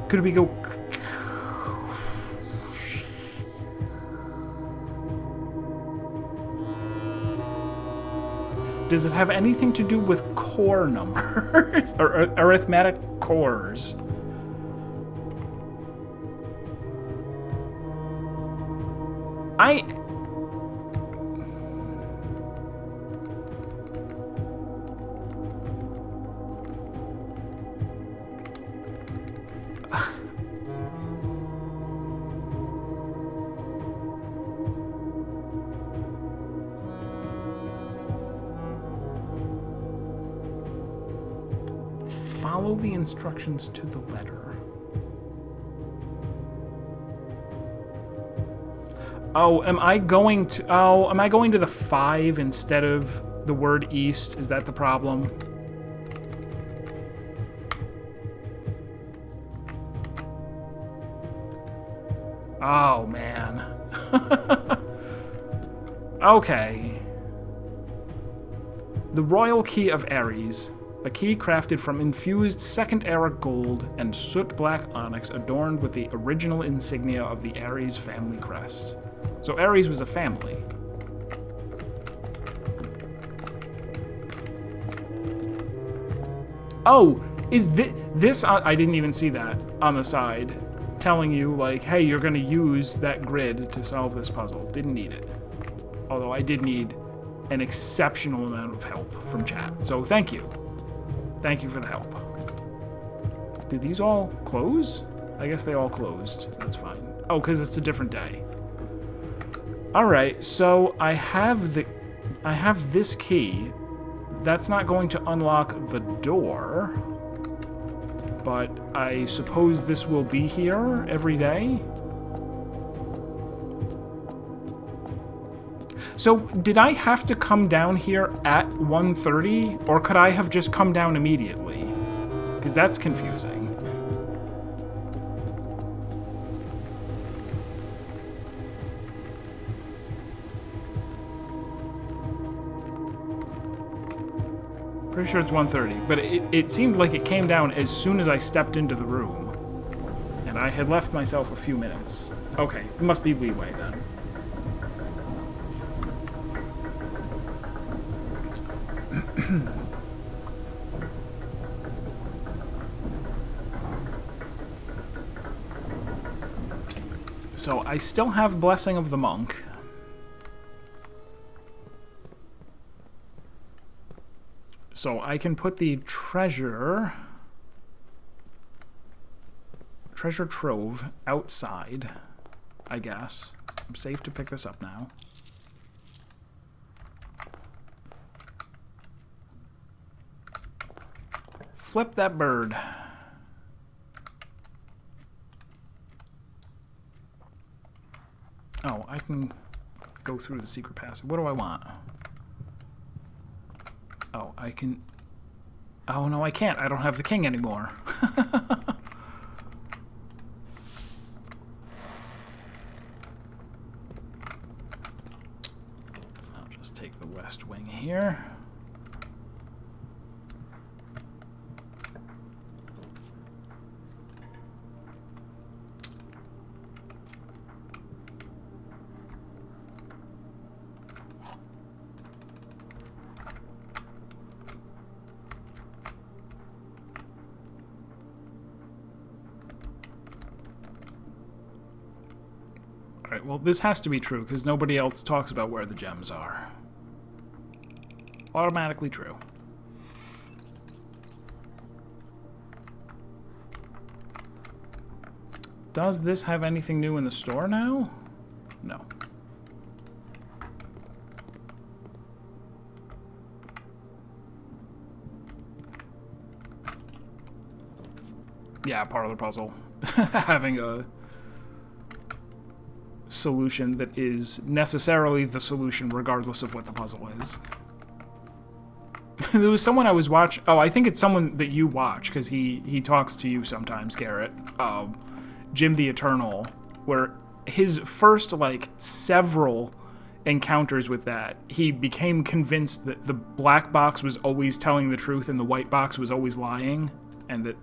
Could we go... Does it have anything to do with core numbers? Or arithmetic cores? Follow the instructions to the letter. Oh, am I going to the 5 instead of the word east? Is that the problem? Oh, man. Okay. The Royal Key of Aries. A key crafted from infused second-era gold and soot-black onyx adorned with the original insignia of the Aries family crest. So Aries was a family. Oh, is this I didn't even see that on the side, telling you, like, hey, you're going to use that grid to solve this puzzle. Didn't need it. Although I did need an exceptional amount of help from chat. So thank you. Thank you for the help. Did these all close? I guess they all closed. That's fine. Oh, because it's a different day. Alright, so I have this key. That's not going to unlock the door. But I suppose this will be here every day? So, did I have to come down here at 1:30, or could I have just come down immediately? Because that's confusing. Pretty sure it's 1:30, but it seemed like it came down as soon as I stepped into the room. And I had left myself a few minutes. Okay, it must be leeway then. So I still have Blessing of the Monk. So I can put the treasure trove outside, I guess. I'm safe to pick this up now. Flip that bird. Oh, I can go through the secret passage. What do I want? Oh, I can... Oh, no, I can't. I don't have the king anymore. I'll just take the west wing here. Alright, well, this has to be true, because nobody else talks about where the gems are. Automatically true. Does this have anything new in the store now? No. Yeah, parlor puzzle. Having a solution that is necessarily the solution regardless of what the puzzle is. There was someone I was watching. Oh, I think it's someone that you watch, because he talks to you sometimes, Garrett. Jim the Eternal, where his first, like, several encounters with that, he became convinced that the black box was always telling the truth and the white box was always lying, and that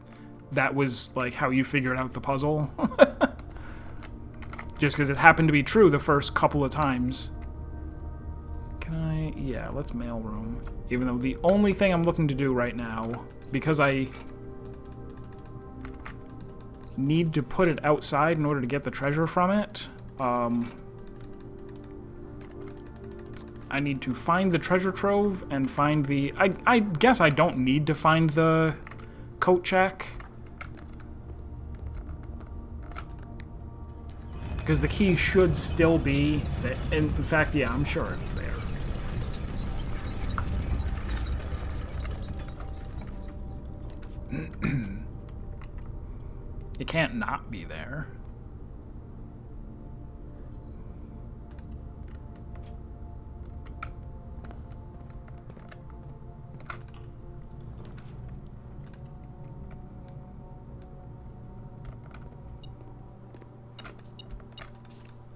that was, like, how you figured out the puzzle. Just because it happened to be true the first couple of times. Can I... yeah, let's mailroom. Even though the only thing I'm looking to do right now, because I need to put it outside in order to get the treasure from it, I need to find the treasure trove and find the... I guess I don't need to find the coat check. Because the key should still be... in fact, yeah, I'm sure it's there. It can't not be there.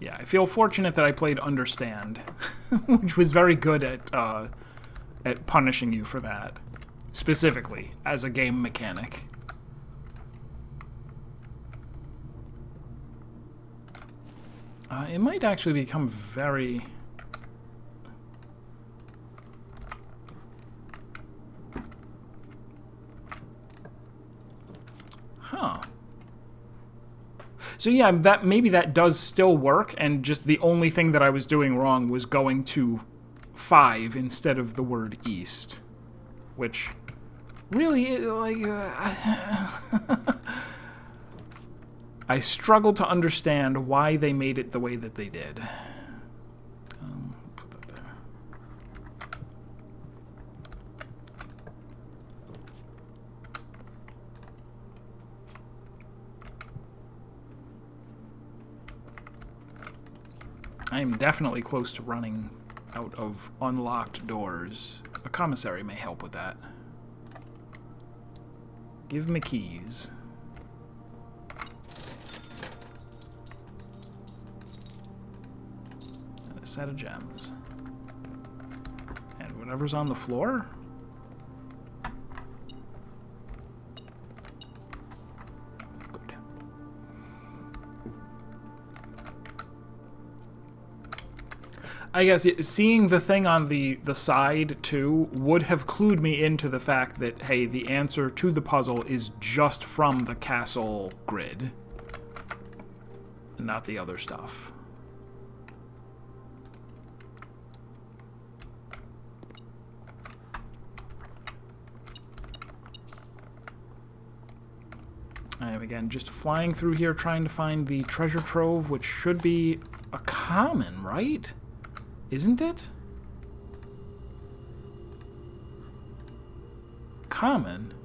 Yeah, I feel fortunate that I played Understand, which was very good at punishing you for that, specifically as a game mechanic. It might actually become very... huh. So yeah, maybe that does still work, and just the only thing that I was doing wrong was going to 5 instead of the word east. Which, really, like... I struggle to understand why they made it the way that they did. Put that there. I am definitely close to running out of unlocked doors. A commissary may help with that. Give me keys. And a set of gems. And whatever's on the floor? Good. I guess seeing the thing on the side, too, would have clued me into the fact that, hey, the answer to the puzzle is just from the castle grid, not the other stuff. I am, again, just flying through here trying to find the treasure trove, which should be a common, right? Isn't it? Common?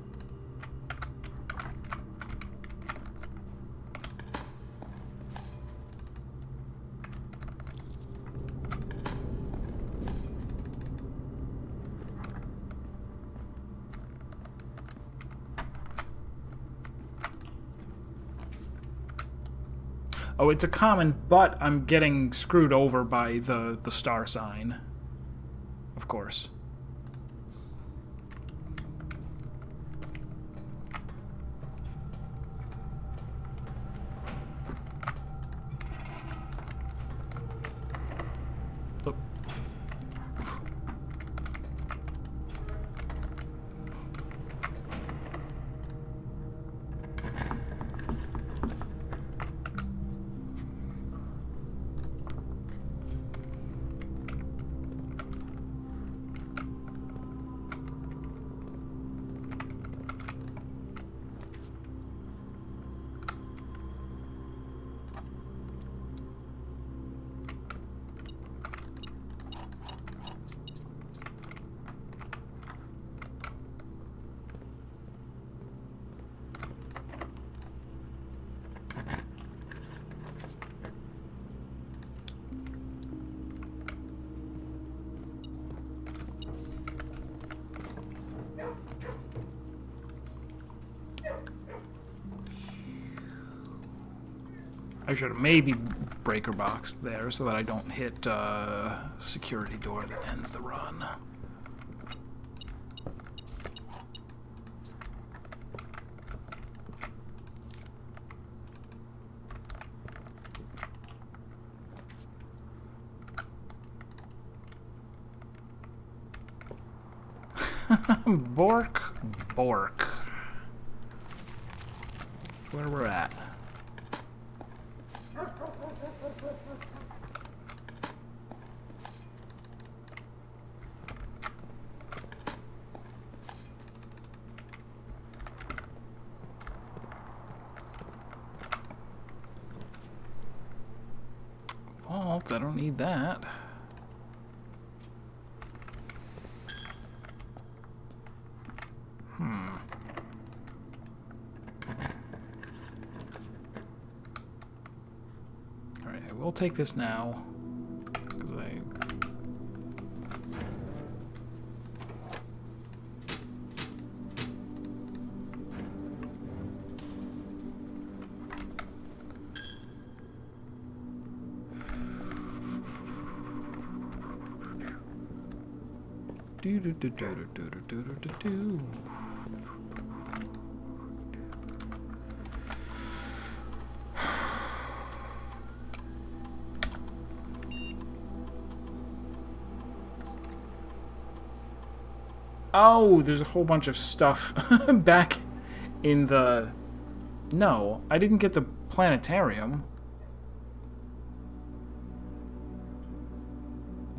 Oh, it's a common, but I'm getting screwed over by the star sign. Of course. Look. I should have maybe breaker boxed there so that I don't hit security door that ends the run. Bork. Bork. Where we're at. Vault, I don't need that. Alright, I will take this now. Because I... Do do do do do do do do do do. Oh, there's a whole bunch of stuff back in the... No, I didn't get the planetarium.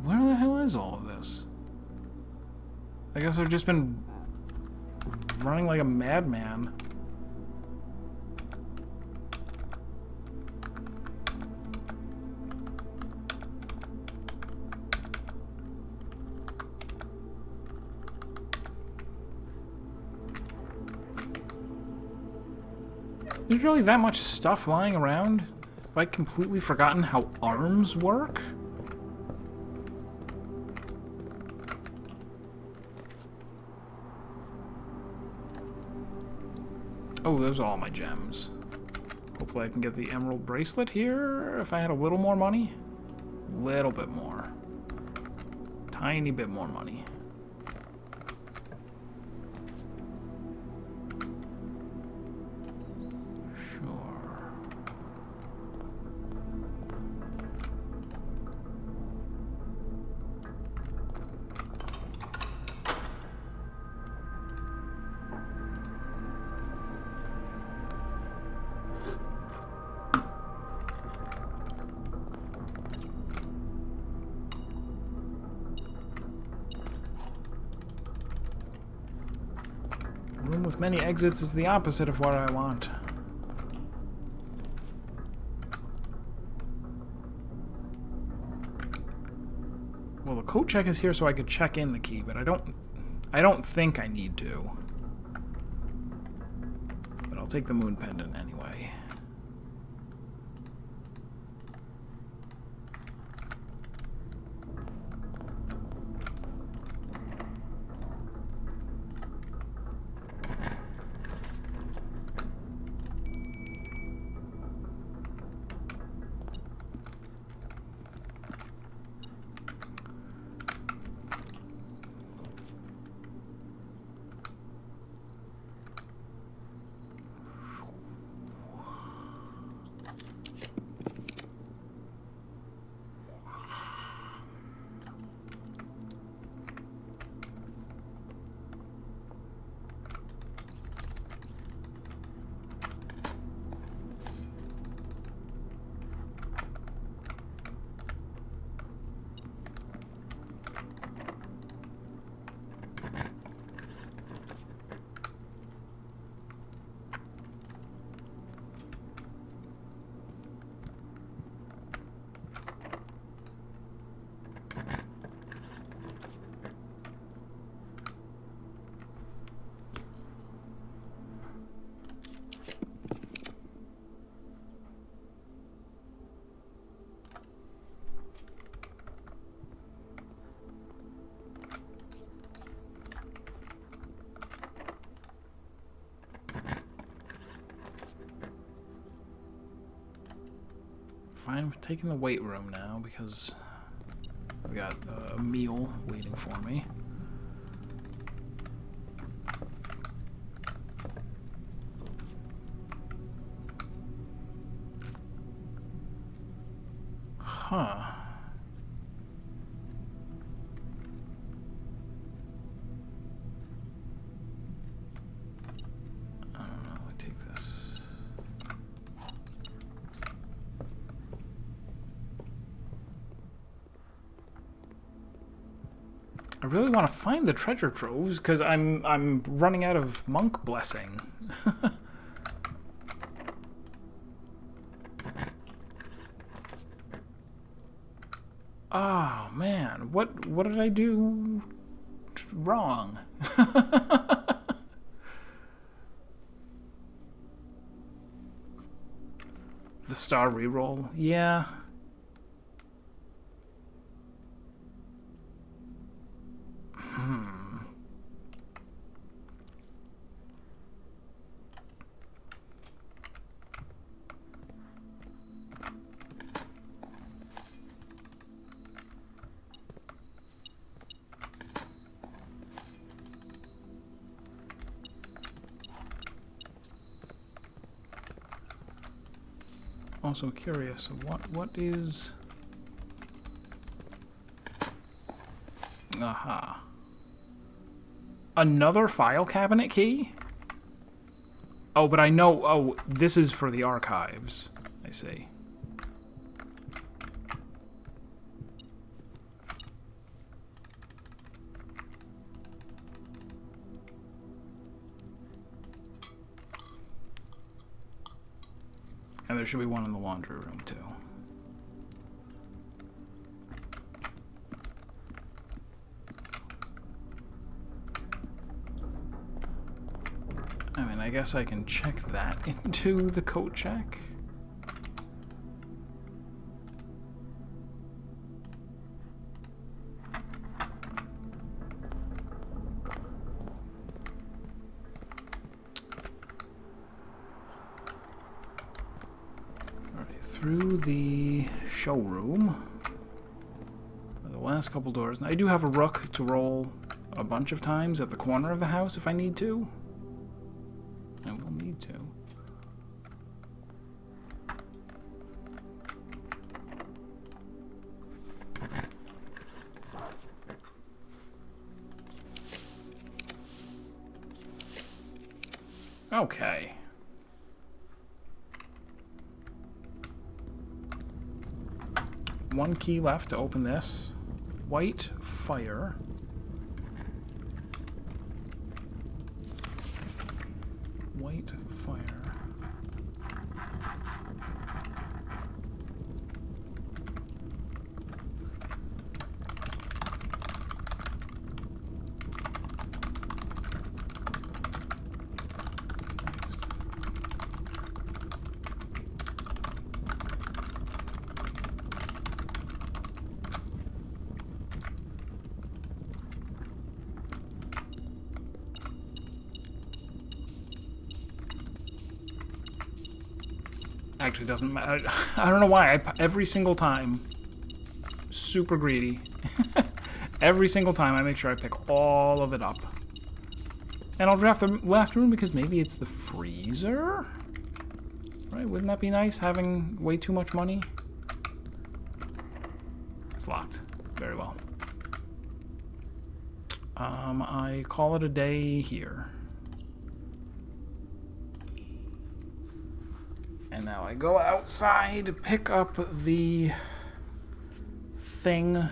Where the hell is all of this? I guess I've just been running like a madman. There's really that much stuff lying around? Have I completely forgotten how arms work? Oh, those are all my gems. Hopefully I can get the emerald bracelet here if I had a little more money. Little bit more. Tiny bit more money. Sure. Room with many exits is the opposite of what I want. Well, the code check is here so I could check in the key, but I don't think I need to. But I'll take the moon pendant anyway. Fine with taking the weight room now because I've got a meal waiting for me. Huh. I really want to find the treasure troves, because I'm running out of monk blessing. Oh, man. What did I do wrong? The star reroll. Yeah. Also curious, what is... Aha. Another file cabinet key? Oh, but I know... Oh, this is for the archives. I see. And there should be one in the laundry room, too. I mean, I guess I can check that into the coat check. Through the showroom. The last couple doors. Now, I do have a rook to roll a bunch of times at the corner of the house if I need to. I will need to. Okay. One key left to open this. White fire. White fire. Actually doesn't matter. I don't know why. Every single time, super greedy. Every single time I make sure I pick all of it up. And I'll draft the last room because maybe it's the freezer? Right? Wouldn't that be nice, having way too much money? It's locked. Very well. I call it a day here. And now I go outside, pick up the thing.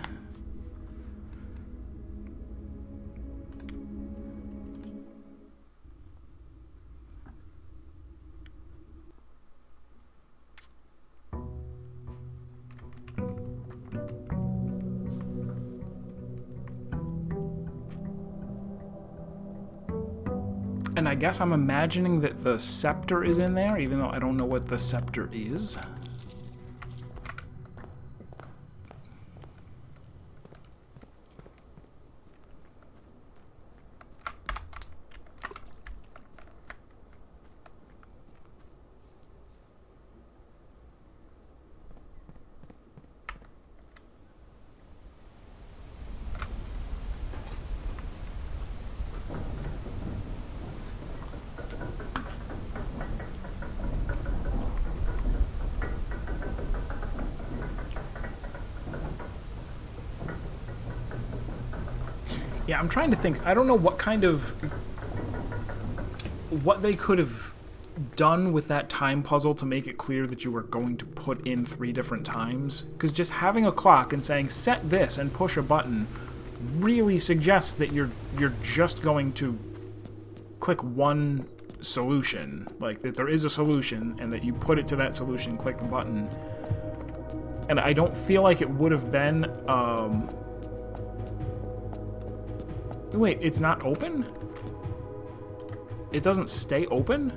And I guess I'm imagining that the Scepter is in there, even though I don't know what the Scepter is. Yeah, I'm trying to think. I don't know what kind of... what they could have done with that time puzzle to make it clear that you were going to put in 3 different times. Because just having a clock and saying, set this and push a button, really suggests that you're just going to click one solution, like that there is a solution and that you put it to that solution, click the button. And I don't feel like it would have been wait, it's not open? It doesn't stay open?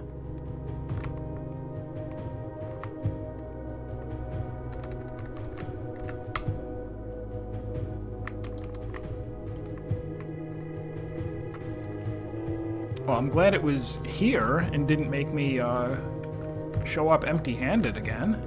Well, I'm glad it was here and didn't make me show up empty-handed again.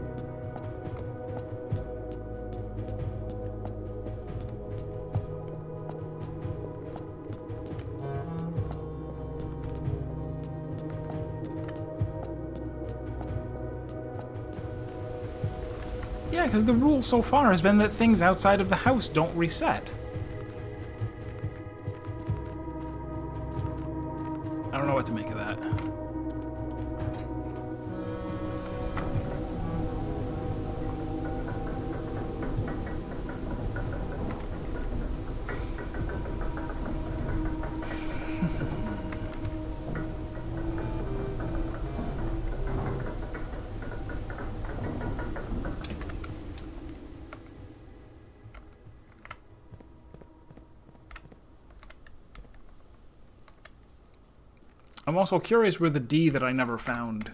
Yeah, because the rule so far has been that things outside of the house don't reset. I don't know what to make of that. I'm also curious where the D that I never found.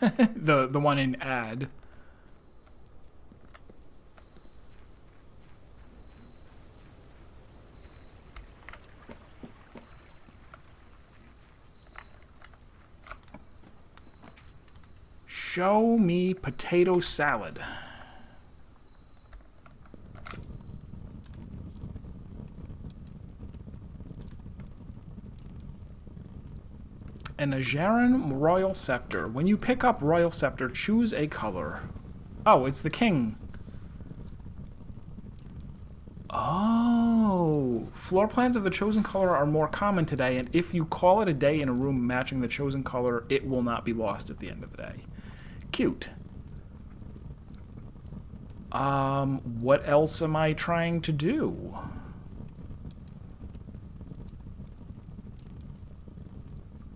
the one in add. Show me potato salad. And a Jaren Royal Scepter. When you pick up Royal Scepter, choose a color. Oh, it's the king. Oh. Floor plans of the chosen color are more common today, and if you call it a day in a room matching the chosen color, it will not be lost at the end of the day. Cute. What else am I trying to do?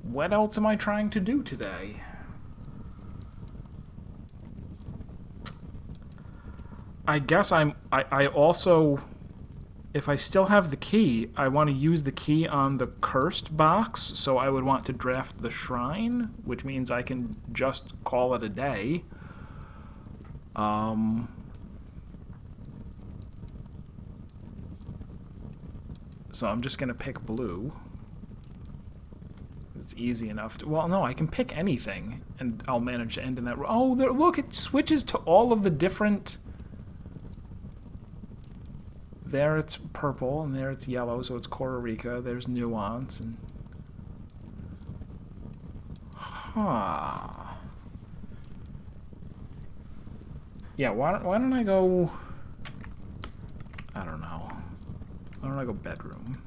What else am I trying to do today? I guess I also, if I still have the key, I want to use the key on the cursed box, so I would want to draft the shrine, which means I can just call it a day. So I'm just going to pick blue. It's easy enough to... Well, no, I can pick anything, and I'll manage to end in that... Oh, there, look, it switches to all of the different... There it's purple, and there it's yellow, so it's Costa Rica. There's nuance, and... Huh. Yeah, why don't I go... I don't know. Why don't I go bedroom?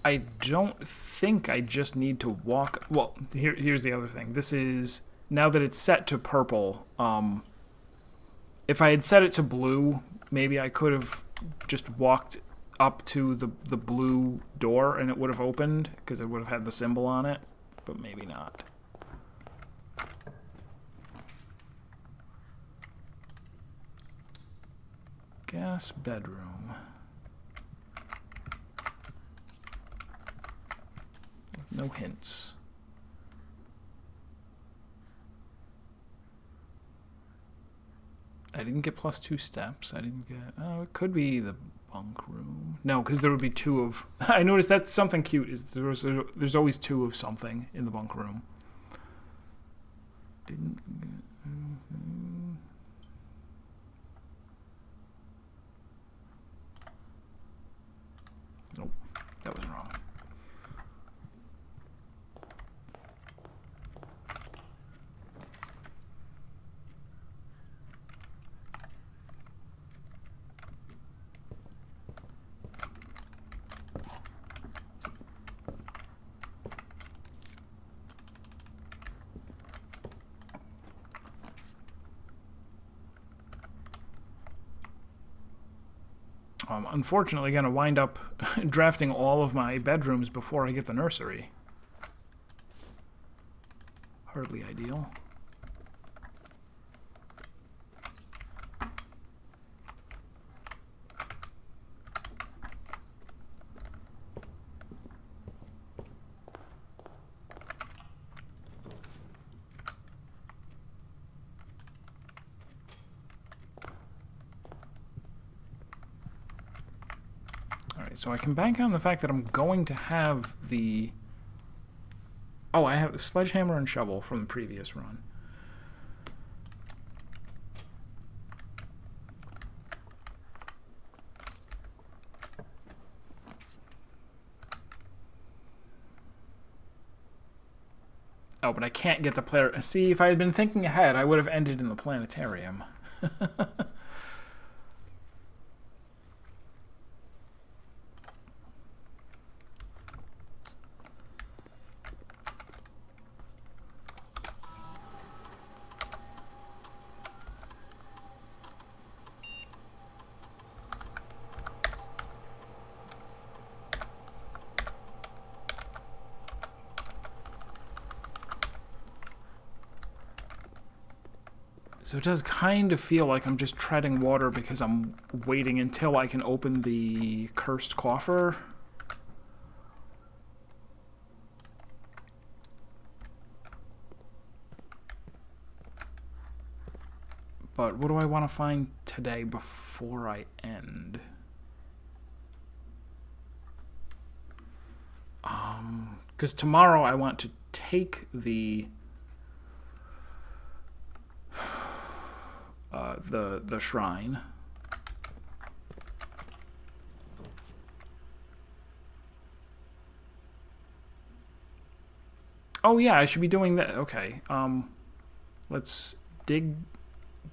I don't think I just need to walk... Well, here's the other thing. This is... Now that it's set to purple, if I had set it to blue, maybe I could have just walked up to the blue door and it would have opened, because it would have had the symbol on it, but maybe not. Gas bedroom. No hints. I didn't get +2 steps. I didn't get... Oh, it could be the bunk room. No, because there would be 2 of... I noticed that's something cute, is there's always 2 of something in the bunk room. Didn't get... I'm unfortunately going to wind up drafting all of my bedrooms before I get the nursery. Hardly ideal. So I can bank on the fact that I'm going to have the... Oh, I have the sledgehammer and shovel from the previous run. Oh, but I can't get the player... See, if I had been thinking ahead, I would have ended in the planetarium. So it does kind of feel like I'm just treading water because I'm waiting until I can open the cursed coffer. But what do I want to find today before I end? Because tomorrow I want to take the shrine. Oh yeah, I should be doing that. Okay. Let's dig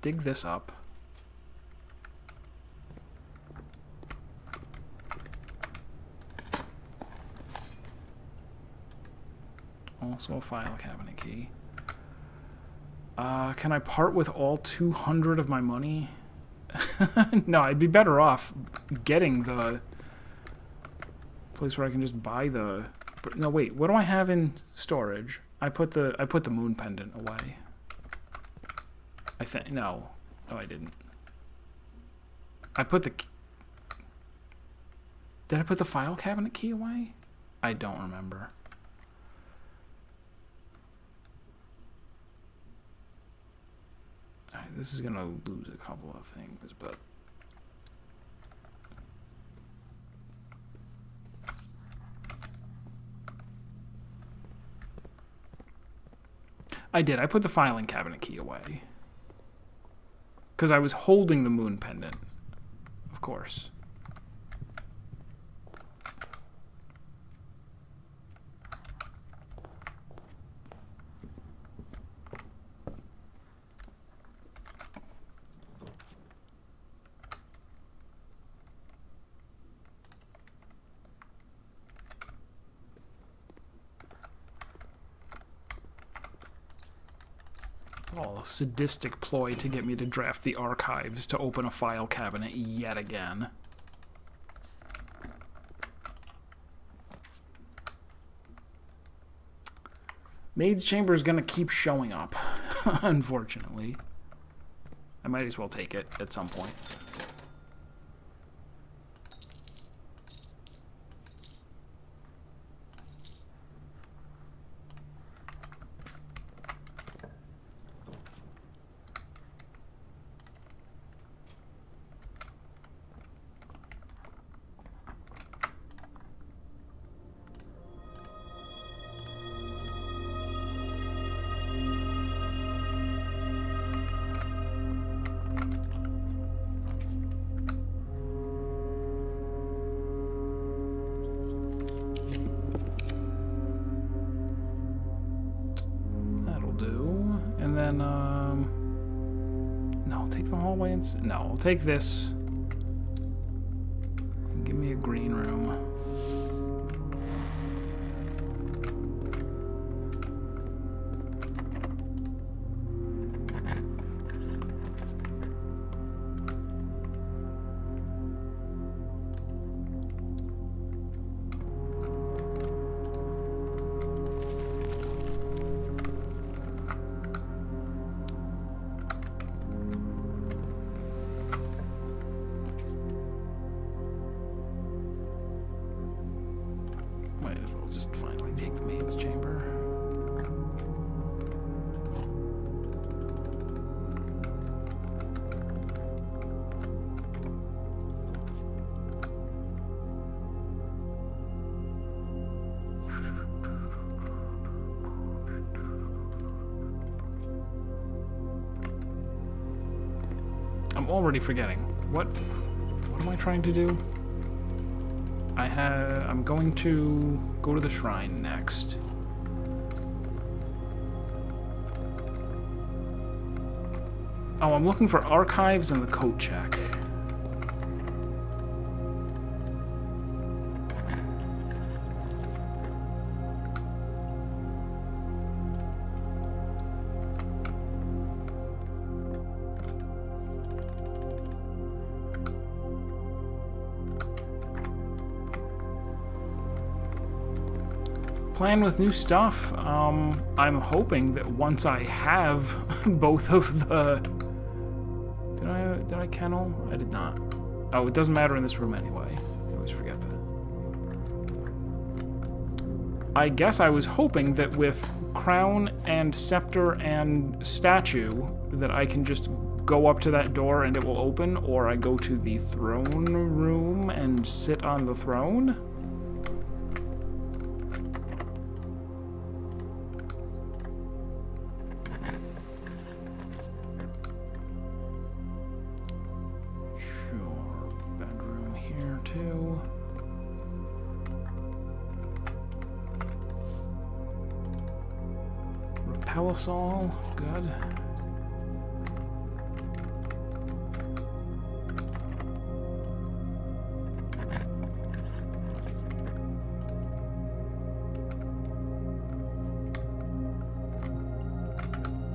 this up. Also a file cabinet key. Can I part with all 200 of my money? No, I'd be better off getting the place where I can just buy the... No, wait, what do I have in storage? I put the moon pendant away. I think... No, I didn't. I put the... Did I put the file cabinet key away? I don't remember. This is gonna lose a couple of things, but I did. I put the filing cabinet key away because I was holding the moon pendant, of course. Oh, a sadistic ploy to get me to draft the archives to open a file cabinet yet again. Maid's Chamber is going to keep showing up, unfortunately. I might as well take it at some point. No, I'll take this. Give me a green room. I'm already forgetting. What am I trying to do? I'm going to go to the shrine next. Oh, I'm looking for archives and the coat check. Plan with new stuff. I'm hoping that once I have both of the... Did I kennel? I did not. Oh, it doesn't matter in this room anyway. I always forget that. I guess I was hoping that with crown and scepter and statue that I can just go up to that door and it will open, or I go to the throne room and sit on the throne. Repel us all. Good.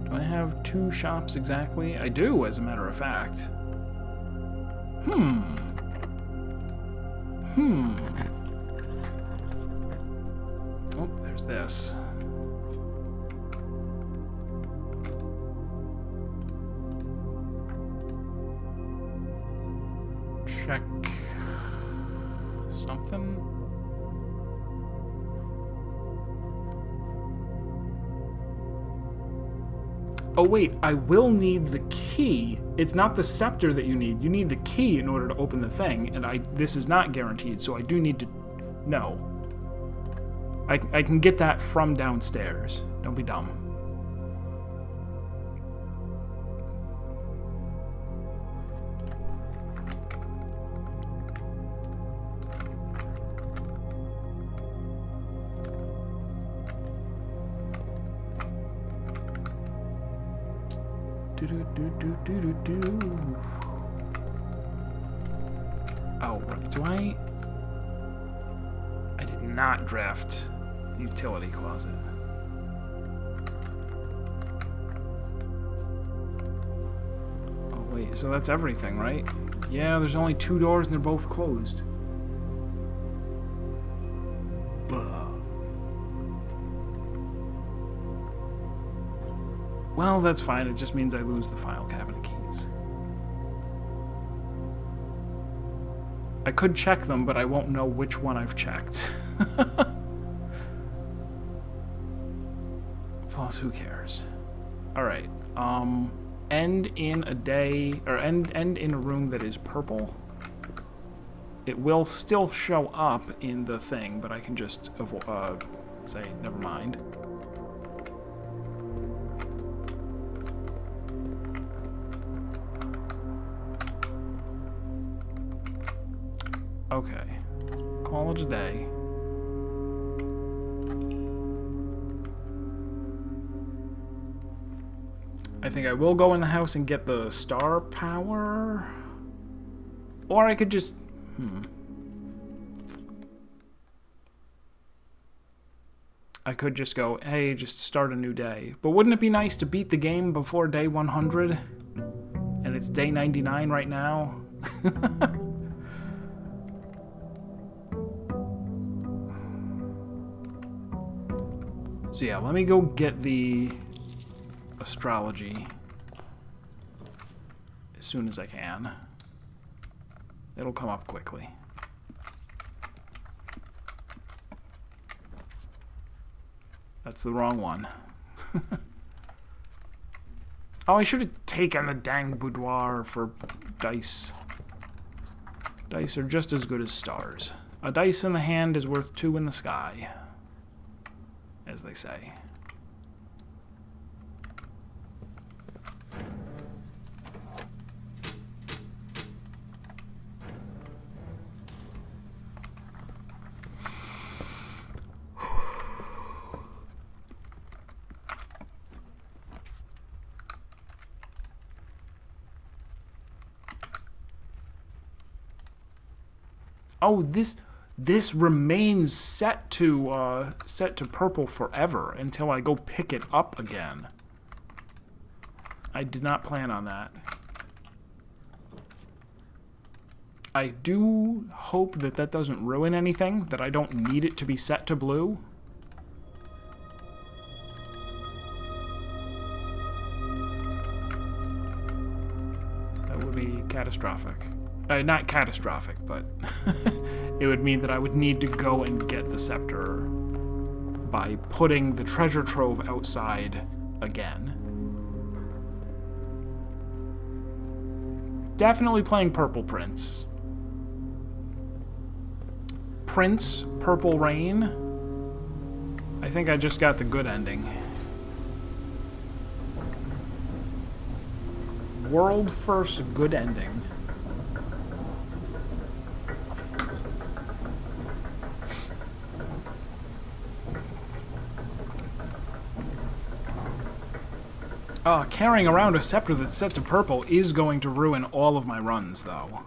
Do I have 2 shops exactly? I do, as a matter of fact. Oh, there's this. Check something. Oh wait, I will need the key. It's not the scepter that you need. You need the key in order to open the thing, and this is not guaranteed, so I do need to know. I can get that from downstairs. Don't be dumb. Oh, right. Do I did not draft utility closet. Oh, wait. So that's everything, right? Yeah, there's only 2 doors and they're both closed. Well, that's fine. It just means I lose the file cabinet keys. I could check them, but I won't know which one I've checked. Plus, who cares? Alright. End in a day, or end in a room that is purple. It will still show up in the thing, but I can just say, never mind. Okay, call it a day. I think I will go in the house and get the star power. Or I could just... I could just go, hey, just start a new day. But wouldn't it be nice to beat the game before day 100? And it's day 99 right now? So yeah, let me go get the astrology as soon as I can. It'll come up quickly. That's the wrong one. Oh, I should have taken the dang boudoir for dice. Dice are just as good as stars. A dice in the hand is worth 2 in the sky, as they say. Oh, this remains set to purple forever until I go pick it up again. I did not plan on that. I do hope that that doesn't ruin anything, that I don't need it to be set to blue. That would be catastrophic. Not catastrophic, but it would mean that I would need to go and get the scepter by putting the treasure trove outside again. Definitely playing Purple Prince. Prince, Purple Rain. I think I just got the good ending. World first good ending. Carrying around a scepter that's set to purple is going to ruin all of my runs, though.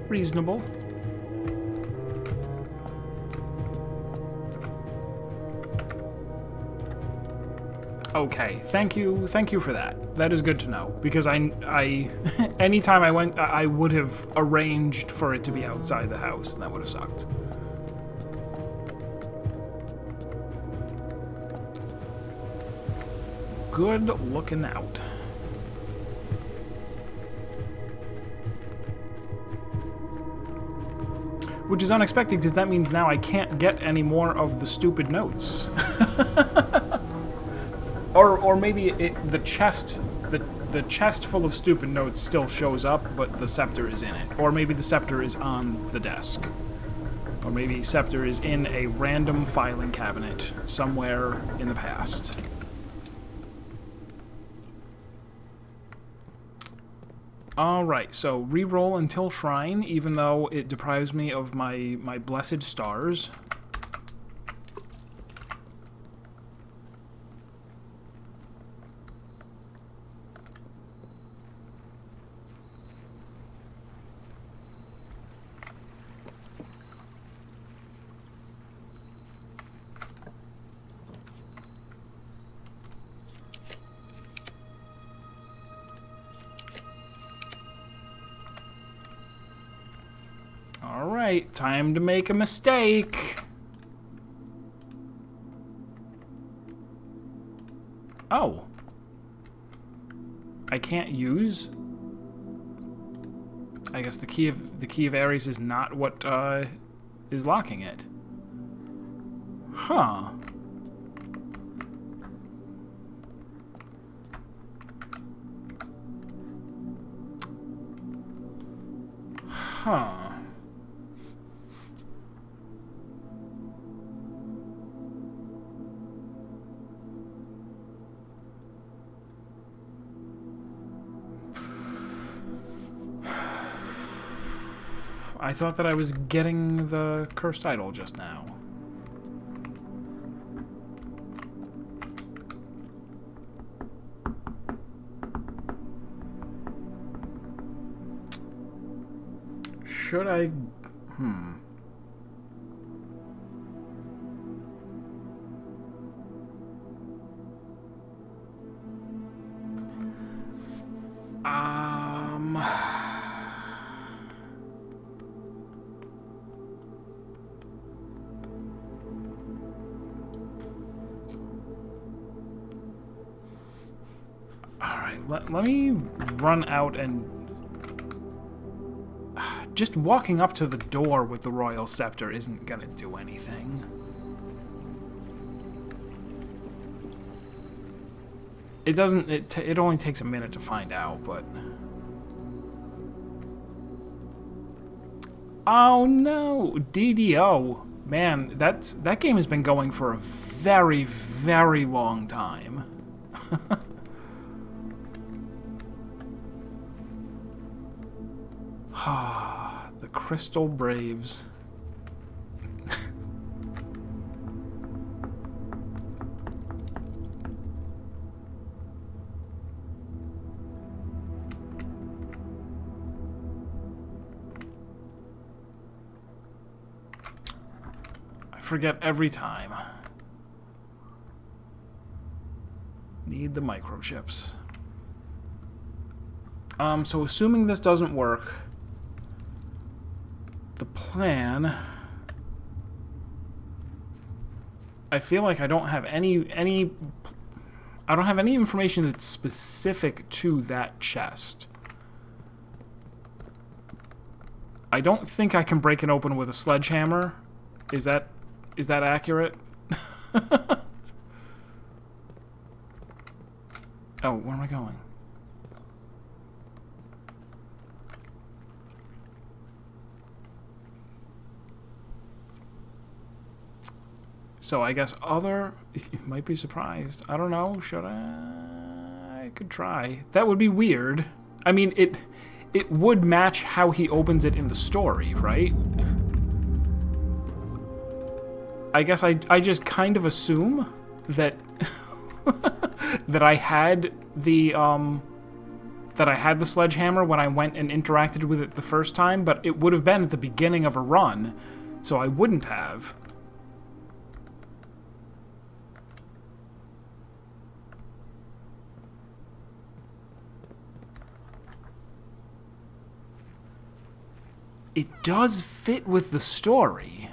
Reasonable. Okay, thank you for that. That is good to know, because I anytime I went, I would have arranged for it to be outside the house, and that would have sucked. Good looking out. Which is unexpected, because that means now I can't get any more of the stupid notes. or maybe the chest full of stupid notes still shows up, but the scepter is in it. Or maybe the scepter is on the desk. Or maybe scepter is in a random filing cabinet somewhere in the past. Alright, so re-roll until Shrine, even though it deprives me of my blessed stars. Alright, time to make a mistake. Oh. I can't use? I guess the key of Aries is not what is locking it. Huh. Huh. I thought that I was getting the cursed idol just now. Should I... Let me run out and... Just walking up to the door with the Royal Scepter isn't gonna do anything. It doesn't... It only takes a minute to find out, but... Oh no! DDO. Man, that game has been going for a very, very long time. The Crystal Braves. I forget every time. Need the microchips. So assuming this doesn't work, the plan... I feel like I don't have any information that's specific to that chest. I don't think I can break it open with a sledgehammer. Is that accurate? Oh, where am I going? So I guess other... You might be surprised. I don't know. Should I... I could try. That would be weird. I mean, it would match how he opens it in the story, right? I guess I just kind of assume that... that I had the sledgehammer when I went and interacted with it the first time, but it would have been at the beginning of a run, so I wouldn't have. It does fit with the story.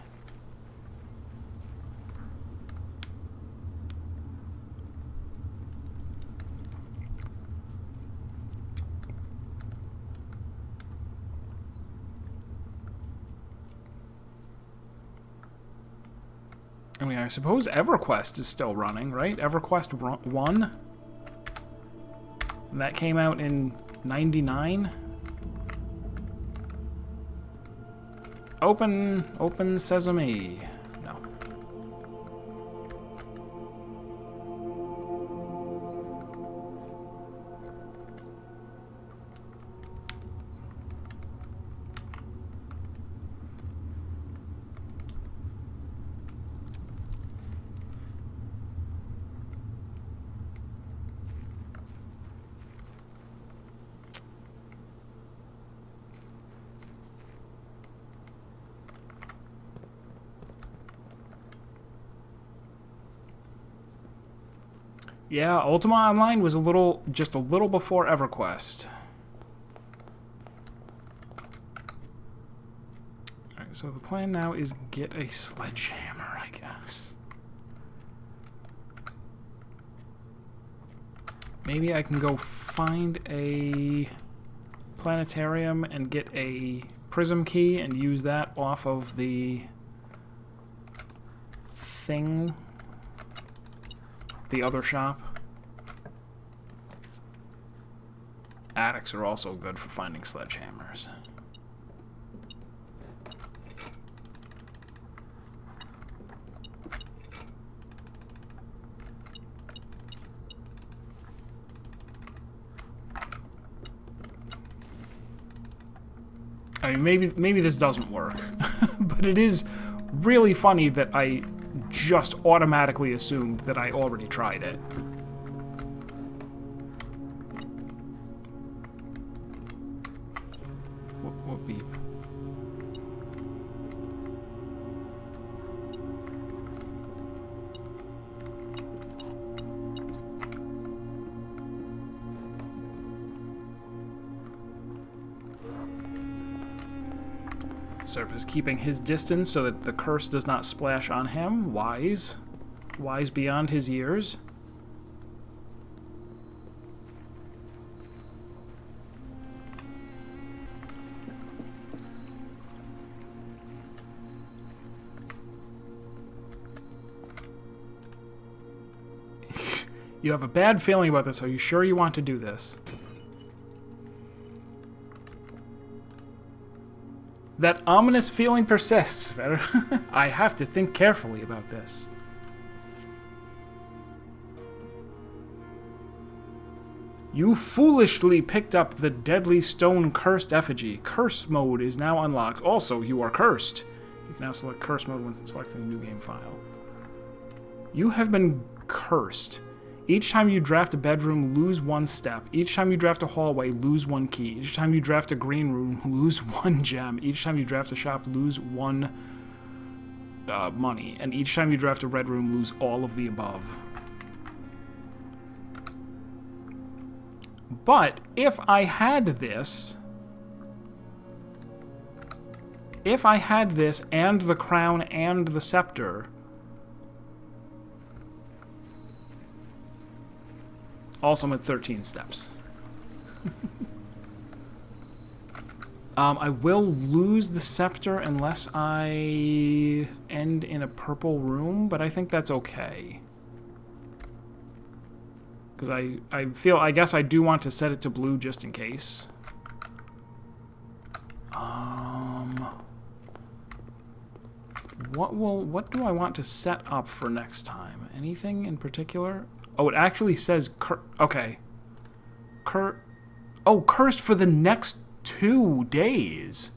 I mean, I suppose EverQuest is still running, right? EverQuest 1? That came out in 99? Open sesame. No. Yeah, Ultima Online was just a little before EverQuest. Alright, so the plan now is get a sledgehammer, I guess. Maybe I can go find a planetarium and get a prism key and use that off of the thing. The other shop. Attics are also good for finding sledgehammers. I mean, maybe this doesn't work, but it is really funny that I just automatically assumed that I already tried it. What beep? Serp is keeping his distance so that the curse does not splash on him. Wise. Wise beyond his years. You have a bad feeling about this. Are you sure you want to do this? That ominous feeling persists. I have to think carefully about this. You foolishly picked up the deadly stone cursed effigy. Curse mode is now unlocked. Also, you are cursed. You can now select curse mode when selecting a new game file. You have been cursed. Each time you draft a bedroom, lose 1 step. Each time you draft a hallway, lose 1 key. Each time you draft a green room, lose 1 gem. Each time you draft a shop, lose 1 money. And each time you draft a red room, lose all of the above. But if I had this... If I had this and the crown and the scepter... Also, I'm at 13 steps. I will lose the scepter unless I end in a purple room, but I think that's okay. Because I guess I do want to set it to blue just in case. What do I want to set up for next time? Anything in particular? Oh, it actually says okay. Cursed for the next 2 days.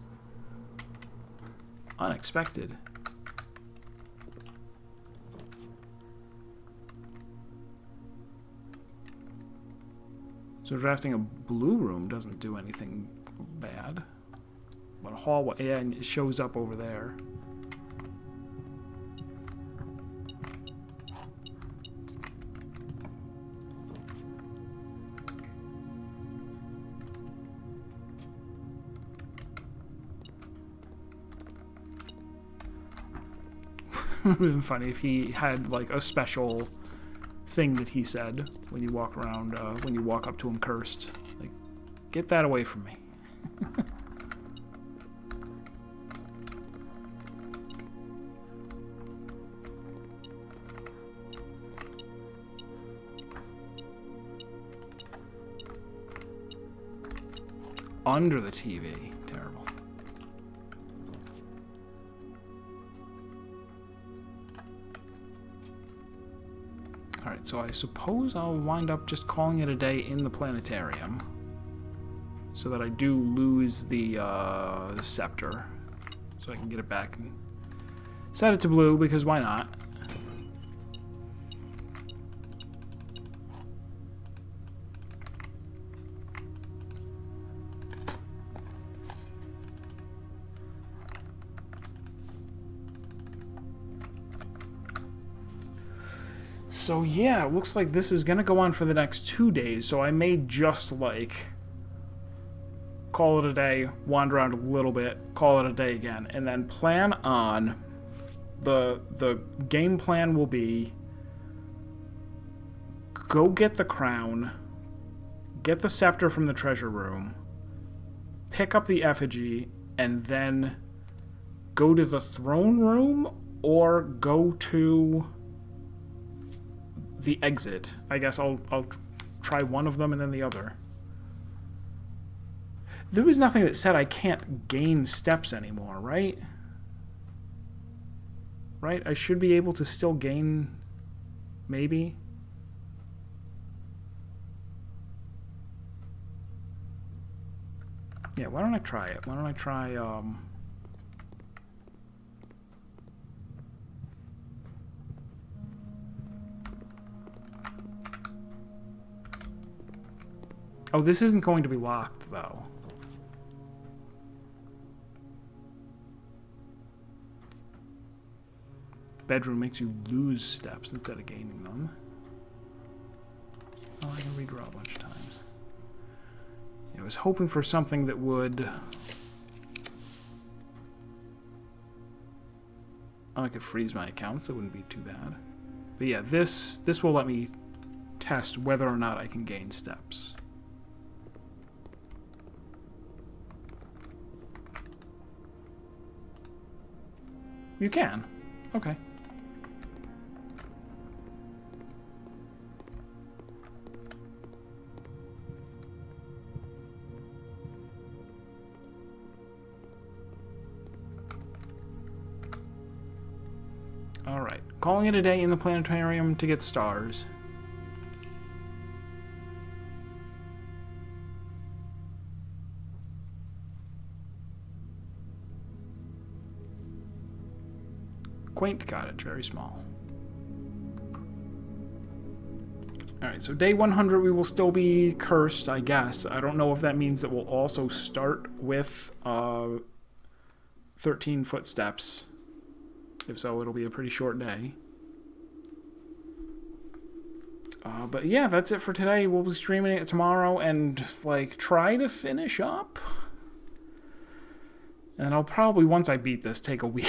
Unexpected. So drafting a blue room doesn't do anything bad. But a hallway, yeah, and it shows up over there. It would have been funny if he had like a special thing that he said when you walk around, when you walk up to him cursed. Like, get that away from me. Under the TV. Terrible. Alright, so I suppose I'll wind up just calling it a day in the planetarium. So that I do lose the scepter. So I can get it back and set it to blue, because why not? So yeah, it looks like this is gonna go on for the next 2 days, so I may just like call it a day, wander around a little bit, call it a day again, and then plan on the game plan will be go get the crown, get the scepter from the treasure room, pick up the effigy, and then go to the throne room or go to the exit. I guess I'll try one of them and then the other. There was nothing that said I can't gain steps anymore, right? Right? I should be able to still gain, maybe? Yeah, why don't I try it? Why don't I try, Oh, this isn't going to be locked, though. Bedroom makes you lose steps instead of gaining them. Oh, I can redraw a bunch of times. I was hoping for something that would... Oh, I could freeze my accounts. That wouldn't be too bad. But yeah, this will let me test whether or not I can gain steps. You can. Okay. calling it a day in the planetarium to get stars. Quaint cottage, very small. Alright, so day 100 we will still be cursed, I guess. I don't know if that means that we'll also start with 13 footsteps. If so, it'll be a pretty short day. But yeah, that's it for today. We'll be streaming it tomorrow and, like, try to finish up. And I'll probably, once I beat this, take a week,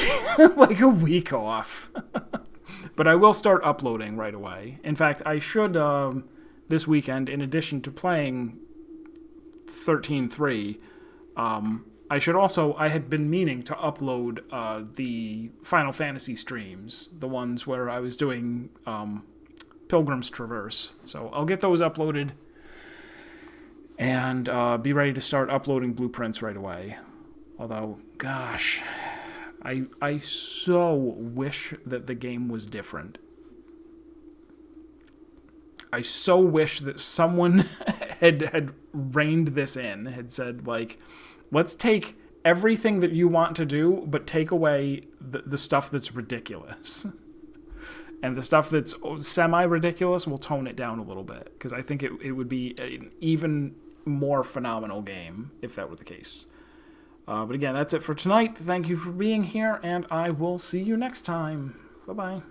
like a week off. But I will start uploading right away. In fact, I should, this weekend, in addition to playing 13.3, I had been meaning to upload the Final Fantasy streams, the ones where I was doing Pilgrim's Traverse. So I'll get those uploaded and be ready to start uploading blueprints right away. Although, gosh, I so wish that the game was different. I so wish that someone had reined this in, had said, like, let's take everything that you want to do, but take away the stuff that's ridiculous. And the stuff that's semi-ridiculous, we'll tone it down a little bit. Because I think it would be an even more phenomenal game if that were the case. But again, that's it for tonight. Thank you for being here, and I will see you next time. Bye-bye.